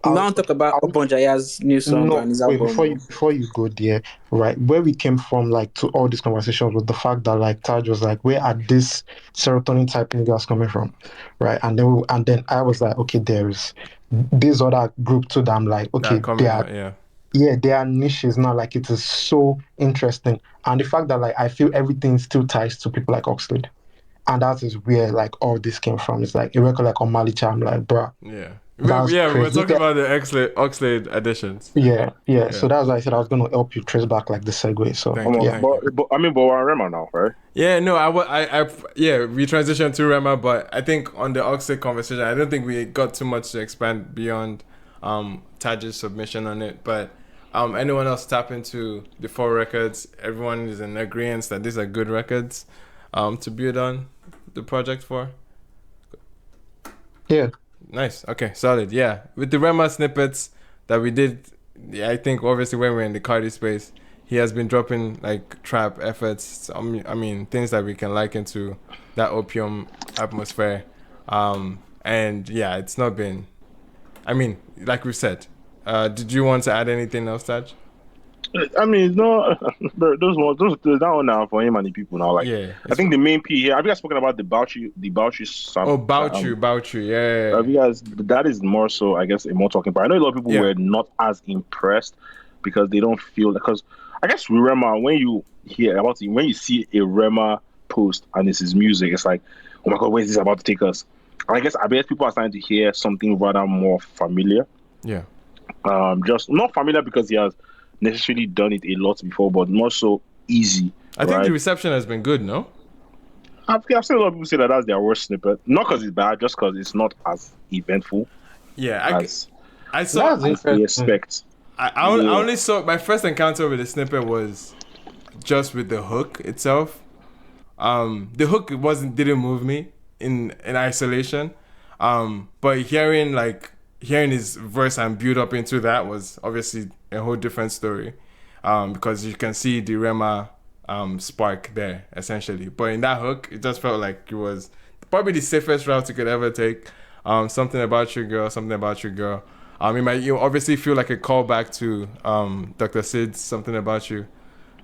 you want to talk about Obongjayar's new song no, and his wait, album? before you go there, right? Where we came from, like, to all these conversations was the fact that, like, Taj was like, where are these serotonin typing girls coming from, right? And then I was like, okay, there's this other group too that I'm like, okay, That coming out, yeah. yeah, they are niches now. Like, it is so interesting, and the fact that, like, I feel everything still ties to people like Oxlade, and that is where, like, all this came from. It's like a record like on Mali Cham, like, bruh. Yeah. That's We were crazy. talking about the Oxlade additions. Yeah. So that's why I said I was going to help you trace back, like, the segue. So Thank you. But we're on Rema now, right? Yeah, no, we transitioned to Rema, but I think on the Oxlade conversation, I don't think we got too much to expand beyond Taj's submission on it. But anyone else tap into the 4 records? Everyone is in agreement that these are good records to build on the project for. Yeah. Nice. Okay, solid. Yeah, with the Rema snippets that we did, I think obviously when we're in the Cardi space, he has been dropping like trap efforts. I mean things that we can liken to that opium atmosphere. And yeah, it's not been. I mean, like we said, did you want to add anything else, Taj? I mean, no, those that one now for him and the people now. Like, Yeah, I think the main P here. Have you guys spoken about the Bauchi song? Oh, Bouchu, yeah. Have you guys? That is more so, I guess, a more talking part. I know a lot of people Yeah. were not as impressed because they don't feel because I guess with Rema, when you hear about it, when you see a Rema post and this is music, it's like, oh my god, where is this about to take us? And I guess people are starting to hear something rather more familiar. Yeah. Just not familiar because he has necessarily done it a lot before, but more so easy. I think the reception has been good, no? I've seen a lot of people say that that's their worst snippet. Not because it's bad, just because it's not as eventful. Yeah, I saw. As we expect. I only saw my first encounter with the snippet was just with the hook itself. The hook didn't move me in isolation. But hearing his verse and build up into that was obviously a whole different story. Because you can see the Rema spark there essentially. But in that hook, it just felt like it was probably the safest route you could ever take. Something about your girl, something about your girl. You obviously feel like a callback to Dr. Sid's Something About You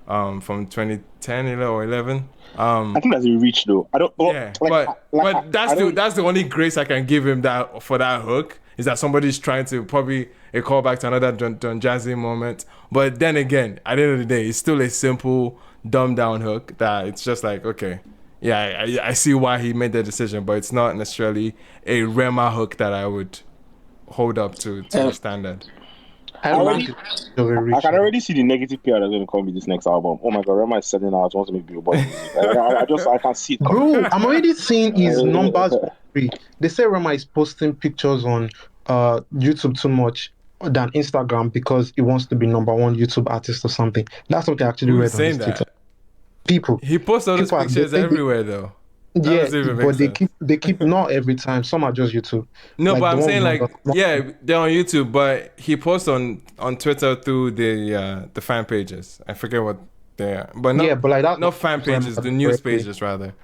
from 2010 or 11. I think that's a reach though. I don't. Yeah, but that's the only grace I can give him that for that hook is that somebody's trying to probably a callback to another Don Jazzy moment. But then again, at the end of the day, it's still a simple dumbed down hook that it's just like, okay, yeah, I see why he made the decision, but it's not necessarily a Rema hook that I would hold up to the standard. I can already see the negative PR that's going to come with this next album. Oh my god, Rema is selling out, wants to make Billboard music. I can see it coming. Bro, I'm already seeing his numbers. They say Rema is posting pictures on YouTube too much than Instagram because he wants to be number 1 YouTube artist or something. That's what I actually read on his Twitter. People. He posts all those pictures everywhere though. Yeah, but they keep not every time. Some are just YouTube. No, but I'm saying they're on YouTube, but he posts on Twitter through the fan pages. I forget what they are, but not fan pages, the news pages rather.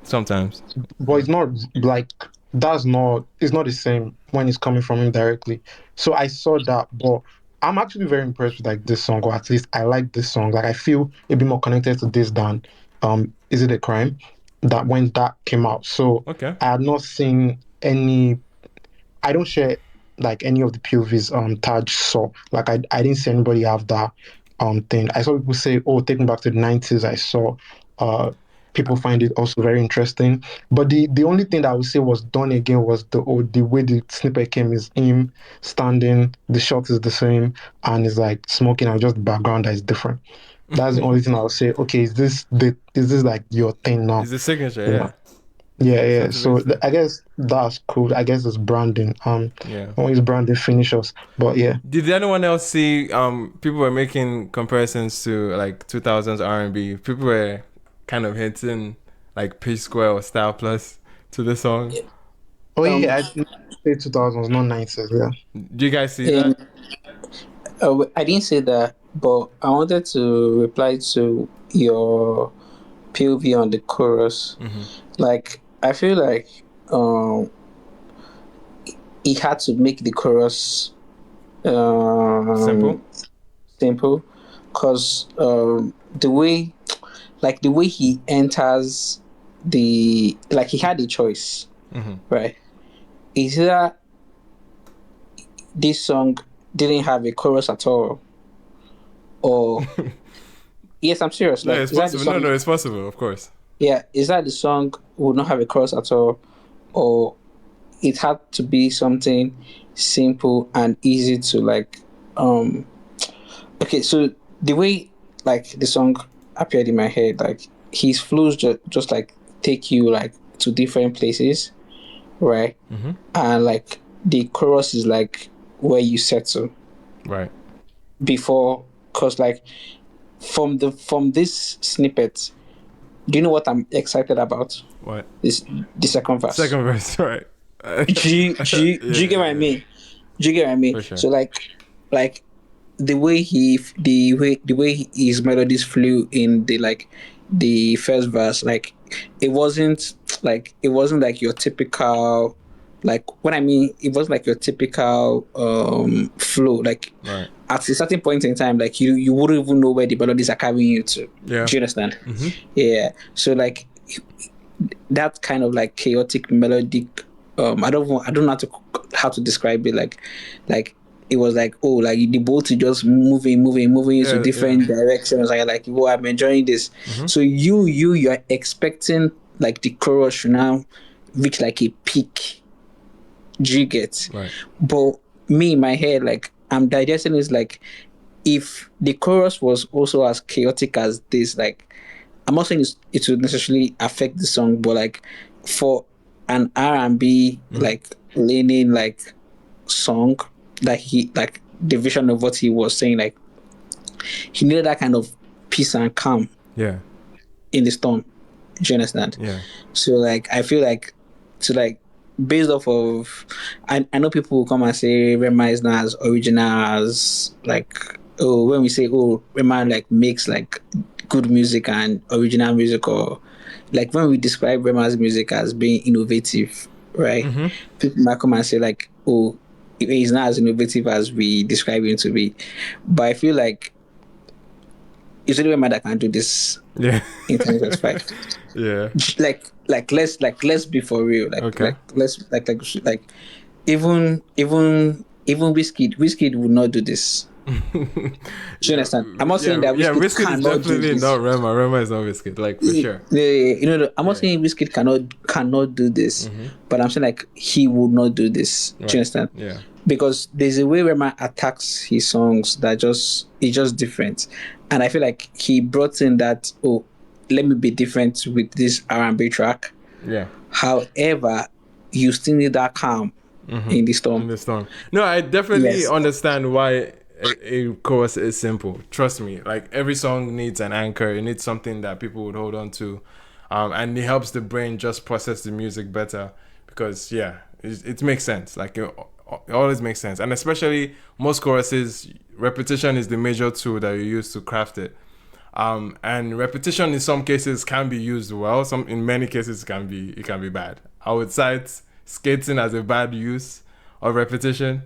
Sometimes, but it's not like it's not the same when it's coming from him directly. So I saw that, but I'm actually very impressed with like this song, or at least I like this song. Like I feel a bit more connected to this than Is It a Crime? That when that came out. So okay. I had not seen any. I don't share like any of the POVs Taj saw. Like I didn't see anybody have that thing. I saw people say, "Oh, take me back to the 90s." I saw people find it also very interesting. But the only thing that I would say was done again was the way the snippet came is him standing, the shot is the same, and it's like smoking and just the background that is different. That's the only thing I'll say. Okay, is this like your thing now? It's a signature, You yeah. know? Yeah, yeah. Something very So distinct. I guess that's cool. I guess it's branding. Yeah. Always branding finish us. But yeah. Did anyone else see? People were making comparisons to like 2000s R&B. People were kind of hinting like P Square or Style Plus to the song. Oh Um, yeah, I didn't say 2000s, not 90s. Yeah. Do you guys see in that? I didn't say that, but I wanted to reply to your POV on the chorus. Mm-hmm. Like, I feel like um, he had to make the chorus Simple. simple, because the way he enters like he had a choice, Mm-hmm. right? Is that this song didn't have a chorus at all, or yes, I'm serious. No, Like, it's is that the possible. song? No, it's possible. Of course. Yeah, is that the song would not have a chorus at all, or it had to be something simple and easy to like. Okay, so the way like the song appeared in my head, like his flows just like take you like to different places, right? Mm-hmm. And like the chorus is like where you settle Right. before, cause like from this snippet, do you know what I'm excited about? What? This the second verse. Second verse. Right. Do you get what I mean? Do you get what I mean? For sure. So like the way the way his melodies flew in the first verse, like it wasn't like your typical, like what I mean, it was like your typical flow. Like Right. at a certain point in time, like you wouldn't even know where the melodies are carrying you to. Yeah. Do you understand? Mm-hmm. Yeah. So like that kind of like chaotic melodic, I don't know how to describe it, like it was like, oh, like the boat is just moving into Yeah. different directions. Like, oh, I'm enjoying this. Mm-hmm. So you're expecting like the chorus should now reach like a peak. Do you get? Right. But me in my head, like I'm digesting is like, if the chorus was also as chaotic as this, like I'm not saying it would necessarily affect the song, but like for an R&B like leaning like song, like he like the vision of what he was saying, like he needed that kind of peace and calm Yeah. in the storm. Do you understand? Yeah. So like I feel like to like based off of I know people will come and say Rema is not as original as like, oh, when we say, oh, Rema like makes like good music and original music, or like when we describe Rema's music as being innovative, right? Mm-hmm. People might come and say like, oh, he's not as innovative as we describe him to be. But I feel like it's only Rema that can do this Yeah. in 2025. Yeah. Let's be for real. Okay. Let's even Whiskey would not do this. Do you understand? I'm not saying that Wizkid Whiskey is cannot do definitely this. not Rema. Rema is not Wizkid, like for sure. I'm not saying Whiskey cannot do this, but I'm saying like he would not do this. Do Right. you understand? Yeah. Because there's a way Rema attacks his songs that it's just different, and I feel like he brought in that, oh, let me be different with this R&B track. Yeah. However, you still need that calm in the storm. In the storm. No, I definitely Yes. understand why a chorus is simple. Trust me. Like every song needs an anchor. It needs something that people would hold on to, and it helps the brain just process the music better. Because it makes sense. Like it always makes sense, and especially most choruses, repetition is the major tool that you use to craft it. And repetition in some cases can be used well. In many cases it can be bad. I would cite skating as a bad use of repetition.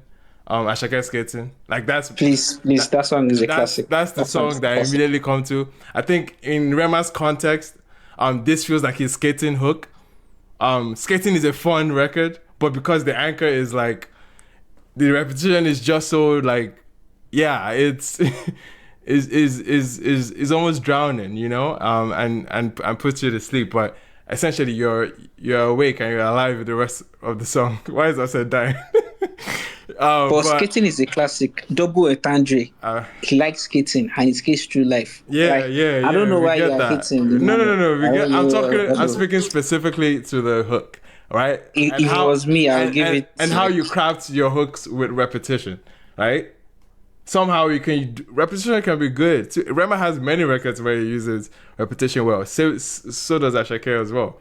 Ashake Skating. Like Please, that song is a classic. That's the song that I immediately come to. I think in Rema's context, this feels like his skating hook. Skating is a fun record, but because the anchor is like the repetition is just so like, yeah, it's is almost drowning, you know, and puts you to sleep. But essentially, you're awake and you're alive with the rest of the song. Why is I said dying? But skating is a classic. Double Etandre. He likes skating and he skates through life. Yeah. I don't know we why get you are that. hating the No. man. I'm speaking specifically to the hook, right? If it was me, I would give it. And how you craft your hooks with repetition, right? Somehow repetition can be good. Rema has many records where he uses repetition well. So does Ashake as well.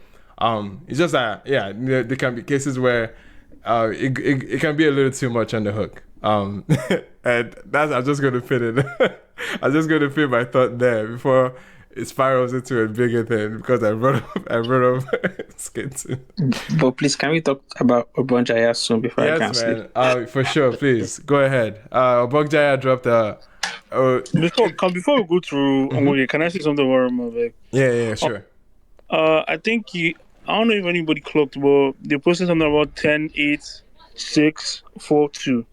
It's just that there can be cases where it can be a little too much on the hook. And that's I'm just gonna fit it. I'm just gonna fit my thought there before it spirals into a bigger thing because I brought up skating. But please, can we talk about Obongjayar soon before I can sleep? Yes, man. For sure. Please go ahead. Obongjayar dropped a. Before we go through, can I say something about Rema? Yeah, sure. I think I don't know if anybody clocked, but they posted something about 10, 8, 6, 4, 2.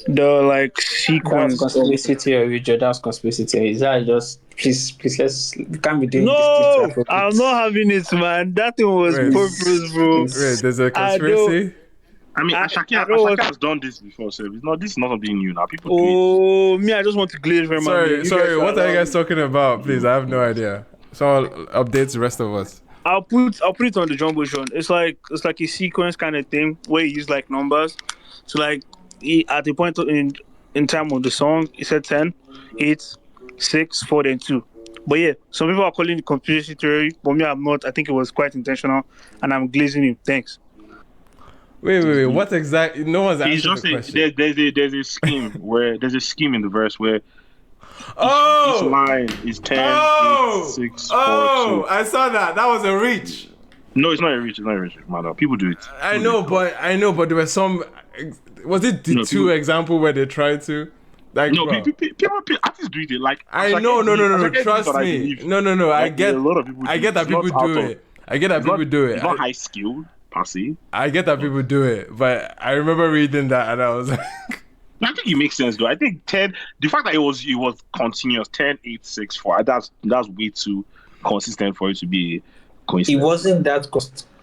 The sequence. That's conspiracy theory, Joe. That's conspiracy theory. Is that just please we can't be doing No, this. I'm not having it, man. That thing was purpose, bro. Wait, there's a conspiracy. I mean, Ashake has done this before, so this is not something new now. People do it. Oh, me, I just want to glaze Rema. Sorry. What are you guys talking about? Please, I have no idea. So I'll update the rest of us. I'll put it on the Jumbotron. It's like a sequence kind of thing where you use numbers. So at the point in time of the song, he said 10, 8, 6, 4, then 2. But yeah, some people are calling it conspiracy theory, but me, I'm not. I think it was quite intentional, and I'm glazing him. Thanks. Wait. What exactly? No one's answering the question. There's a scheme in the verse where each line is 10, 8, 6, 4, 2. I saw that. That was a reach. No, it's not a reach. Man. People do it. I know, but there were some. Was it the two example where they tried to? People artists do it. I know, no. Trust me. No. I get that people do it. It's not high skill, passive. I get that people do it, but I remember reading that and I was like. I think it makes sense though. I think 10. The fact that it was continuous 10, 8, 6, 4. That's way too consistent for it to be coincidence. It wasn't that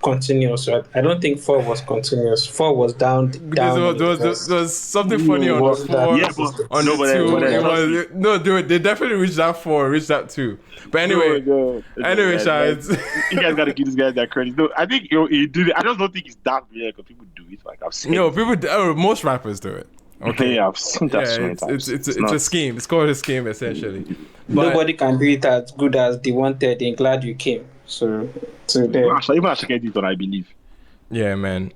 continuous, right? I don't think 4 was continuous. 4 was down. There was something funny on the 4. Yeah, but on the 2. They definitely reached that 4, reached that 2. But anyway, Shaz. You guys gotta give this guy that credit. No, I think he did it. I just don't think it's that weird because people do it. I've seen. No, people. Most rappers do it. Okay. Yeah, I've seen that so many times. It's a scheme. It's called a scheme essentially. Nobody can do it as good as the Wanted in Glad You Came. So there. Actually, even Ashake did it, I believe. Yeah, man.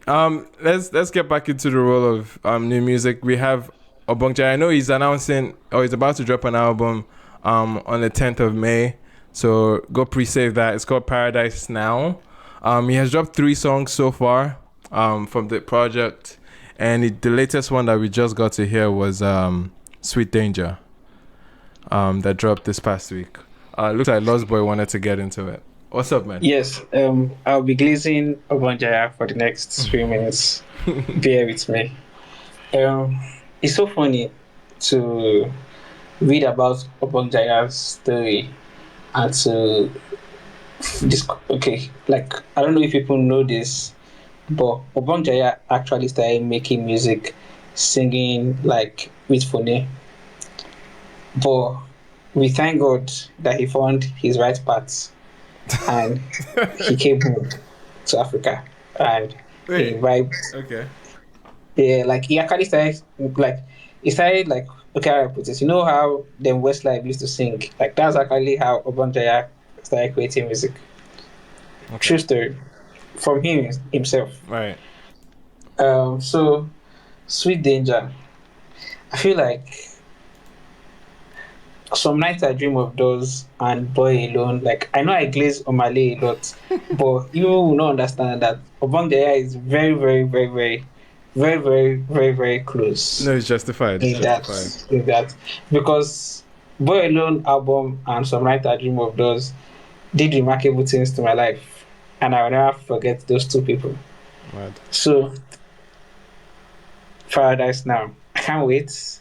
Let's get back into the role of new music. We have Obongjayar. I know he's about to drop an album on the 10th of May. So go pre-save that. It's called Paradise Now. He has dropped 3 songs so far from the project. And the latest one that we just got to hear was Sweet Danger that dropped this past week. Looks like Lost Boy wanted to get into it. What's up, man? Yes, I'll be glazing Obongjayar for the next 3 minutes. Bear with me. It's so funny to read about Obongjayar's story and to I don't know if people know this, but Obongjayar actually started making music, singing with phone. But we thank God that he found his right path. And he came home to Africa and he vibed. Okay. Yeah, he actually started okay, I put this. You know how them Westlife used to sing? That's actually how Obongjayar started creating music. Okay. True story. From him himself. Right. So Sweet Danger. I feel like some nights I dream of those and Boy Alone. I know I glaze Omale a lot, but you will not understand that Obongjayar is very, very, very, very, very, very, very, very close. No, it's justified. In that. Because Boy Alone album and Some Nights I Dream of Those did remarkable things to my life. And I will never forget those 2 people. Right. So, Paradise Now. I can't wait.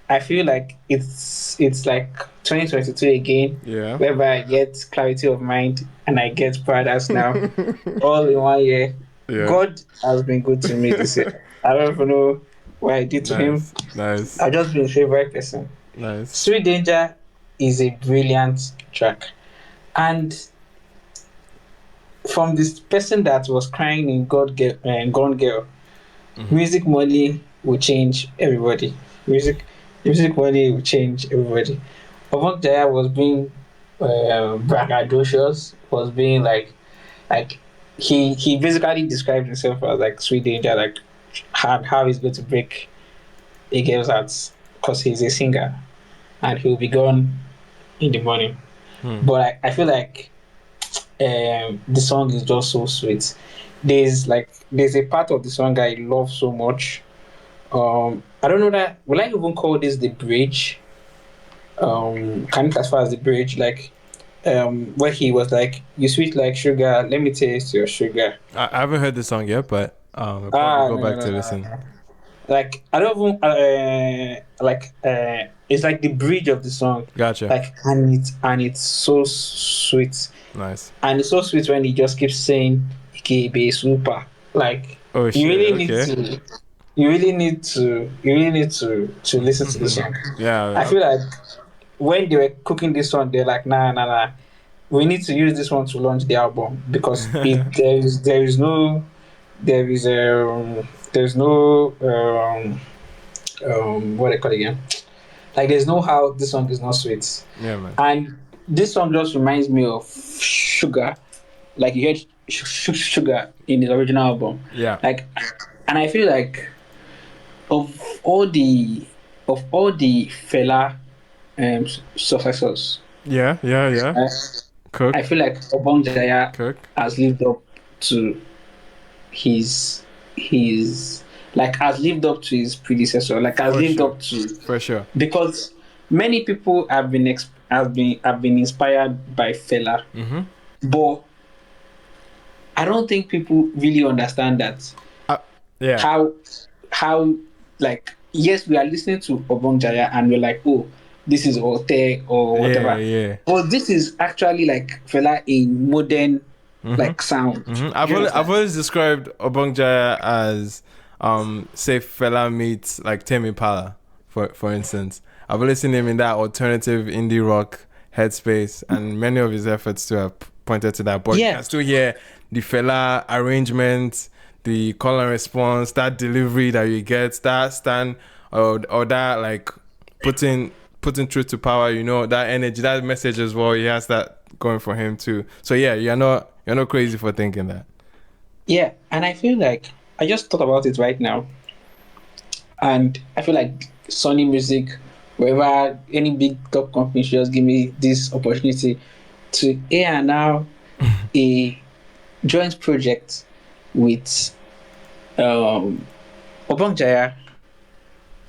I feel like it's like 2022 again, Yeah. whereby I get clarity of mind and I get paradise now, all in 1 year. Yeah. God has been good to me this year. I don't even know what I did to him. Nice. Nice. I've just been a favorite person. Nice. Sweet Danger is a brilliant track. And from this person that was crying in Gone Girl, music money will change everybody. Music money will change everybody. Obongjayar was being braggadocious, was being like he basically described himself as like Sweet Danger, like how he's going to break a girl's heart because he's a singer and he'll be gone in the morning. But I feel like the song is just so sweet. There's a part of the song I love so much. I don't know that will I even call this the bridge? Can it classify as the bridge? Like where he was like, "You sweet like sugar, let me taste your sugar." I haven't heard the song yet, but I'll probably go No, back no, to no, listen. no. Like I don't even it's like the bridge of the song. Gotcha. Like and it's so sweet. Nice. And it's so sweet when he just keeps saying "Ikebe super." Like Oh you really shit. need Okay. to, to listen to the song. I Yeah. feel like when they were cooking this song, they're like, nah. We need to use this one to launch the album because there's no what they call it again. Like there's no how this song is not sweet. Yeah, man. And this song just reminds me of Sugar. Like you heard Sugar in the original album. Yeah. Like, and I feel like of all the fella successors, Yeah. uh, Cook. I feel like Obongjayar Cook. has lived up to his has lived up to his predecessor. Like has For lived sure. up to For sure. because many people have been inspired by fella, but I don't think people really understand that. Yeah. How like yes, we are listening to Obongjayar and we're like, oh, this is Ote or whatever. Yeah. But this is actually like fella in modern like sound. I've always described Obongjayar as say fella meets like Tame Impala, for instance. I've always seen him in that alternative indie rock headspace, and many of his efforts to have pointed to that. But you can still hear the fella arrangements, the call and response, that delivery that you get, that stand or that like putting truth to power, you know, that energy, that message as well. He has that going for him too. So yeah, you're not crazy for thinking that. Yeah, and I feel like I just thought about it right now, and I feel like Sony Music, wherever any big top company should just give me this opportunity to air now a joint project with Obongjayar,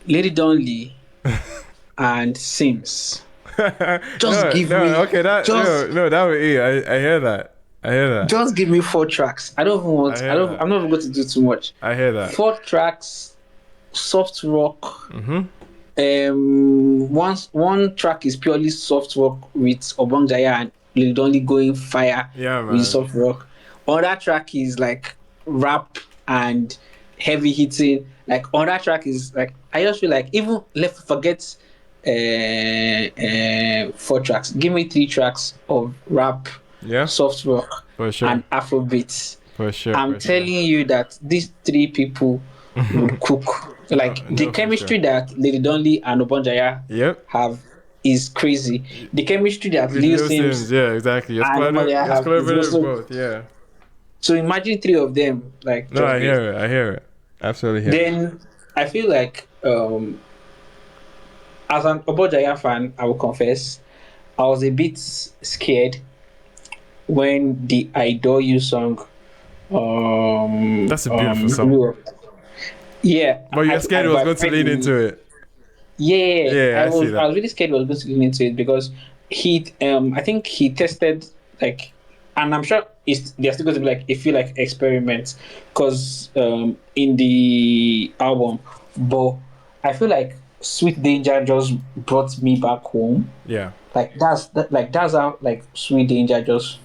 Lady Donley, and Sims. Just give me. Okay, that would be. I hear that. Just give me 4 tracks. I don't even want. I'm not even going to do too much. I hear that. 4 tracks, soft rock. One track is purely soft rock with Obongjayar and Lil Donly going fire with soft rock. Other track is like rap and heavy hitting. Like other track is like I just feel like even forget 4 tracks. Give me 3 tracks of rap, soft rock, for sure, and Afrobeats. For sure. I'm telling you that these 3 people would cook. Like the chemistry that Lady Donley and Obongjayar have is crazy. The chemistry that Lil Sims, yeah, exactly. and Obongjayar have is also both, yeah. So imagine 3 of them, like. No, I hear it. Absolutely hear it. Then I feel like as an Obongjayar fan, I will confess, I was a bit scared when the I Adore You song. That's a beautiful song. Yeah. But you're scared it was going to lead into it. Yeah, I was really scared it was going to lead into it because I think he tested like, and I'm sure they're still going to be like experiments because in the album, but I feel like Sweet Danger just brought me back home. Yeah. That's how like Sweet Danger just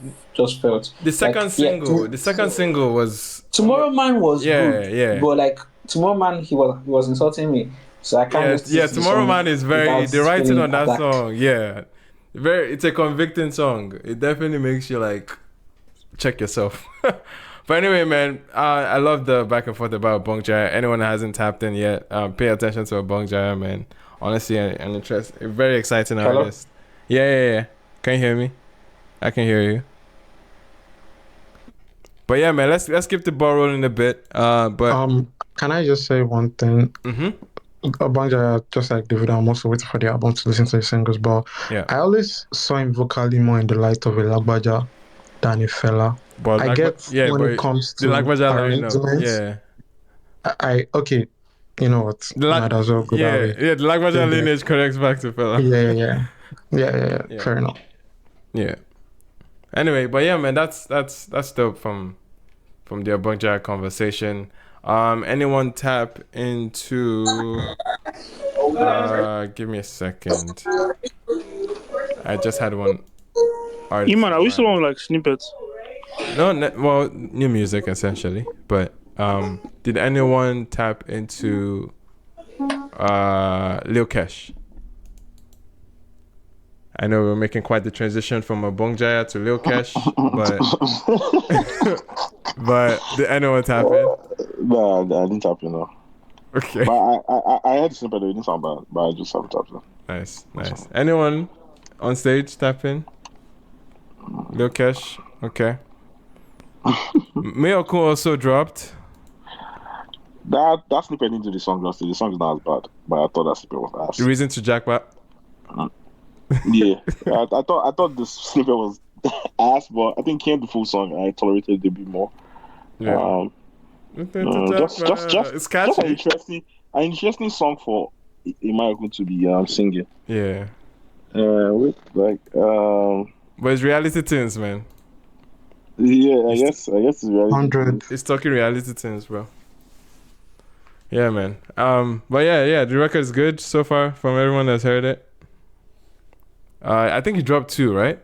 felt. The Like yeah, second single was Tomorrow Man was yeah, good, yeah. but like Tomorrow Man he was insulting me, so I can't listen Yeah, to the Tomorrow song Man is without the writing feeling on that attacked. song, yeah. It's a convicting song. It definitely makes you like check yourself. But anyway, man, I love the back and forth about Obongjayar. Anyone that hasn't tapped in yet, pay attention to Obongjayar, man. Honestly, an interest, a very exciting Hello? artist. Yeah. Can you hear me? I can hear you. But yeah, man, let's keep the ball rolling a bit. But Can I just say one thing? mhm. Obongjayar, just like David, I'm also waiting for the album to listen to the singles, but Yeah. I always saw him vocally more in the light of a Lagbaja than a fella. But I get when it but comes the to Lagbaja lineup, arrangements. yeah. Okay, you know what? Might as well go that way. The Lagbaja Yeah, lineage connects back to fella. yeah. Yeah. Fair enough. Yeah. Anyway, but yeah, man, that's dope from the Obongjayar conversation. Anyone tap into? Give me a second. I just had one artist. Iman, are we still on like snippets? No, well, new music essentially. But did anyone tap into Lil Kesh? I know we're making quite the transition from Obongjayar to Lil Kesh, but did anyone tap in? No, I didn't tap in, no. Okay. But I had a snippet, it didn't sound bad, but I just haven't tapped in. Nice. Anyone on stage tap in? Lil Kesh, okay. Mayokun also dropped. That snippet into the song, the song is not as bad, but I thought that snippet was ass. The reason to jackpot. Yeah, I thought the snippet was ass, but I think hearing the full song, I tolerated it a bit more. Yeah. Just It's catchy. Just an interesting song for Imayokun to be singing. Yeah. With like But it's reality tunes, man. Yeah, I guess it's reality. 100. It's talking reality tunes, bro. Yeah, man. But yeah, the record is good so far from everyone that's heard it. I think he dropped 2, right?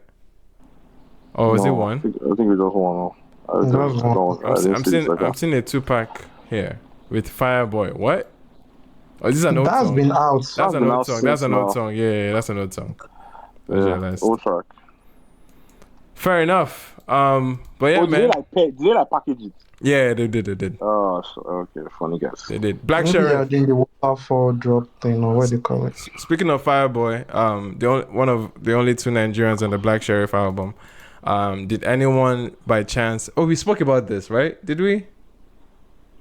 Or was it 1? I think it was one. I'm seeing a 2-pack here with Fireboy. What? Oh, this is an old That's song. been out. That's an old song. That's an old song. Yeah, that's an old song. Yeah, old track. Fair enough. But yeah, man. Did they like package it? Yeah, they did. Oh, okay, funny guys. They did. Black Maybe Sheriff. they're doing the waterfall drop thing, or what do you call it? Speaking of Fireboy, one of the only 2 Nigerians on the Black Sheriff album. Did anyone by chance? Oh, we spoke about this, right? Did we?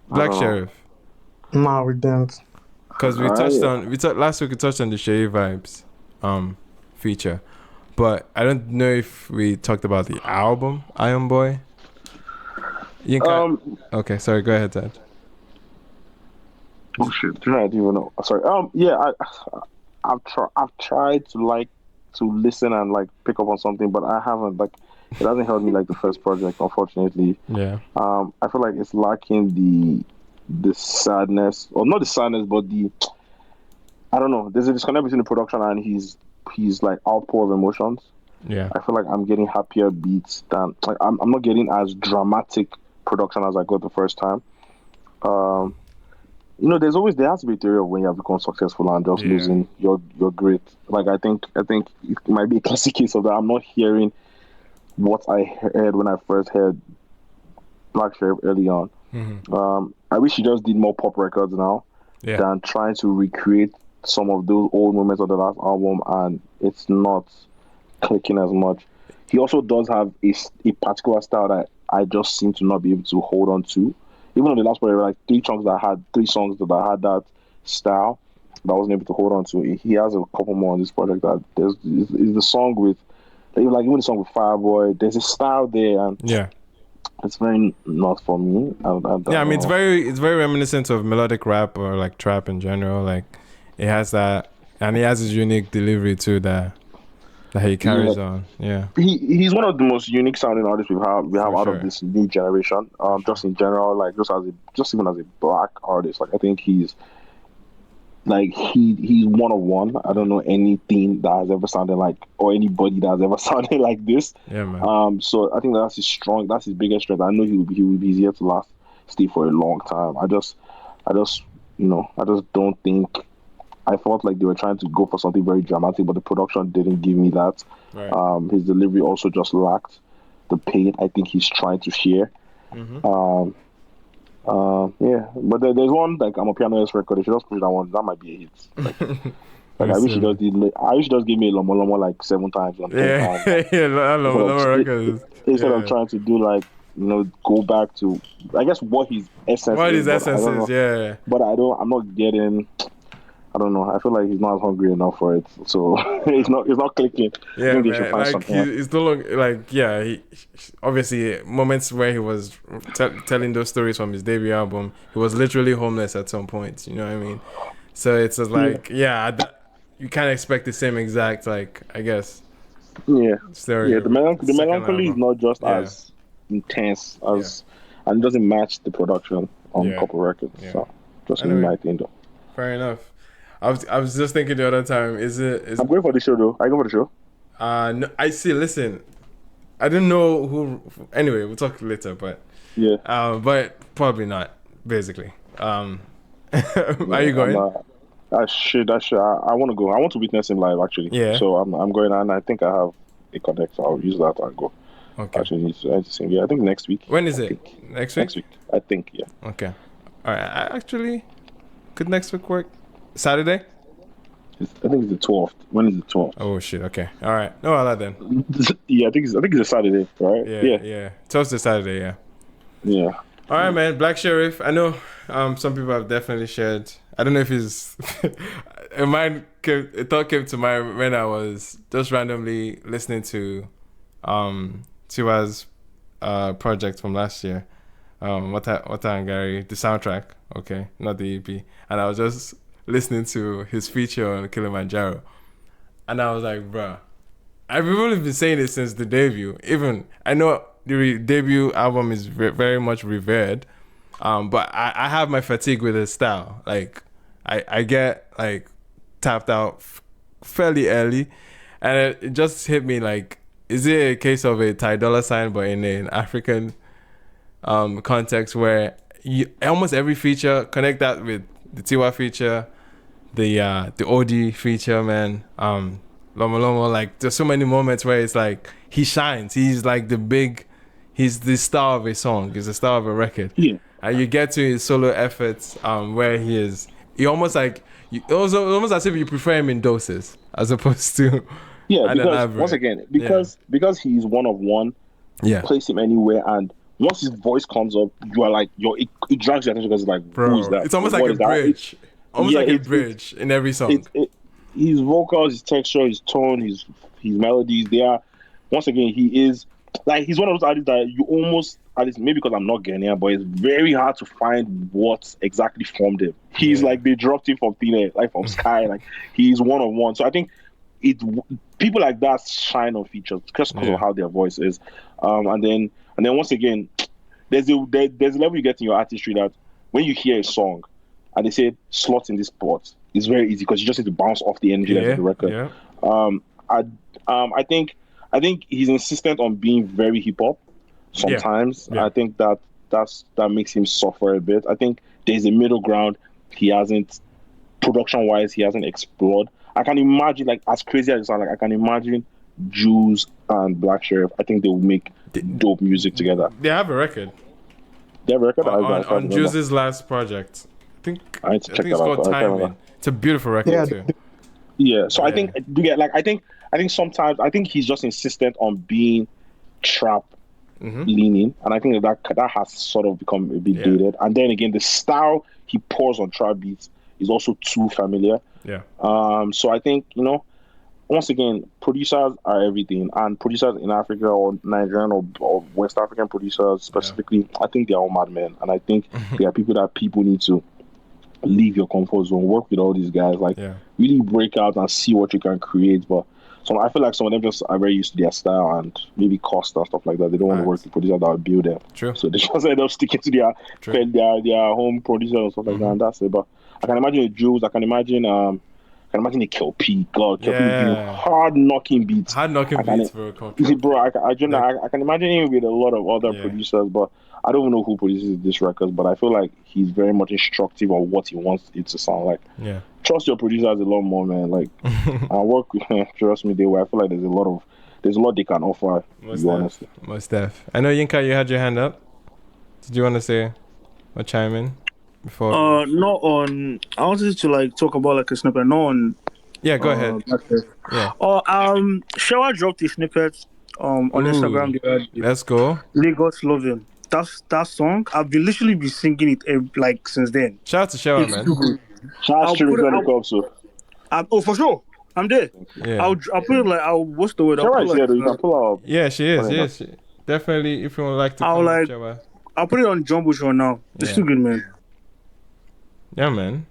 Black Sheriff. No, we didn't. Because last week we touched on the Shay Vibes feature, but I don't know if we talked about the album Iron Boy. Okay, sorry. Go ahead, Dad. Oh shit! I didn't even know. Sorry. Yeah, I've tried to listen and like pick up on something, but I haven't. Like, it hasn't helped me like the first project, unfortunately. Yeah. I feel like it's lacking the sadness, or not the sadness, but I don't know. There's a disconnect between the production and his like outpour of emotions. Yeah. I feel like I'm getting happier beats than like I'm not getting as dramatic production as I got the first time. There has to be a theory of when you have become successful and just losing your grit. Like I think it might be a classic case of that. I'm not hearing what I heard when I first heard Black Sheriff early on. Mm-hmm. I wish he just did more pop records now than trying to recreate some of those old moments of the last album, and it's not clicking as much. He also does have a particular style that I just seem to not be able to hold on to. Even on the last project, like 3 songs that I had that style that I wasn't able to hold on to. He has a couple more on this project that is the song with, like even the song with Fireboy. There's a style there, and it's very not for me. I mean, it's very reminiscent of melodic rap or like trap in general. Like it has that, and he has his unique delivery too that he carries on. Yeah, he's one of the most unique sounding artists we have out of this new generation. Just in general, like just even as a black artist, like I think he's Like he's one of one. I don't know anything that has ever sounded like, or anybody that has ever sounded like this. Yeah, man. So I think that's his biggest strength. I know he will be here to last, stay for a long time. I just I just don't think. I felt like they were trying to go for something very dramatic, but the production didn't give me that. Right. His delivery also just lacked the pain I think he's trying to share. Mm-hmm. Yeah, but there's one like I'm a piano record. If you just push that one, that might be a hit. Like I wish he just did. I wish he just gave me a lomo lomo like 7 times or 10 times. Instead of trying to do like go back to I guess what his essence What is. his essence is, yeah. But I'm not getting. I don't know. I feel like he's not hungry enough for it, so it's not clicking. Yeah, I think they man. should find Like something. he's no longer like He obviously moments where he was telling those stories from his debut album. He was literally homeless at some point. You know what I mean? So it's just like you can't expect the same exact I guess. Yeah, story. yeah. The melancholy is not just as intense as, and it doesn't match the production on a couple records. Yeah. So just Anyway, my thing though. Fair enough. I was just thinking the other time. I'm going for the show though. I go for the show. No, I see. Listen, I don't know who. Anyway, we'll talk later. But but probably not. Basically, are you going? I should. I want to go. I want to witness him live actually. Yeah. So I'm going, and I think I have a connect. So I'll use that and go. Okay. Actually, need to sing. Yeah, I think next week. When is it? Next week. Next week. I think. Yeah. Okay. All right. Actually, could next week work? Saturday? I think it's the 12th. When is the 12th? Oh shit. Okay. All right. No, I'll then. Yeah, I think it's a Saturday, right? Yeah. 12th to Saturday. Yeah. Yeah. All right, man. Black Sheriff. I know. Some people have definitely shared. I don't know if it's. A thought came to mind when I was just randomly listening to, Tiwa's, project from last year. Wata and Gary, the soundtrack. Okay, not the EP. And I was just listening to his feature on Kilimanjaro, and I was like, bruh, I've really been saying it since the debut. Even I know the debut album is very much revered, but I have my fatigue with his style. Like I get tapped out fairly early, and it just hit me like, is it a case of a Ty Dolla $ign but in an African context where almost every feature connect that with the Tiwa feature, the OD feature, man. Lomo Lomo, there's so many moments where it's like he shines. He's like he's the star of a song. He's the star of a record. Yeah. And you get to his solo efforts, where he almost almost as if you prefer him in doses as opposed to because once again because he's one of one. Yeah. Place him anywhere, and once his voice comes up, you are like it drags your attention because it's like, bro, who is that? It's almost like a bridge. A bridge in every song. His vocals, his texture, his tone, his melodies, they are, once again, he is like, he's one of those artists that you almost, at least maybe because I'm not Ghanaian, but it's very hard to find what exactly formed him. He's like, they dropped him from thin air, like from sky, like he's one of one. So I think people like that shine on features just because of how their voice is. And then once again, there's a level you get in your artistry that when you hear a song and they say slot in this spot, it's very easy because you just need to bounce off the energy of the record. Yeah. I think he's insistent on being very hip hop sometimes. I think that makes him suffer a bit. I think there's a middle ground he hasn't, production wise, he hasn't explored. I can imagine, like, as crazy as it sounds, like, I can imagine Juice and Black Sheriff. I think they will make dope music together. They have a record. They have a record on Juice's last project. I think it's called Timing. It's a beautiful record too. Yeah. So I think sometimes he's just insistent on being trap leaning, and I think that has sort of become a bit dated. And then again, the style he pours on trap beats is also too familiar. Yeah. So I think, once again, producers are everything, and producers in Africa or Nigerian or West African producers specifically, I think they're all madmen, and I think they are people that people need to leave your comfort zone, work with all these guys, really break out and see what you can create. But I feel like some of them just are very used to their style and maybe cost and stuff like that. They don't want to work with producers that will build them. True. So they just end up sticking to their home producer and stuff like that, and that's it. But I can imagine the Jules. I can imagine the KLP. God, KLP is doing hard knocking beats. Hard knocking beats, bro. Bro, I can imagine him with a lot of other producers, but I don't know who produces this record. But I feel like he's very much instructive on what he wants it to sound like. Yeah. Trust your producers a lot more, man. Like, I work with trust me, I feel like there's a lot they can offer. Most def. I know Yinka, you had your hand up. Did you want to say or chime in before? Not on. I wanted to like talk about like a snippet. Not on. Yeah, go ahead. Yeah. Shower dropped a snippet on Instagram the other day. Let's go. Lagos Loving. That song. I've been literally been singing it like since then. Shout out to Shower, man. Shout out to oh, for sure. I'm there. Yeah. I'll put it like what's the word? Shower is here. You can pull out. Yeah, she is. Yes, definitely. If you would like to, I'll put it on Jumbo Show now. It's too good, man. Yeah, man.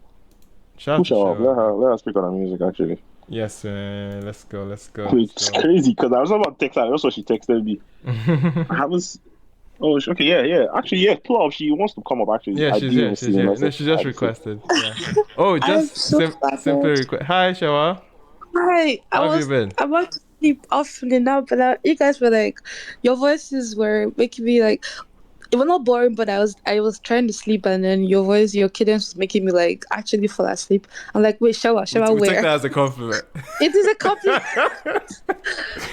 Shout out to Shower. Let her speak on her music, actually. Yes, man. Let's go. It's crazy because I was about to text her. That's what she texted me. I was. Oh, okay, yeah. Actually, yeah, pull up. She wants to come up, actually. Yeah, she's here. No, she just requested. Yeah. Oh, just simply request. Hi, Shawa. Hi. How have you been? I'm about to sleep awfully now, but you guys were like, your voices were making me like, it was not boring, but I was trying to sleep, and then your cadence was making me like actually fall asleep. I'm like, wait, Shawa, where? Take that as a compliment. It is a compliment.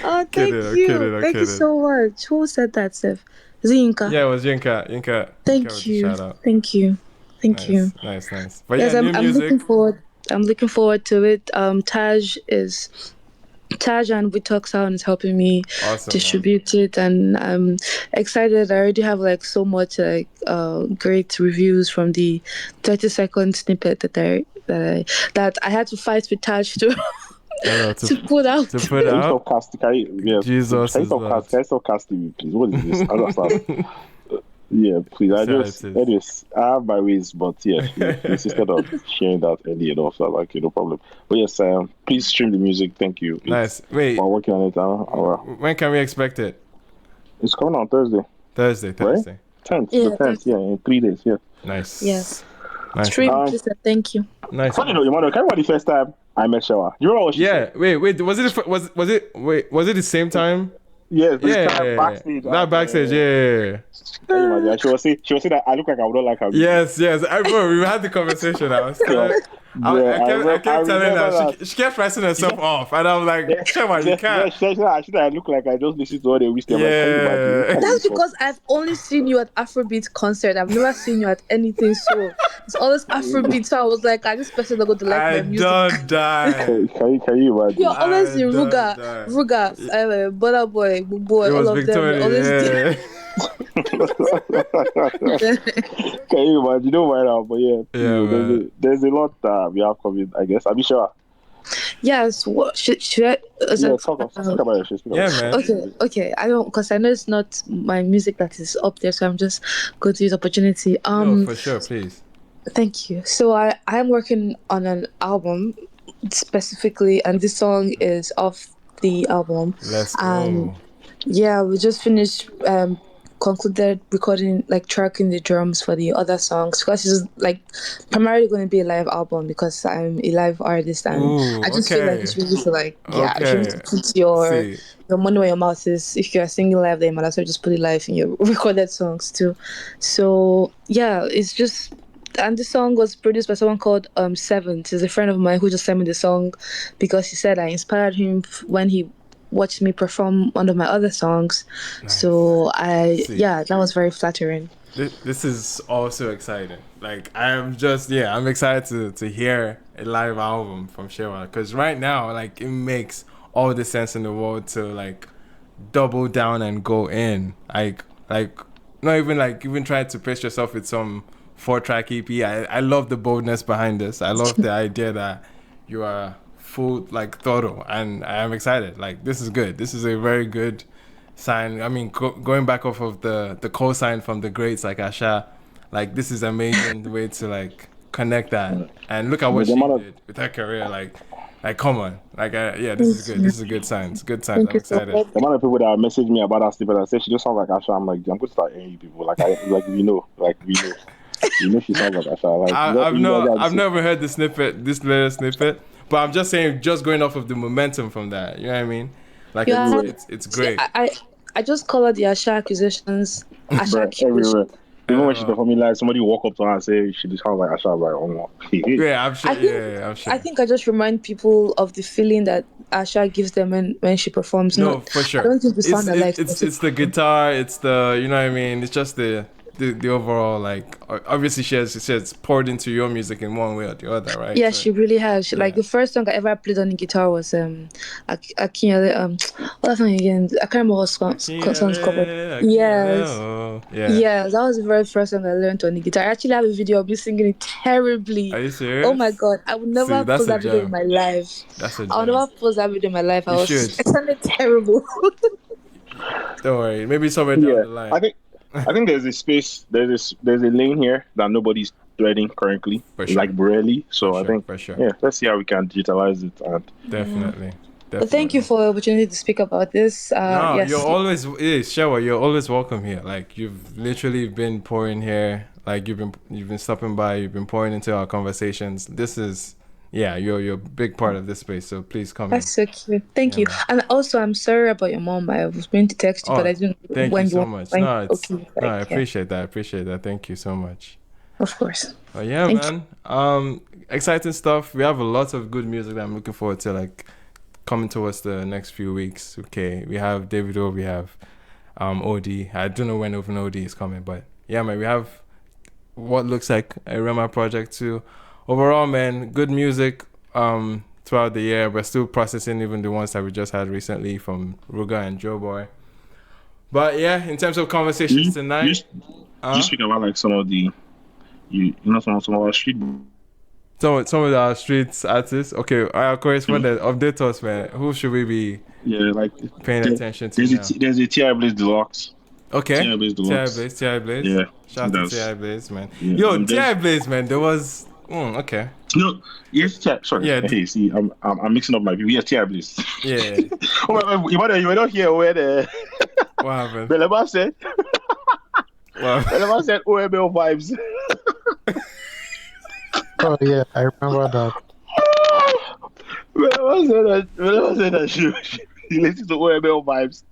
Oh, thank you. Thank you so much. Who said that, Steph? Is it Yinka? Yeah, it was Yinka. Thank you. Thank you. Nice. But yes, yeah, I'm music. looking forward to it. Taj and We Talk Sound is helping me distribute it, and I'm excited. I already have like so much great reviews from the 30-second snippet that I had to fight with Taj to to put out. To put out. Jesus. Can you stop casting me, please? What is this? I understand. Yeah, please. Anyways, I have my ways, but yeah, she insisted on sharing that early enough. So like, no problem. But yes, please stream the music. Thank you. Nice. Wait. We're working on it. When can we expect it? It's coming on Thursday. Right? 10th. Yeah, the 10th. Yeah, in 3 days. Yeah. Nice. Yes. Nice. Stream, thank you. Nice. Funny though, Emmanuel, can you remember the first time I met Shawa? You remember what she said? Wait. Was it the same time? Yes, backstage. That backstage, yeah. She was saying that I look like I would not like her. Yes. I remember we had the conversation. I kept telling her. She kept pressing herself off, and I was like, "Shema, you can't." She said I look like I just listened to all the wisdom. Yeah. That's because I've only seen you at Afrobeats concert. I've never seen you at anything. So it's always Afrobeats. So I was like, this person not going to like my music. I don't die. Can you imagine? You're always in Ruga, Butter Boy, all of them. Always Can you imagine? Don't mind now, but there's a lot we have coming, I guess. Are you sure? Yes. What should I? Talk about your shit. Yeah, man. Okay. I don't, because I know it's not my music that is up there, so I'm just going to use opportunity. No, for sure, please. Thank you. So I'm working on an album specifically, and this song is off the album. Let's go. Yeah, we just finished concluded recording, like tracking the drums for the other songs, because it's like primarily going to be a live album because I'm a live artist, and I just feel like it's really to like if you need to put your money where your mouth is. If you're singing live, then you might as well just put it live in your recorded songs too. So yeah, it's just. And the song was produced by someone called Seventh. He's a friend of mine who just sent me the song because he said I inspired him when he watched me perform one of my other songs. Nice. So that was very flattering. This is also exciting. Like I'm excited to hear a live album from Shewa, because right now like it makes all the sense in the world to like double down and go in. Like not even try to press yourself with some 4-track EP. I love the boldness behind this. I love the idea that you are full like thorough, and I'm excited. Like this is good. This is a very good sign. I mean, going back off of the co-sign from the greats like Asha, like this is amazing way to like connect that. And look at what she did with her career. Like come on. This is good. This is a good sign. It's a good sign. I'm excited. The amount of people that message me about that snippet and say she just sounds like Asha, I'm like, I'm going to start hearing you people. We know. You know she sounds like Asha. Like I've never heard this little snippet, but I'm just saying, just going off of the momentum from that. You know what I mean? Like Yeah. it's See, great. I just call it the Asha accusations. Asha Bruh, everywhere. accusations. Even when she performing like somebody walk up to her and say she just sounds like Asha, I'm like, oh no. Yeah, I'm sure. I'm sure. I think I just remind people of the feeling that Asha gives them when she performs. No, for sure. I don't think we sound alike. It's the guitar. It's the, you know what I mean. It's just the overall, like, obviously she has poured into your music in one way or the other, right? Yeah, So, she really has. Like the first song I ever played on the guitar was Akinyele, what's that song again? I can't remember what song's covered. Yes. Yeah, that was the very first song I learned on the guitar. I actually have a video of me singing it terribly. Are you serious? Oh my god, I would never post that video in my life. I would never post that video in my life. I sounded terrible. Don't worry, maybe somewhere down the line. I think there's a space, there's a lane here that nobody's threading currently, like really. So I think, let's see how we can digitalize it. And definitely. But thank you for the opportunity to speak about this. Yes. You're always, Shewa, you're always welcome here. Like, you've literally been pouring here. Like, you've been stopping by. You've been pouring into our conversations. This is. Yeah, you're a big part of this space, so please come in. That's so cute. Thank you. And also, I'm sorry about your mom. I was going to text you, but I didn't. Thank you so much. I appreciate that. Thank you so much. Of course. Oh yeah, man. Exciting stuff. We have a lot of good music that I'm looking forward to, like, coming towards the next few weeks. Okay, we have Davido, we have OD. I don't know when Open OD is coming, but yeah, man, we have what looks like a Rema project too. Overall, man, good music throughout the year. We're still processing even the ones that we just had recently from Ruga and Joe Boy. But yeah, in terms of conversations tonight, you speak about like some of the, some of our street. Some of our street artists. Okay, our correspondent, update us, man. Who should we be? Paying attention to. There's a T.I. Blaze Deluxe. Okay. T.I. Blaze Deluxe. T.I. Blaze. Yeah. Shout out to T.I. Blaze, man. Yeah, yo, T.I. Blaze, man. There was. Okay. No, yes, sorry. Yeah. Hey, see, I'm mixing up my people. Yes, T.I. Blaze. Yeah. You were not here where the. What happened? Belema said. Belema said OML vibes. Oh yeah, I remember that. Belema said that she listened to OML vibes.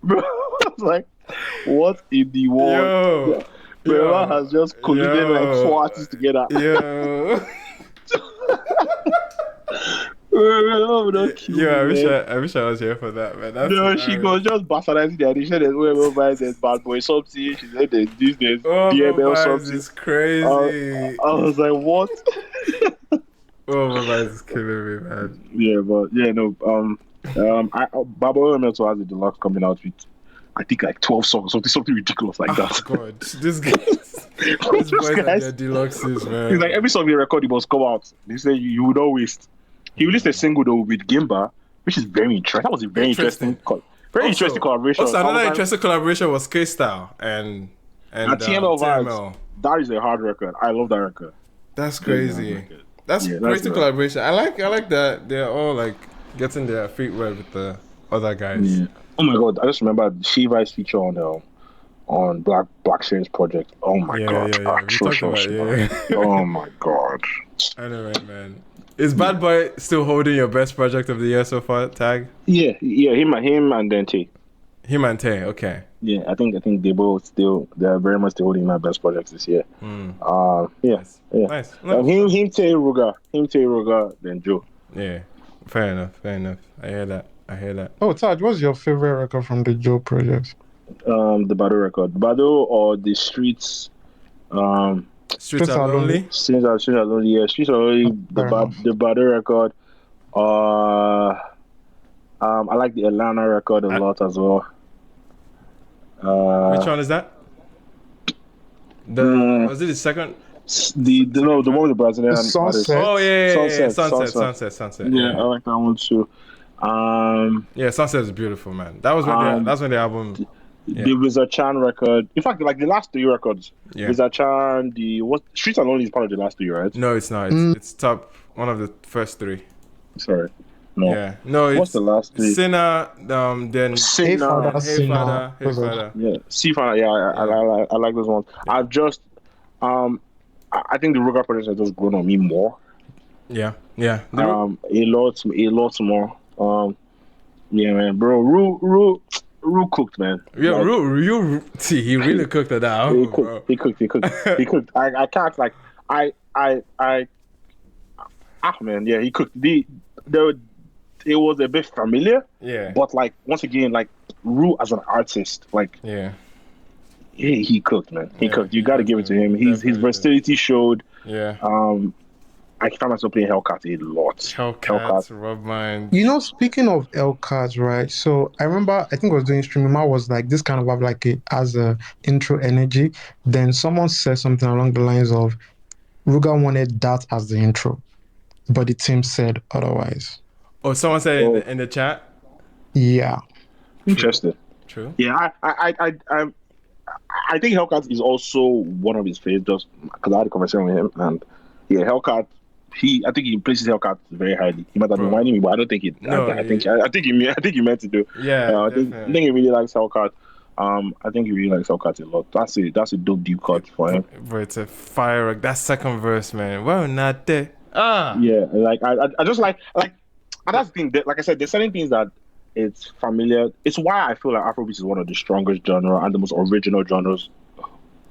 Bro, I was like, what in the world? Belema has just colluded like 4 artists together. I wish I was here for that, man. She was just bastardizing the addition as OML vibes and Bad Boy something. She said that this is DML something. It's crazy. I was like, what? OML vibes is killing me, man. Yeah, but yeah, no. Baba OML has a deluxe coming out with, I think, like 12 songs, something ridiculous like that. Oh God, this guys, these boys are their deluxes, man. It's like every song they record, it must come out. They say you would not waste. He released a single though with Gimba, which is very interesting. That was a very interesting collaboration. Also, another interesting collaboration was K-Style and TML Vibes. That is a hard record. I love that record. That's crazy. That's crazy collaboration. I like that they're all like getting their feet wet with the other guys. Yeah. Oh my God! I just remember Shiva's feature on Black Shane's project. Oh my God! Oh my God! Anyway, man. Is Bad Boy still holding your best project of the year so far, Tag? Yeah, him and then Tay. Him and Tay, okay. Yeah, I think they both they're very much still holding my best projects this year. Nice. Him Tay Ruga, then Joe. Yeah, fair enough. I hear that. Oh, Taj, what's your favorite record from the Joe project? The Bado record. Bado or the Streets. Streets Are Lonely? Streets Are Lonely, yeah. Streets Are Lonely, the Bado record. I like the Atlanta record a lot as well. Which one is that? Was it the second? The one with the Brazilian Sunset. Oh yeah. Sunset. Yeah, I like that one too. Yeah, Sunset is beautiful, man. That's when the album. The Wizard Chan record. In fact, like the last 3 records. Yeah. Wizard Chan, Streets Are Lonely is part of the last 3, right? No, it's not. It's top one of the first 3. Sorry. No. Yeah. No, what's the last 3? Sinner, then Hey Father. Yeah. See Father, yeah, I like those ones. I've just I think the Ruga project has just grown on me more. Yeah. A lot more. Yeah, man, bro. Ru cooked, man. Yeah, Like, see, he really cooked at that album, bro. he cooked. I can't like I man, yeah, he cooked. It was a bit familiar. Yeah. But like once again, like Ru as an artist, like he cooked, man. He cooked. You got to give it to him. His versatility showed. Yeah. I found myself playing Hellcat a lot. Hellcat, Rub Mine. You know, speaking of Hellcat, right? So I remember, I think I was doing streaming. I was like, this kind of have like as a intro energy. Then someone said something along the lines of, Ruga wanted that as the intro, but the team said otherwise. Oh, someone said in the chat. Yeah. Interesting. True. Yeah, I think Hellcat is also one of his favorites, just because I had a conversation with him, and yeah, Hellcat. I think he places Hellcat very highly. He might have been whining me, but I don't think he. No, I think he meant to do. Yeah, I think he really likes Hellcat. I think he really likes Hellcat a lot. That's a dope deep cut for him. But it's a fire. That second verse, man. Well, not there. Yeah, like I just like, and that's the thing. That, like I said, there's certain things that it's familiar. It's why I feel like Afrobeats is one of the strongest genre and the most original genres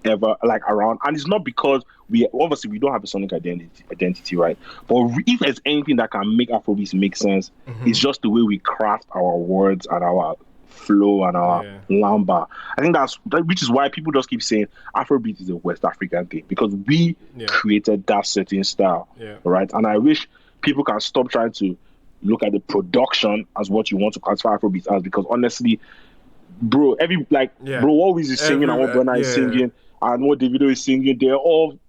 ever like around. And it's not because we don't have a sonic identity, right? But if there's anything that can make Afrobeats make sense, it's just the way we craft our words and our flow and our lamba. I think which is why people just keep saying Afrobeat is a West African thing, because we created that certain style, right? And I wish people can stop trying to look at the production as what you want to classify Afrobeat as, because honestly, bro, what Wiz is singing and what Burna is singing and what Davido is singing, they're all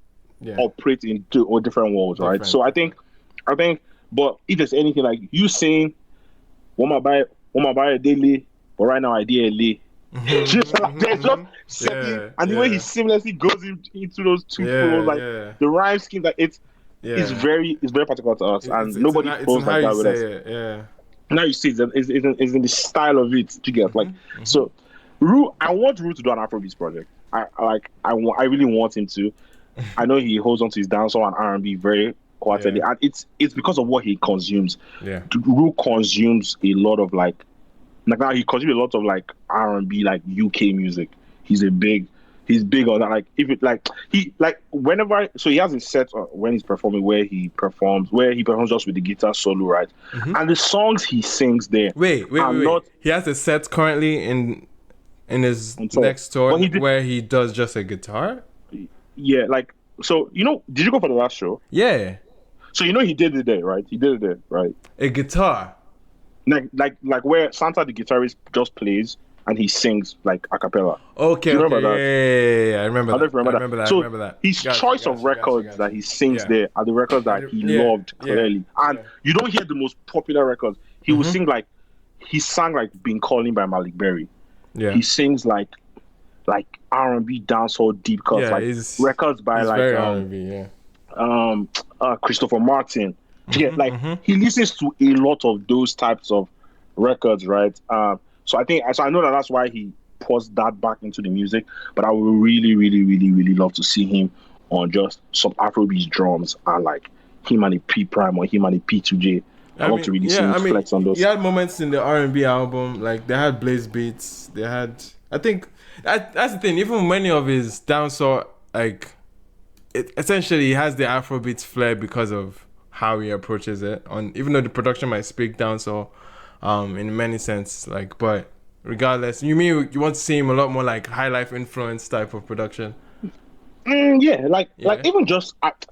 operate in two different worlds, right? So I think, but if there's anything like you saying, "What my buy daily," but right now I did just like there's just setting, and the way he seamlessly goes into those two flows, like the rhyme scheme, like it's very particular to us, and nobody flows like that with us. Now you see it's in the style of it. You get like so. I want Ru to do an Afrobeats project. I really want him to. I know he holds on to his dancehall and R&B very wholeheartedly, and it's because of what he consumes. Ru consumes a lot of like now he consumes a lot of like R&B, like UK music. He's big on that. Like if it like he like whenever he has a set when he's performing where he performs just with the guitar solo, right? And the songs he sings there. Wait. He has a set currently in his next tour where he does just a guitar. Yeah, like so. You know, did you go for the last show? Yeah. So you know he did it there, right? A guitar. Like where Santa the guitarist just plays and he sings like a cappella. Okay. Do you remember that? Yeah. I remember that. So his choice of records that he sings there are the records that he loved clearly, and you don't hear the most popular records. He will sing like he sang like "Been Calling" by Malik Berry. Yeah. He sings like R&B dancehall deep cuts, records by like Christopher Martin. He listens to a lot of those types of records, right? So I know that's why he pours that back into the music. But I would really, really, really, really love to see him on just some Afrobeat drums and like him and a P Prime or him and a P2J. I love to really see him flex on those. He had moments in the R&B album, like they had Blaze Beats. They had, I think that's the thing. Even many of his dancehall, like essentially he has the Afrobeats flair because of how he approaches it. Even though the production might speak dancehall, in many sense, like, but regardless, you want to see him a lot more like high life influence type of production. Like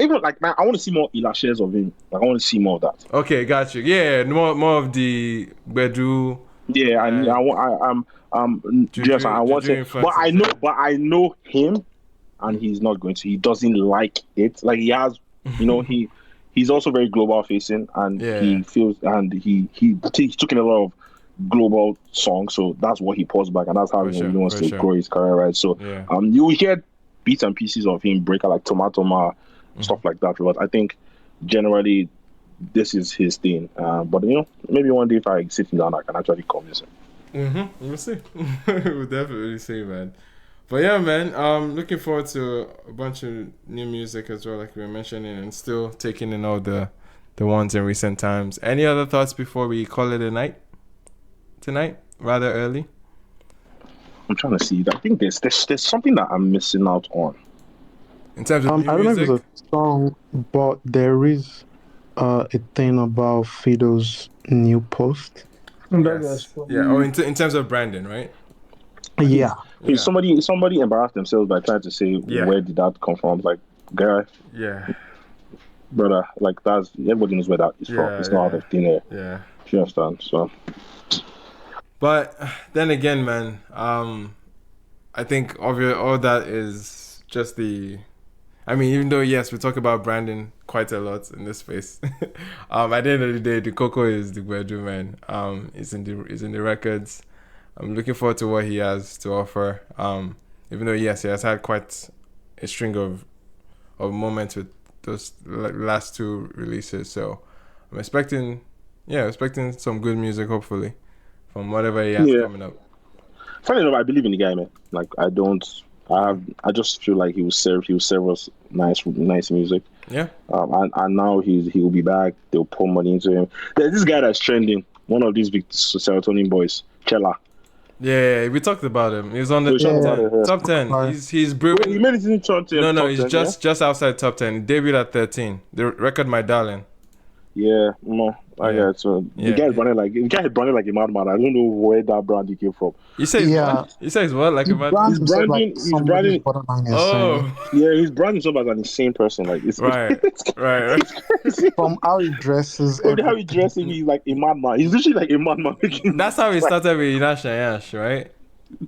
even like man, I want to see more Ilashes of him. Like I want to see more of that. Okay, got you. Yeah, more of the Bedu. Yeah, I want to, but I know him, and he's not going to. He doesn't like it. Like he has, you know, he's also very global facing, and he feels, and he took in a lot of global songs, so that's what he pours back, and that's how he really wants to grow his career, right? So you will hear bits and pieces of him break out like Tomatoma, stuff like that. But I think generally this is his thing. But you know, maybe one day if I sit him down, I can actually convince him. We'll see. We'll definitely see, man. But yeah, man, looking forward to a bunch of new music as well, like we were mentioning, and still taking in all the ones in recent times. Any other thoughts before we call it a night tonight? Rather early. I'm trying to see. I think there's something that I'm missing out on. In terms of new I don't know if music? it's a song, but there is a thing about Fido's new post. Yes. Yeah. Oh, in terms of branding, right? Yeah. Hey, somebody embarrassed themselves by trying to say where did that come from? Like, guy, brother, like that's everybody knows where that is from. It's not out of thin air. Yeah. You understand? So, but then again, man, I think all that is just the. I mean, even though yes, we talk about branding quite a lot in this space. At the end of the day, the cocoa is the bedroom, man. It's in the records. I'm looking forward to what he has to offer. Even though yes, he has had quite a string of moments with those last two releases. So I'm expecting some good music, hopefully, from whatever he has coming up. Funny enough, I believe in the guy, man. Like I just feel like he will serve us nice music. Yeah. And now he will be back. They'll pour money into him. There's this guy that's trending. One of these big serotonin boys, Chella. Yeah, we talked about him. He's on the top 10. He's brewing. He made it in top 10. No, he's just outside top 10. He debuted at 13. The record, My Darling. Yeah, no, I got it. So the guy is running like a madman. I don't know where that branding came from. You say what? You say what? Like a madman? He's branding. Oh, yeah, he's branding himself as an insane person. Like it's right. From how he dresses, how he dresses, he's like a madman. He's literally like a madman. That's how he started with Inash and Yash, right?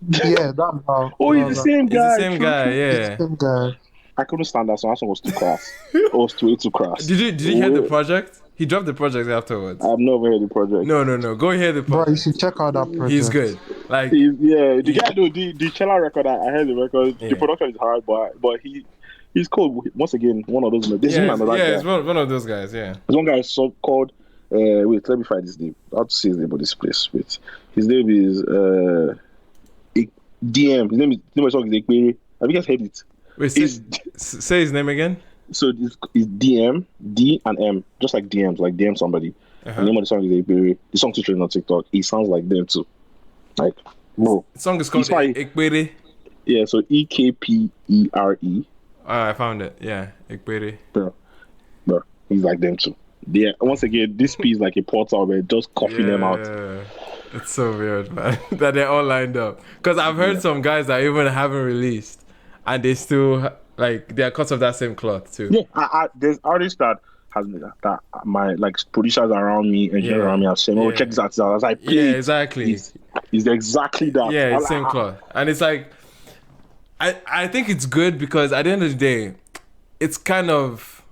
Yeah, that's how. Oh, he's the same guy. He's the same guy. Yeah. He's the same guy. I couldn't stand that song. That song was too crass. It was too crass. Did you hear the project? He dropped the project afterwards. I've never heard the project. No. Go hear the project. Bro, you should check out that project. He's good. Like the guy. No, the Chella record. I heard the record. Yeah. The production is hard, but he's cool. Once again, one of those. It's one of those guys. Yeah. There's one guy called. Wait, let me find his name. I have to say his name of this place. Wait, his name is DM. His name is Ekpere. Have you guys heard it? Wait, say his name again. So it's DM, D and M, just like DMs, like DM somebody. The name of the song is Ekpere. The song is trending on TikTok. It sounds like them too. Like, bro. The song is called Ekpere. Yeah, so Ekpere. I found it. Yeah, Ekpere. Bro, he's like them too. Yeah, once again, this piece is like a portal where just coughing them out. It's so weird, man, that they're all lined up. Because I've heard some guys that even haven't released, and they still they're cut of that same cloth too. Yeah, there's artists that my producers around me and around me are saying, "Oh, check this artist out." I was like, "Yeah, exactly." It's exactly that. Yeah, it's same cloth, and it's like, I think it's good because at the end of the day, it's kind of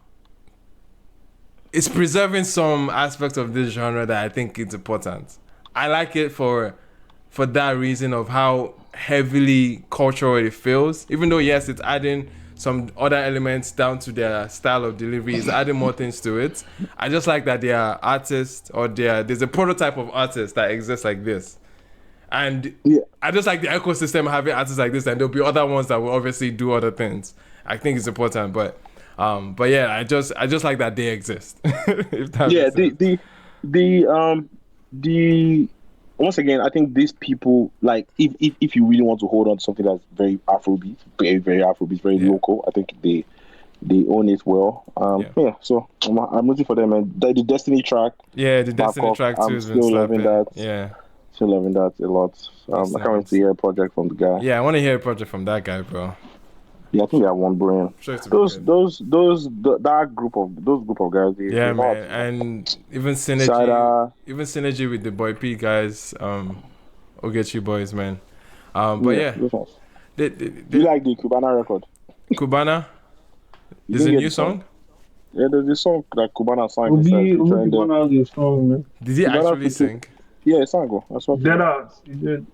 preserving some aspect of this genre that I think is important. I like it for that reason of how heavily cultural it feels. Even though yes, it's adding some other elements down to their style of delivery, it's adding more things to it. I just like that they are artists, or there's a prototype of artists that exists like this. And I just like the ecosystem having artists like this, and there'll be other ones that will obviously do other things. I think it's important, but yeah, I just like that they exist. If that the once again, I think these people, like, if you really want to hold on to something that's very Afrobeat, very Afrobeat, very local, I think they own it well. So I'm looking for them, and the Destiny track. Yeah, the Destiny track too. I'm still loving that. Yeah, still loving that a lot. I can't wait to hear a project from the guy. Yeah, I want to hear a project from that guy, bro. Yeah, I think they have one brain. Sure, that group of guys. Yeah, man, and even synergy with the Boy P guys, Ogechi boys, man. But yeah, you like the Cubana record? Cubana? There's a new song? Yeah, there's this song that Cubana sang. Cubana has a song, man. Did he actually sing? Yeah, he sang. I swear. He did.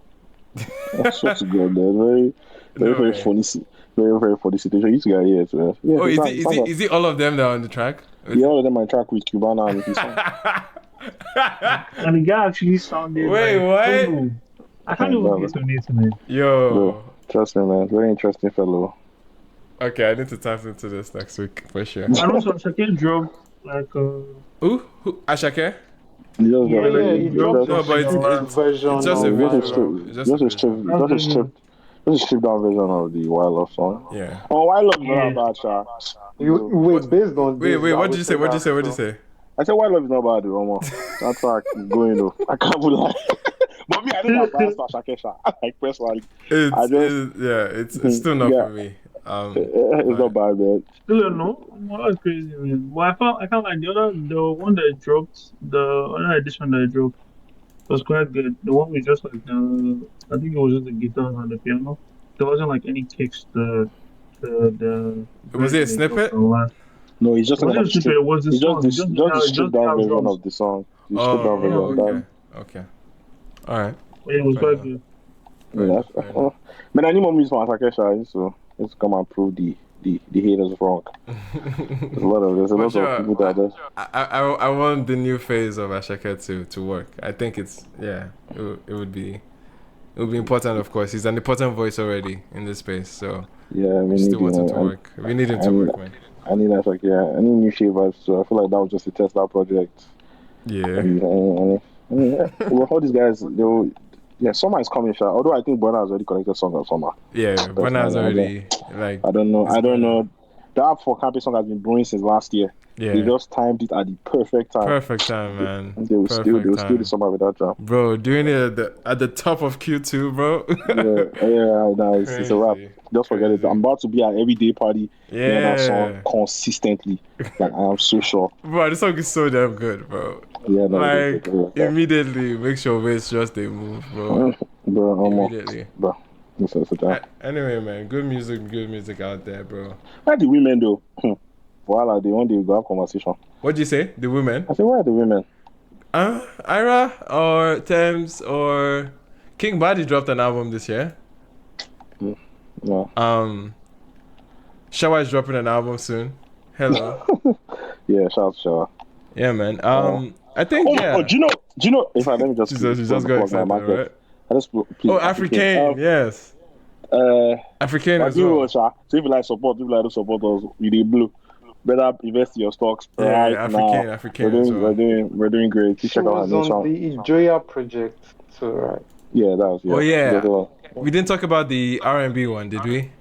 I swear to God, man. Very funny. Very funny situation. You guys here, so yeah. Is it all of them that are on the track? Yeah, all of them on track with Cubana and his song. And the guy actually sounded. Wait, what? I can't even get to it, man. Yo, Trust me, man. Very interesting fellow. Okay, I need to tap into this next week for sure. And also, Shake dropped like Who? Ashake? He just yeah, got like he He dropped dropped No, a but something stripped online. it's version just a of visual. It's just a visual. just a stripped down version of the Wild Love song. Yeah. Oh, Wild Love is Yeah. not bad, Sha. You wait, based on Wait, this, I what would did you say? What did you say? What did you say? I said Wild Love is not bad, Omo. That track going though. I can't lie. But me, I don't have bias for Ashake Sha. Like personally, I just It's still not yeah, for me. it's not bad, man. Still don't know. Well, that's crazy, man. Well, I can't like the one that dropped, the other edition that dropped was quite good. The one with just like I think it was just the guitars and the piano. There wasn't like any kicks. The Was it a version they dropped snippet? online. No, he's just It talking wasn't about a snippet. It was the song. just the stripped Just the down house version drums. of the song. The Oh, stripped down version. okay. Okay. All right. But yeah, it was Fair quite enough. good. Yeah. Man, I need more music from Ashake Sha, so let's come and prove the haters wrong. There's a lot of people that are just I want the new phase of Ashake to work. I think it would be important. Of course, he's an important voice already in this space. So yeah, we still need want him to him. work. We need him to work, man. I need Ashake. Yeah, I need new shade vibes. So I feel like that was just a test out project. Yeah. Well, all these guys, summer is coming, Sha. Although I think Burna has already connected song of summer. Yeah, Burna has already like. I don't know. The app for camping song has been brewing since last year. Yeah. They just timed it at the perfect time. Perfect time, man. They will steal the summer with that jam. Bro, doing it at the top of Q2, bro. It's a wrap. Just forget it. I'm about to be at everyday party. Hearing that song consistently. Like I am so sure. Bro, this song is so damn good, bro. Yeah, like immediately make sure waist just they move, bro. Bro, immediately. Bro. Anyway, man, good music out there, bro. Why the women though? Voila, they want to go have conversation. What'd you say? The women? I said, why are the women? Ira or Thames or King Badi dropped an album this year. No. Shawa is dropping an album soon. Hello. Yeah, shout out to Shawa. Yeah, man. I think do you know? If I let me just Jesus, you just got excited, right? I just African, yes. African as well. So if you like support, if you like to support us, we did blue. Better invest in your stocks right now. African. We're doing great. She was on the Joya project, so right. Yeah, that was. Yeah. Oh yeah. We didn't talk about the R&B one, did we?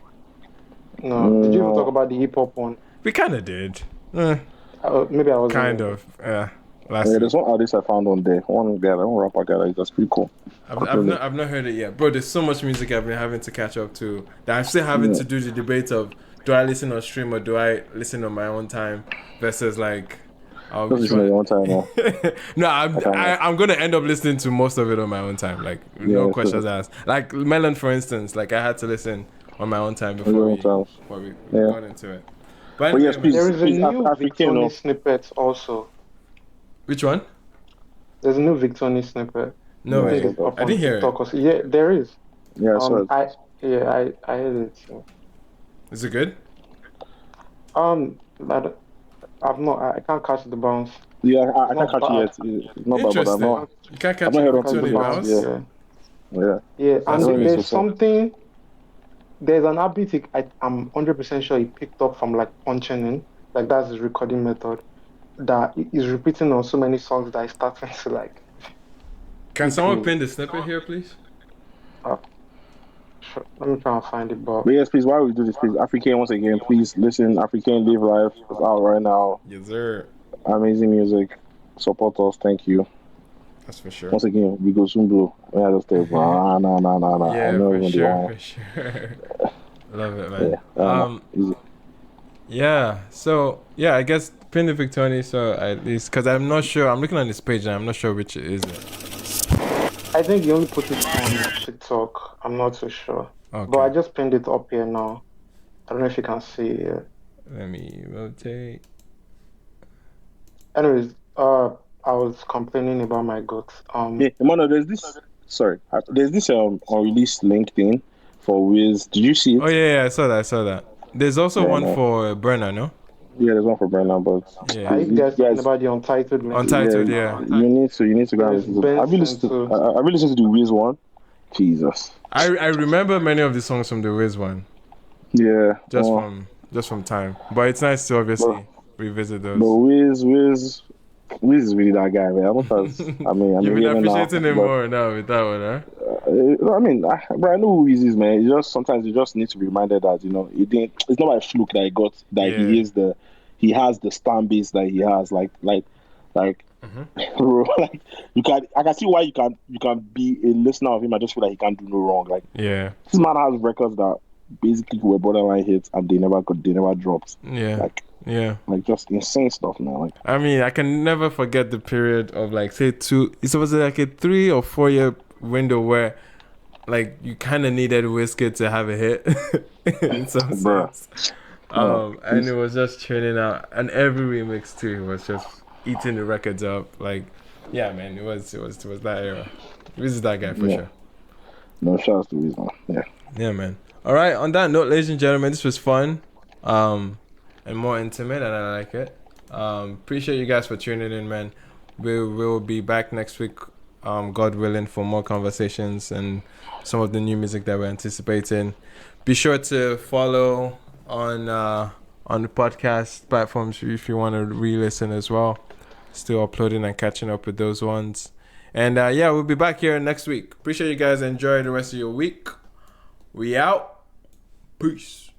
No. Did you even talk about the hip hop one? We kind of did. Maybe I was. Kind of. Yeah. There's one artist I found on there. One rapper guy. That's pretty cool. I've not heard it yet, bro. There's so much music I've been having to catch up to that I'm still having to do the debate of do I listen on stream or do I listen on my own time versus like. Listen on your own time now. No, I'm gonna end up listening to most of it on my own time. Like no questions asked. Like M3lon, for instance. Like I had to listen on my own time before we got into it. But anyway, yes, please, there is a new African Victoni snippet also. Which one? There's a new Victoni snippet. No way. I didn't hear it. Yeah, there is. Yeah, I heard it. So. Is it good? I can't catch the bounce. Yeah, I can't catch it yet. It's not bad, but I'm not. You can't catch the bounce. Yeah, and there's something. There's an upbeat I'm 100% sure he picked up from like punching in, like that's his recording method. That is repeating on so many songs that I starting to like. Can someone pin the snippet here, please? Sure. Let me try and find it, but yes, please. Why we do this, please? African once again, please listen. African Live Life is out right now. Yes, sir. Amazing music. Support us. Thank you. That's for sure. Once again, we go soon blue. We had to stay. Nah. Yeah, for sure. Love it, man. Yeah. So yeah, I guess pin the Victoni. So at least because I'm not sure. I'm looking on this page and I'm not sure which it is. I think you only put it on TikTok. I'm not so sure. Okay. But I just pinned it up here now. I don't know if you can see it. Let me rotate. Anyways, I was complaining about my guts. Emmanuel, there's this unreleased link thing for Wiz. Did you see it? Oh yeah, I saw that. There's also one for Burna, no? Yeah, there's one for Burna, but yeah. You guys talking about the Untitled link? Untitled, yeah. You need to go and listen to it. Have you listened to the Wiz one? Jesus. I remember many of the songs from the Wiz one. Yeah. Just from time. But it's nice to obviously revisit those. But Wiz is really that guy, man. You've been hearing appreciating now, him but, more now with that one, huh? I know who Wiz is, man. Sometimes you just need to be reminded that it's not by fluke that he has the stamp base that he has. Bro, like I can see why you can be a listener of him. I just feel like he can't do no wrong. Like, this man has records that basically were borderline hits and they never dropped. Like just insane stuff, man. Like, I mean, I can never forget the period of like say it was like a 3 or 4 year window where like you kind of needed Wizkid to have a hit in some sense. And it was just churning out, and every remix too was just eating the records up. Like, yeah, man, it was that era. Wiz is that guy for sure. No, shout out to Wiz, man. Yeah, man. All right, on that note, ladies and gentlemen, this was fun and more intimate, and I like it. Appreciate you guys for tuning in, man. We'll be back next week, God willing, for more conversations and some of the new music that we're anticipating. Be sure to follow on the podcast platforms if you want to re-listen as well. Still uploading and catching up with those ones. And we'll be back here next week. Appreciate you guys. Enjoy the rest of your week. We out. Peace.